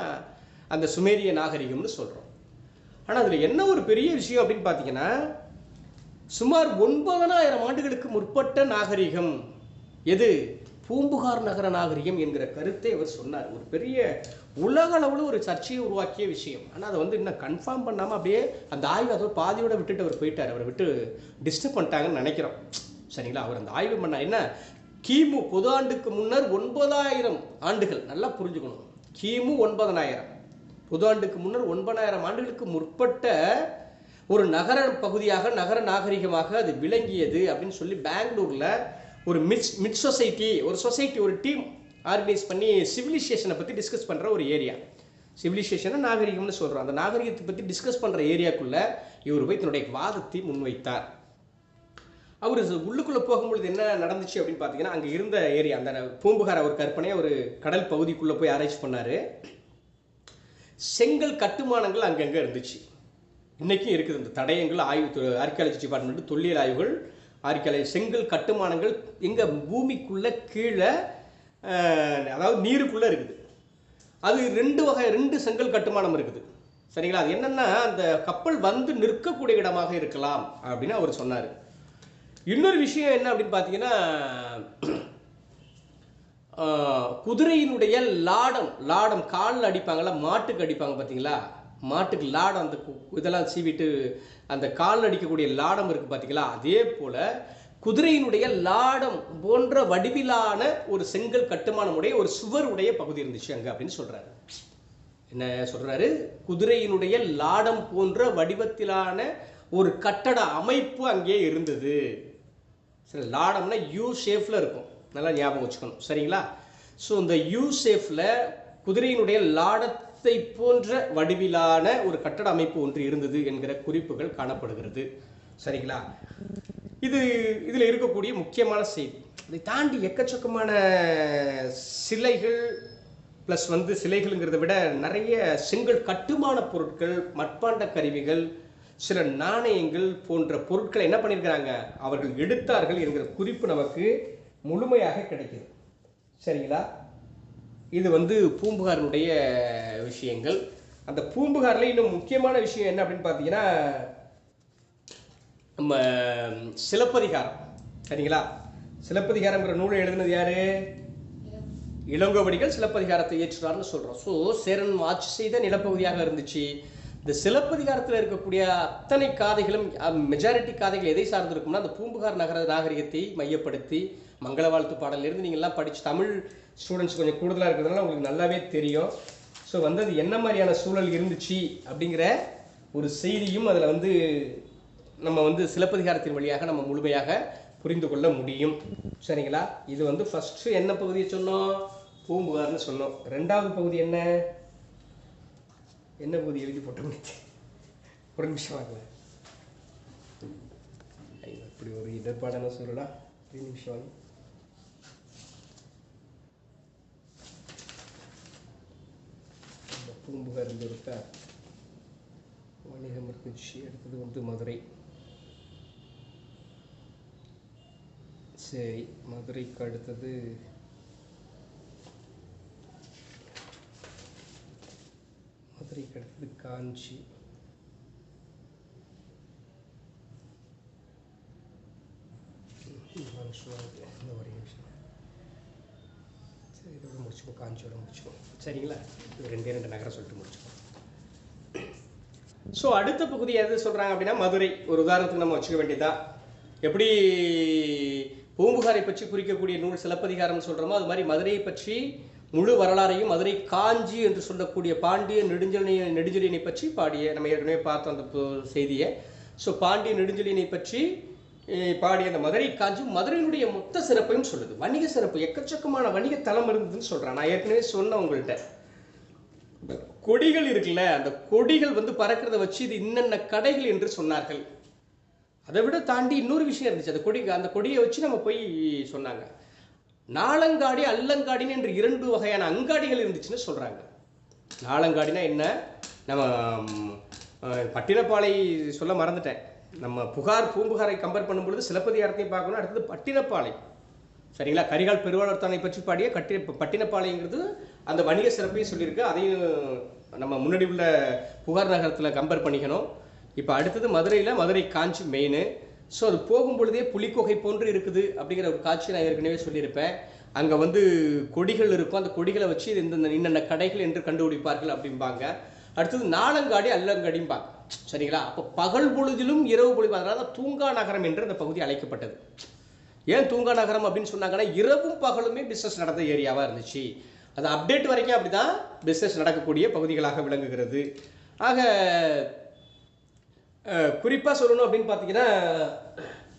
[SPEAKER 2] அந்த சுமேரிய நாகரிகம்னு சொல்கிறோம். ஆனால் அதில் என்ன ஒரு பெரிய விஷயம் அப்படின்னு பார்த்தீங்கன்னா, சுமார் 9000 ஆண்டுகளுக்கு முற்பட்ட நாகரிகம் எது, பூம்புகார் நகர நாகரிகம் என்கிற கருத்தை அவர் சொன்னார். ஒரு பெரிய உலக அளவில் ஒரு சர்ச்சையை உருவாக்கிய விஷயம். ஆனால் அதை வந்து இன்னும் கன்ஃபார்ம் பண்ணாமல் அப்படியே அந்த ஆய்வு அதோட பாதியோட விட்டுட்டு அவர் போயிட்டார். அவரை விட்டு டிஸ்டர்ப் பண்ணிட்டாங்கன்னு நினைக்கிறோம். சரிங்களா? அவர் அந்த ஆய்வு பண்ண என்ன, கிமு பொது ஆண்டுக்கு முன்னர் 9000 ஆண்டுகள், நல்லா புரிஞ்சுக்கணும், கிமு 9000, பொது ஆண்டுக்கு முன்னர் 9000 ஆண்டுகளுக்கு முற்பட்ட ஒரு நகர பகுதியாக, நகர நாகரிகமாக அது விளங்கியது அப்படின்னு சொல்லி பெங்களூரில் ஒரு மிட் சொசைட்டி, ஒரு டீம் ஆர்கனைஸ் பண்ணி சிவிலைசேஷனை பற்றி டிஸ்கஸ் பண்ணுற ஒரு ஏரியா, சிவிலைசேஷனை நாகரிகம்னு சொல்கிறோம், அந்த நாகரிகத்தை பற்றி டிஸ்கஸ் பண்ணுற ஏரியாக்குள்ளே இவர் போய் தன்னுடைய வாதத்தை முன்வைத்தார். அவர் உள்ளுக்குள்ளே போகும்பொழுது என்ன நடந்துச்சு அப்படின்னு பார்த்தீங்கன்னா, அங்கே இருந்த ஏரியா அந்த பூம்புகார் அவர் கற்பனையாக ஒரு கடல் பகுதிக்குள்ளே போய் ஆராய்ச்சி பண்ணார். செங்கல் கட்டுமானங்கள் அங்கங்கே இருந்துச்சு. இன்றைக்கும் இருக்குது இந்த தடயங்கள் ஆர்கியாலஜி டிபார்ட்மெண்ட் தொல்லியல் ஆய்வுகள் ஆர்கியாலஜி செங்கல் கட்டுமானங்கள் எங்கள் பூமிக்குள்ளே கீழே அதாவது நீருக்குள்ளே இருக்குது. அது ரெண்டு செங்கல் கட்டுமானம் இருக்குது. சரிங்களா? அது என்னென்னா அந்த கப்பல் வந்து நிற்கக்கூடிய இடமாக இருக்கலாம் அப்படின்னு அவர் சொன்னார். இன்னொரு விஷயம் என்ன அப்படின்னு பார்த்தீங்கன்னா, குதிரையினுடைய லாடம் காலில் அடிப்பாங்களா, மாட்டுக்கு அடிப்பாங்க பார்த்தீங்களா, மாட்டுக்கு லாடம் அந்த இதெல்லாம் சீவிட்டு அந்த காலில் அடிக்கக்கூடிய லாடம் இருக்குது பார்த்தீங்களா, அதே போல் குதிரையினுடைய லாடம் போன்ற வடிவிலான ஒரு செங்கல் கட்டுமானமுடைய ஒரு சுவருடைய பகுதி இருந்துச்சு அங்கே அப்படின்னு சொல்கிறாரு. என்ன சொல்கிறாரு? குதிரையினுடைய லாடம் போன்ற வடிவத்திலான ஒரு கட்டட அமைப்பு அங்கே இருந்தது. சரி, லாடம்னா யூ ஷேஃபில் இருக்கும், நல்லா ஞாபகம் வச்சுக்கணும். சரிங்களா? ஸோ இந்த யூ ஷேஃபில் குதிரையினுடைய லாடத்தை போன்ற வடிவிலான ஒரு கட்டட அமைப்பு ஒன்று இருந்தது என்கிற குறிப்புகள் காணப்படுகிறது. சரிங்களா? இதில் இருக்கக்கூடிய முக்கியமான செய்தி. இதை தாண்டி எக்கச்சக்கமான சிலைகள் ப்ளஸ் சிலைகள்ங்கிறத விட நிறைய செங்கல் கட்டுமான பொருட்கள், மட்பாண்ட கருவிகள், சில நாணயங்கள் போன்ற பொருட்களை என்ன பண்ணியிருக்கிறாங்க, அவர்கள் எடுத்தார்கள் என்கிற குறிப்பு நமக்கு முழுமையாக கிடைக்குது. சரிங்களா? இது பூம்புகாரினுடைய விஷயங்கள். அந்த பூம்புகாரில் இன்னும் முக்கியமான விஷயம் என்ன அப்படின்னு பார்த்தீங்கன்னா, நம்ம சிலப்பதிகாரம். சரிங்களா? சிலப்பதிகாரங்கிற நூலை எழுதினது யாரு? இளங்கோவடிகள் சிலப்பதிகாரத்தை இயற்றுறாருன்னு சொல்கிறோம். ஸோ சேரன் ஆட்சி செய்த நிலப்பகுதியாக இருந்துச்சு. இந்த சிலப்பதிகாரத்தில் இருக்கக்கூடிய அத்தனை காதைகளும் மெஜாரிட்டி காதைகள் எதை சார்ந்திருக்கும்னா அந்த பூம்புகார் நகர நாகரிகத்தை மையப்படுத்தி மங்கள வாழ்த்து பாடலிருந்து நீங்கள்லாம் படித்து தமிழ் ஸ்டூடெண்ட்ஸ் கொஞ்சம் கூடுதலாக இருக்கிறதுனால உங்களுக்கு நல்லாவே தெரியும். ஸோ அது என்ன மாதிரியான சூழல் இருந்துச்சு அப்படிங்கிற ஒரு செய்தியும் அதில் நம்ம சிலப்பதிகாரத்தின் வழியாக நம்ம முழுமையாக புரிந்து கொள்ள முடியும். சரிங்களா? இது ஃபஸ்ட்டு என்ன பகுதியை சொன்னோம்? பூம்புகார்னு சொன்னோம். ரெண்டாவது பகுதி என்ன பகுதி எழுதி போட்டோம்? ஒரு நிமிஷம் வாங்கல, இப்படி ஒரு இடர்பாடான சொல்லலாம். 3 நிமிஷம் வாங்க. பூம்புகார் இருக்கா, வணிகம் இருந்துச்சு. அடுத்தது மதுரை. சரி, மதுரைக்கு அடுத்தது காஞ்சி. ஒரு நிமிஷம். சரி, இதோட முடிச்சுக்கோ, காஞ்சியோட முடிச்சுக்கோ. சரிங்களா? இது 2 நகரம் சொல்லிட்டு முடிச்சுக்கோ. ஸோ அடுத்த பகுதி எது சொல்கிறாங்க அப்படின்னா மதுரை. ஒரு உதாரணத்துக்கு நம்ம வச்சுக்க வேண்டியதா. எப்படி பூம்புகாரை பற்றி குறிக்கக்கூடிய நூல் சிலப்பதிகாரம் சொல்கிறோமோ அது மாதிரி மதுரையை பற்றி முழு வரலாறையும் மதுரை காஞ்சி என்று சொல்லக்கூடிய பாண்டிய நெடுஞ்செழியனை பற்றி பாடிய, நம்ம ஏற்கனவே பார்த்தோம் அந்த செய்தியை. ஸோ பாண்டிய நெடுஞ்செழியனை பற்றி பாடிய அந்த மதுரை காஞ்சி மதுரையினுடைய மொத்த சிறப்பையும் சொல்லுது. வணிக சிறப்பு, எக்கச்சக்கமான வணிக தளம் இருந்ததுன்னு சொல்கிறேன். நான் ஏற்கனவே சொன்னேன் உங்கள்கிட்ட, கொடிகள் இருக்குல்ல, அந்த கொடிகள் பறக்கிறத வச்சு இது இன்னென்ன கடைகள் என்று சொன்னார்கள். அதை விட தாண்டி இன்னொரு விஷயம் இருந்துச்சு. அந்த கொடியை வச்சு நம்ம போய் சொன்னாங்க. நாளங்காடி அல்லங்காடின்னு என்று 2 வகையான அங்காடிகள் இருந்துச்சுன்னு சொல்கிறாங்க. நாளங்காடினா என்ன? நம்ம பட்டினப்பாலை சொல்ல மறந்துட்டேன். நம்ம பூம்புகாரை கம்பேர் பண்ணும்பொழுது சிலப்பதிகாரத்தையும் பார்க்கணும். அடுத்தது பட்டினப்பாலை. சரிங்களா? கரிகால் பெருவாளர்த்தானை பற்றி பாடிய பட்டினப்பாளையங்கிறது அந்த வணிக சிறப்பையும் சொல்லியிருக்கு. அதையும் நம்ம முன்னாடி உள்ள புகார் நகரத்தில் கம்பேர் பண்ணிக்கணும். இப்போ அடுத்தது மதுரை காஞ்சி மெயின். ஸோ அது போகும்பொழுதே புலிக்கொகை போன்று இருக்குது அப்படிங்கிற ஒரு காட்சி நான் ஏற்கனவே சொல்லியிருப்பேன். அங்கே கொடிகள் இருக்கும், அந்த கொடிகளை வச்சு இன்னென்ன கடைகள் என்று கண்டுபிடிப்பார்கள் அப்படிம்பாங்க. அடுத்தது நாளங்காடி அல்லங்காடிம்பாங்க. சரிங்களா? அப்போ பகல் பொழுதிலும் இரவு பொழுது, அதனால தான் தூங்கா நகரம் என்று அந்த பகுதி அழைக்கப்பட்டது. ஏன் தூங்கா நகரம் அப்படின்னு சொன்னாங்கன்னா இரவும் பகலுமே பிஸ்னஸ் நடந்த ஏரியாவாக இருந்துச்சு. அது அப்டேட் வரைக்கும் அப்படி தான் பிஸ்னஸ் நடக்கக்கூடிய பகுதிகளாக விளங்குகிறது. ஆக குறிப்பாக சொல்லணும் அப்படின்னு பார்த்தீங்கன்னா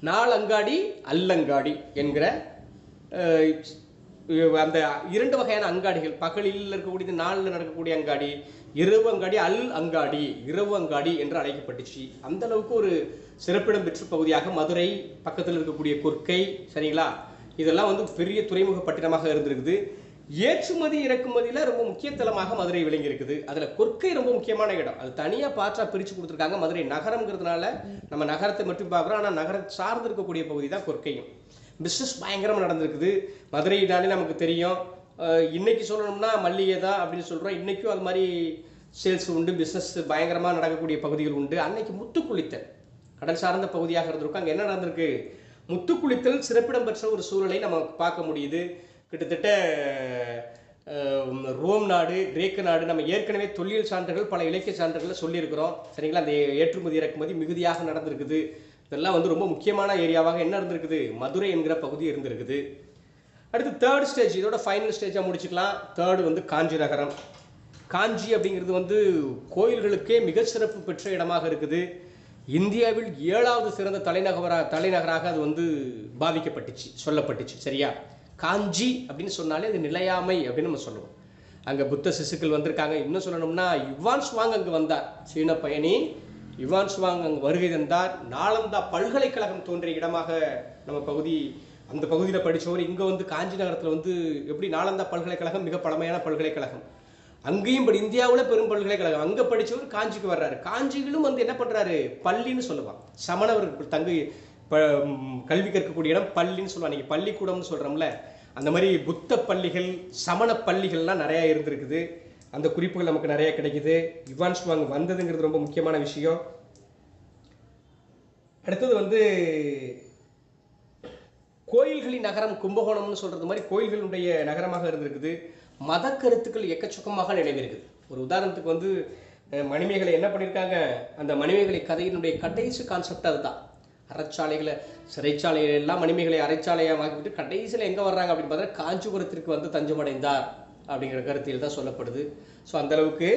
[SPEAKER 2] நாளங்காடி அல்லங்காடி என்கிற அந்த 2 வகையான அங்காடிகள், பகலில் இருக்கக்கூடிய நாளில் நடக்கக்கூடிய அங்காடி, இரவு அங்காடி, அங்காடி, இரவு அங்காடி என்று அழைக்கப்பட்டுச்சு. அந்த அளவுக்கு ஒரு சிறப்பிடம் பெற்ற பகுதியாக மதுரை, பக்கத்தில் இருக்கக்கூடிய கொர்க்கை, சரிங்களா, இதெல்லாம் வந்து பெரிய துறைமுக பட்டினமாக இருந்திருக்குது. ஏற்றுமதி இறக்குமதியில் ரொம்ப முக்கியத்தலமாக மதுரை விளங்கி இருக்குது. அதில் கொர்க்கை ரொம்ப முக்கியமான இடம். அது தனியாக பாற்றாக பிரித்து கொடுத்துருக்காங்க. மதுரை நகரம்ங்கிறதுனால நம்ம நகரத்தை மட்டும் பார்க்குறோம், ஆனால் நகரம் சார்ந்து இருக்கக்கூடிய பகுதி தான் கொர்க்கையும். பிஸ்னஸ் பயங்கரமாக நடந்திருக்குது. மதுரைனாலே நமக்கு தெரியும். இன்னைக்கு சொல்லணும்னா மல்லிகை தான் அப்படின்னு சொல்கிறோம். இன்றைக்கும் அது மாதிரி சேல்ஸ் உண்டு, பிஸ்னஸ் பயங்கரமாக நடக்கக்கூடிய பகுதிகள் உண்டு. அன்னைக்கு முத்துக்குளித்தல் கடல் சார்ந்த பகுதியாக இருந்திருக்கும். அங்கே என்ன நடந்திருக்கு? முத்துக்குளித்தல் சிறப்பிடம் பெற்ற ஒரு சூழலை நம்ம பார்க்க முடியுது. கிட்டத்தட்ட ரோம் நாடு, கிரேக்க நாடு, நம்ம ஏற்கனவே தொல்லியல் சான்றுகள், பல இலக்கிய சான்றுகளை சொல்லியிருக்கிறோம், சரிங்களா. அந்த ஏற்றுமதி இறக்குமதி மிகுதியாக நடந்திருக்குது. இதெல்லாம் வந்து ரொம்ப முக்கியமான ஏரியாவாக என்ன இருந்திருக்குது? மதுரை என்கிற பகுதி இருந்திருக்குது. அடுத்து 3rd ஸ்டேஜ், இதோட ஃபைனல் ஸ்டேஜாக முடிச்சுக்கலாம். 3rd வந்து காஞ்சி நகரம். காஞ்சி அப்படிங்கிறது வந்து கோயில்களுக்கே மிக சிறப்பு பெற்ற இடமாக இருக்குது. இந்தியாவில் 7வது சிறந்த தலைநகராக அது வந்து பாதிக்கப்பட்டுச்சு, சொல்லப்பட்டுச்சு, சரியா. காஞ்சி அப்படின்னு சொன்னாலே அது நிலையாமை அப்படின்னு நம்ம சொல்லுவோம். அங்கே புத்த சிசுக்கள் வந்திருக்காங்க. இன்னும் சொல்லணும்னா யுவான் சுவாங் அங்கே வந்தார். சீன பயணி யுவான் சுவாங் அங்கே வருகை தந்தார். நாலந்தா பல்கலைக்கழகம் தோன்றிய இடமாக நம்ம அந்த பகுதியில் படித்தவர் இங்கே வந்து காஞ்சி நகரத்தில் வந்து எப்படி நாலந்தா பல்கலைக்கழகம் மிக பழமையான பல்கலைக்கழகம். அங்கேயும் இந்தியாவில் பெரும் பல்கலைக்கழகம். அங்கே படித்தவர் காஞ்சிக்கு வர்றாரு. காஞ்சிகளும் வந்து என்ன பண்ணுறாரு? பள்ளின்னு சொல்லுவான். சமணவர்கள் தங்கி கல்வி கற்கக்கூடிய இடம் பள்ளின்னு சொல்லுவாங்க. நீங்கள் பள்ளிக்கூடம்னு சொல்கிறோம்ல, அந்த மாதிரி புத்த பள்ளிகள், சமண பள்ளிகள்லாம் நிறையா இருந்திருக்குது. அந்த குறிப்புகள் நமக்கு நிறைய கிடைக்குது. யுவான் சுவாங் வந்ததுங்கிறது ரொம்ப முக்கியமான விஷயம். அடுத்தது வந்து கோயில்களின் நகரம் கும்பகோணம்னு சொல்கிறது மாதிரி கோயில்களுடைய நகரமாக இருந்திருக்குது. மத கருத்துக்கள் எக்கச்சக்கமாக நினைவிருக்குது. ஒரு உதாரணத்துக்கு வந்து மணிமேகலை என்ன பண்ணியிருக்காங்க? அந்த மணிமேகலை கதையினுடைய கடைசி கான்செப்ட் அதுதான். அறச்சாலைகளை, சிறைச்சாலைகள் எல்லாம் மணிமேகலை அரைச்சாலையாக ஆக்கிவிட்டு கடைசியில் எங்கே வர்றாங்க அப்படின்னு பார்த்தா காஞ்சிபுரத்திற்கு வந்து தஞ்சமடைந்தார் அப்படிங்கிற கருத்தில் தான் சொல்லப்படுது. ஸோ அந்தளவுக்கு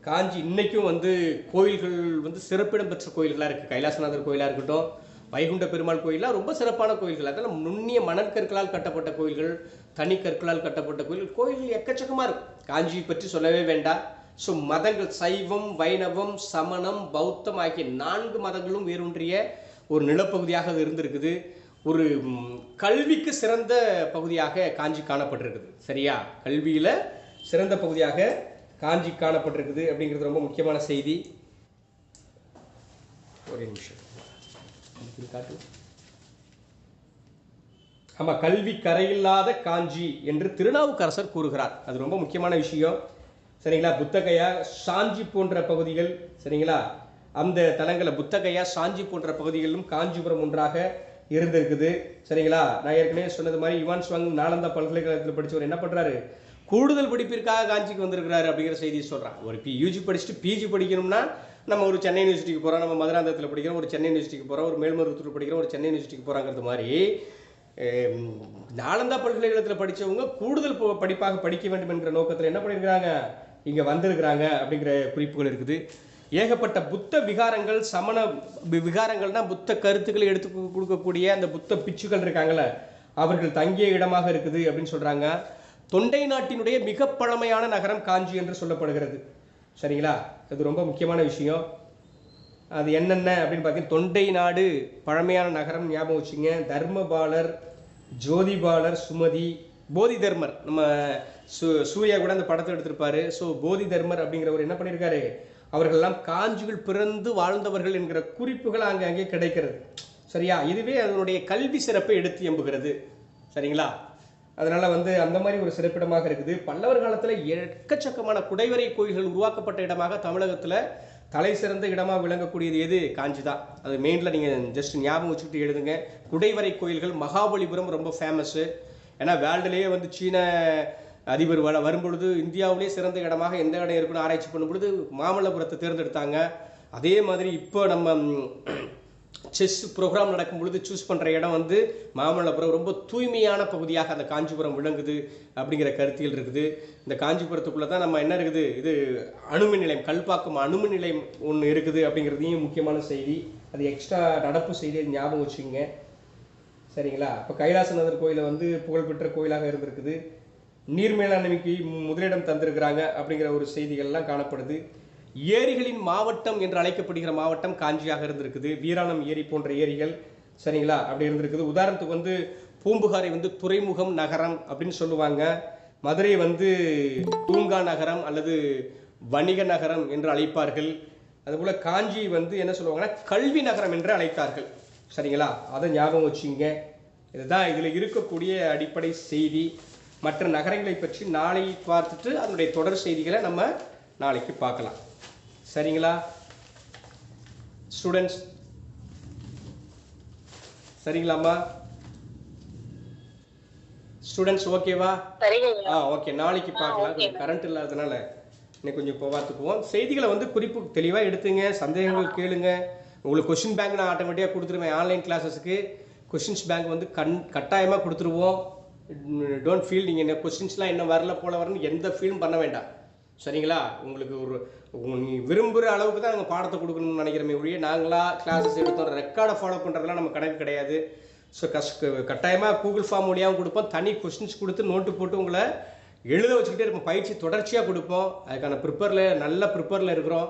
[SPEAKER 2] காஞ்சி இன்னைக்கும் வந்து கோயில்கள் வந்து சிறப்பிடம் பெற்ற கோயில்களாக இருக்குது. கைலாசநாதர் கோயிலாக இருக்கட்டும், வைகுண்ட பெருமாள் கோயிலாக ரொம்ப சிறப்பான கோயில்கள். அதெல்லாம் நுண்ணிய மணற்கற்களால் கட்டப்பட்ட கோயில்கள், தனி கற்களால் கட்டப்பட்ட கோயில்கள் எக்கச்சக்கமாக இருக்கும். காஞ்சியை பற்றி சொல்லவே வேண்டாம். ஸோ மதங்கள் சைவம், வைணவம், சமணம், பௌத்தம் ஆகிய 4 மதங்களும் வேரூன்றிய ஒரு நிலப்பகுதியாக அது இருந்திருக்குது. ஒரு கல்விக்கு சிறந்த பகுதியாக காஞ்சி காணப்பட்டிருக்குது, சரியா. கல்வியில் சிறந்த பகுதியாக காஞ்சி காணப்பட்டிருக்குது அப்படிங்கிறது ரொம்ப முக்கியமான செய்தி. ஒரே நிமிஷம் காட்டு. ஆமாம், கல்வி கரையில்லாத காஞ்சி என்று திருநாவுக்கரசர் கூறுகிறார். அது ரொம்ப முக்கியமான விஷயம், சரிங்களா. புத்தகையா, சாஞ்சி போன்ற பகுதிகள், சரிங்களா, அந்த தலங்களை புத்தகையா, சாஞ்சி போன்ற பகுதிகளிலும் காஞ்சிபுரம் ஒன்றாக இருந்திருக்குது, சரிங்களா. நான் ஏற்கனவே சொன்னது மாதிரி யுவான் சுவாங் நாலந்தா பல்கலைக்கழகத்தில் படித்தவர் என்ன பண்ணுறாரு? கூடுதல் படிப்பிற்காக காஞ்சிக்கு வந்திருக்கிறாரு அப்படிங்கிற செய்தியை சொல்கிறான். ஒரு யூஜி படிச்சுட்டு பிஜி படிக்கணும்னா நம்ம ஒரு சென்னை யூனிவர்சிட்டிக்கு போகிறோம், நம்ம மதுராந்தகத்தில் படிக்கிறோம், ஒரு சென்னை யூனிவர்சிட்டிக்கு போகிறோம், ஒரு மேல்மருவத்தூர் படிக்கிறோம், ஒரு சென்னை யூனிவர்சிட்டிக்கு போகிறாங்கிறது மாதிரி நாலந்தா பல்கலைக்கழகத்தில் படித்தவங்க கூடுதல் படிப்பாக படிக்க வேண்டும் என்கிற நோக்கத்தில் என்ன பண்ணியிருக்கிறாங்க? இங்கே வந்திருக்கிறாங்க அப்படிங்கிற குறிப்புகள் இருக்குது. ஏகப்பட்ட புத்த விகாரங்கள், சமண விகாரங்கள்னா புத்த கருத்துக்களை எடுத்து கொடுக்கக்கூடிய அந்த புத்த பிச்சுகள் இருக்காங்கல்ல, அவர்கள் தங்கிய இடமாக இருக்குது அப்படின்னு சொல்கிறாங்க. தொண்டை நாட்டினுடைய மிக பழமையான நகரம் காஞ்சி என்று சொல்லப்படுகிறது, சரிங்களா. அது ரொம்ப முக்கியமான விஷயம். அது என்னென்ன அப்படின்னு பார்த்தீங்கன்னா, தொண்டை நாடு பழமையான நகரம் ஞாபகம் வச்சுங்க. தர்மபாலர், ஜோதிபாலர், சுமதி, போதி தர்மர், நம்ம சூர்யா கூட அந்த படத்தை எடுத்திருப்பாரு. ஸோ போதி தர்மர் அப்படிங்கிறவர் என்ன பண்ணியிருக்காரு? அவர்களெல்லாம் காஞ்சிகள் பிறந்து வாழ்ந்தவர்கள் என்கிற குறிப்புகள் அங்கே கிடைக்கிறது, சரியா. இதுவே அதனுடைய கல்வி சிறப்பை எடுத்து எம்புகிறது, சரிங்களா. அதனால் வந்து அந்த மாதிரி ஒரு சிறப்பிடமாக இருக்குது. பல்லவர் காலத்தில் எக்கச்சக்கமான குடைவரை கோயில்கள் உருவாக்கப்பட்ட இடமாக தமிழகத்தில் தலை சிறந்த இடமாக விளங்கக்கூடியது எது? காஞ்சி தான். அது மெயினில் நீங்கள் ஜஸ்ட் ஞாபகம் வச்சுக்கிட்டு எழுதுங்க. குடைவரை கோயில்கள். மகாபலிபுரம் ரொம்ப ஃபேமஸ்ஸு. ஏன்னா வேர்ல்டுலேயே வந்து சீன அதிபர் வரும்பொழுது இந்தியாவிலே சிறந்த இடமாக எந்த இடம் இருக்குன்னு ஆராய்ச்சி பண்ணும் பொழுது மாமல்லபுரத்தை தேர்ந்தெடுத்தாங்க. அதே மாதிரி இப்போ நம்ம செஸ் ப்ரோக்ராம் நடக்கும் பொழுது சூஸ் பண்ணுற இடம் வந்து மாமல்லபுரம். ரொம்ப தூய்மையான பகுதியாக அந்த காஞ்சிபுரம் விளங்குது அப்படிங்கிற கருத்தியல் இருக்குது. இந்த காஞ்சிபுரத்துக்குள்ளே தான் நம்ம என்ன இருக்குது, இது அணுமின் நிலையம், கல்பாக்கம் அணுமின் நிலையம் ஒன்று இருக்குது அப்படிங்கிறதையும் முக்கியமான செய்தி. அது எக்ஸ்ட்ரா நடப்பு செய்தி, அது ஞாபகம் வச்சுங்க, சரிங்களா. இப்போ கைலாசநாதர் கோயிலை வந்து புகழ்பெற்ற கோயிலாக இருந்திருக்குது. நீர் மேலாண்மைக்கு முதலிடம் தந்திருக்கிறாங்க அப்படிங்கிற ஒரு செய்திகள்லாம் காணப்படுது. ஏரிகளின் மாவட்டம் என்று அழைக்கப்படுகிற மாவட்டம் காஞ்சியாக இருந்திருக்குது. வீராணம் ஏரி போன்ற ஏரிகள் சரிங்களா அப்படி இருந்திருக்குது. உதாரணத்துக்கு வந்து பூம்புகாரை வந்து துறைமுகம் நகரம் அப்படின்னு சொல்லுவாங்க. மதுரை வந்து தூங்கா நகரம் அல்லது வணிக நகரம் என்று அழைப்பார்கள். அதுபோல் காஞ்சி வந்து என்ன சொல்லுவாங்கன்னா கல்வி நகரம் என்று அழைத்தார்கள். சரிங்களா, அதை ஞாபகம் வச்சுங்க. இதுதான் இதில் இருக்கக்கூடிய அடிப்படை செய்தி. மற்ற நகரங்களை பற்றி நாளை பார்த்துட்டு அதனுடைய தொடர் செய்திகளை நம்ம நாளைக்கு பார்க்கலாம். சரிங்களா ஸ்டூடெண்ட்ஸ்? சரிங்களாம்மா ஸ்டூடெண்ட்ஸ்? ஓகேவா? ஓகே, நாளைக்கு பார்க்கலாம். கரண்ட் இல்லாததுனால இன்னைக்கு கொஞ்சம் இப்போ பார்த்துக்குவோம். செய்திகளை வந்து குறிப்பு தெளிவாக எடுத்துங்க. சந்தேகங்கள் கேளுங்க. உங்களுக்கு கொஷின் பேங்க் நான் ஆட்டோமேட்டிக்காக கொடுத்துருவேன். ஆன்லைன் கிளாஸஸ்க்கு கொஷின்ஸ் பேங்க் வந்து கட்டாயமாக கொடுத்துருவோம். டோன்ட் ஃபீல் நீங்கள் என்ன கொஸ்டின்ஸ்லாம் என்ன வரல போல வரணும்னு எந்த ஃபீலும் பண்ண வேண்டாம். சரிங்களா, உங்களுக்கு நீ விரும்புகிற அளவுக்கு தான் நாங்கள் பாடத்தை கொடுக்கணும்னு நினைக்கிறோமே ஒழிய நாங்களாக கிளாஸஸ் எடுத்தோம் ரெக்கார்டை ஃபாலோ பண்ணுறதுலாம் நம்ம கணக்கு கிடையாது. ஸோ கட்டாயமாக கூகுள் ஃபார்ம் மூலியாகவும் கொடுப்போம். தனி கொஸ்டின்ஸ் கொடுத்து நோட்டு போட்டு உங்களை எழுத வச்சுக்கிட்டே இருப்போம். பயிற்சி தொடர்ச்சியாக கொடுப்போம். அதுக்கான நல்ல ப்ரிப்பரில் இருக்கிறோம்.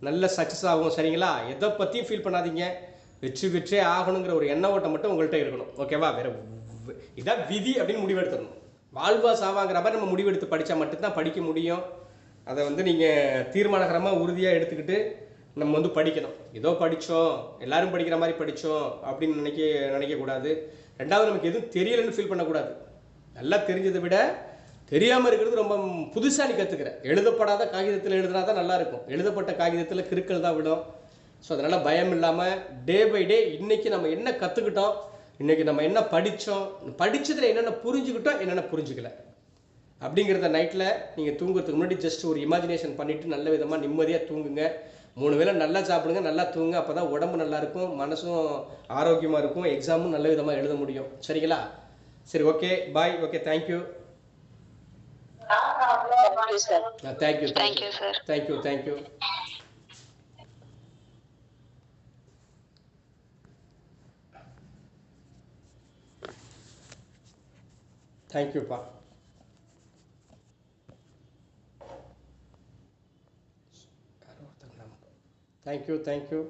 [SPEAKER 2] நல்ல சக்ஸஸ் ஆகும். சரிங்களா, எதை பற்றியும் ஃபீல் பண்ணாதீங்க. வெற்றி ஆகணுங்கிற ஒரு எண்ண ஓட்டம் மட்டும் உங்கள்கிட்ட இருக்கணும். ஓகேவா? வேறு இதான் விதி அப்படின்னு முடிவெடுத்துடணும். வாழ்வா சாவாங்கிற மாதிரி நம்ம முடிவெடுத்து படித்தா மட்டும்தான் படிக்க முடியும். அதை வந்து நீங்கள் தீர்மானகரமாக உறுதியாக எடுத்துக்கிட்டு நம்ம வந்து படிக்கணும். ஏதோ படித்தோம், எல்லாரும் படிக்கிற மாதிரி படித்தோம் அப்படின்னு நினைக்கக்கூடாது. ரெண்டாவது, நமக்கு எதுவும் தெரியலைன்னு ஃபீல் பண்ணக்கூடாது. நல்லா தெரிஞ்சதை விட தெரியாமல் இருக்கிறது ரொம்ப புதுசாக நீ கற்றுக்கிற. எழுதப்படாத காகிதத்தில் எழுதுனா தான் நல்லாயிருக்கும். எழுதப்பட்ட காகிதத்தில் கிறுக்கல் தான் விடும். ஸோ அதனால் பயம் இல்லாமல் டே பை டே இன்றைக்கி நம்ம என்ன கற்றுக்கிட்டோம், இன்றைக்கி நம்ம என்ன படித்தோம், படித்ததில் என்னென்ன புரிஞ்சுக்கிட்டோம், என்னென்ன புரிஞ்சுக்கல அப்படிங்கிறத நைட்டில் நீங்கள் தூங்குறதுக்கு முன்னாடி ஜஸ்ட் ஒரு இமேஜினேஷன் பண்ணிவிட்டு நல்ல விதமாக நிம்மதியாக தூங்குங்க. 3 வேளை நல்லா சாப்பிடுங்க, நல்லா தூங்குங்க. அப்போ தான் உடம்பு நல்லாயிருக்கும், மனசும் ஆரோக்கியமாக இருக்கும், எக்ஸாமும் நல்ல விதமாக எழுத முடியும். சரிங்களா? சரி, okay, bye. Okay, thank you. Thank you sir. Thank you. தேங்க்யூப்பா. தேங்க்யூ.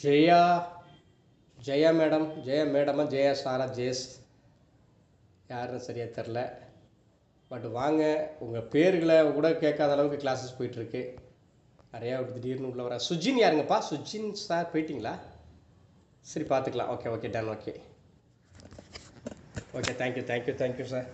[SPEAKER 2] ஜெயா மேடமா ஜெயா சாரா ஜேஸ் யாருன்னு சரியாக தெரில. பட் வாங்க, உங்கள் பேர்களை கூட கேட்காத அளவுக்கு கிளாஸஸ் போயிட்டுருக்கு. நிறையா திடீர்னு உள்ள வர. சுஜின் யாருங்கப்பா? சுஜின் சார் போயிட்டிங்களா? சரி, பார்த்துக்கலாம். Okay, done. Okay, thank you sir.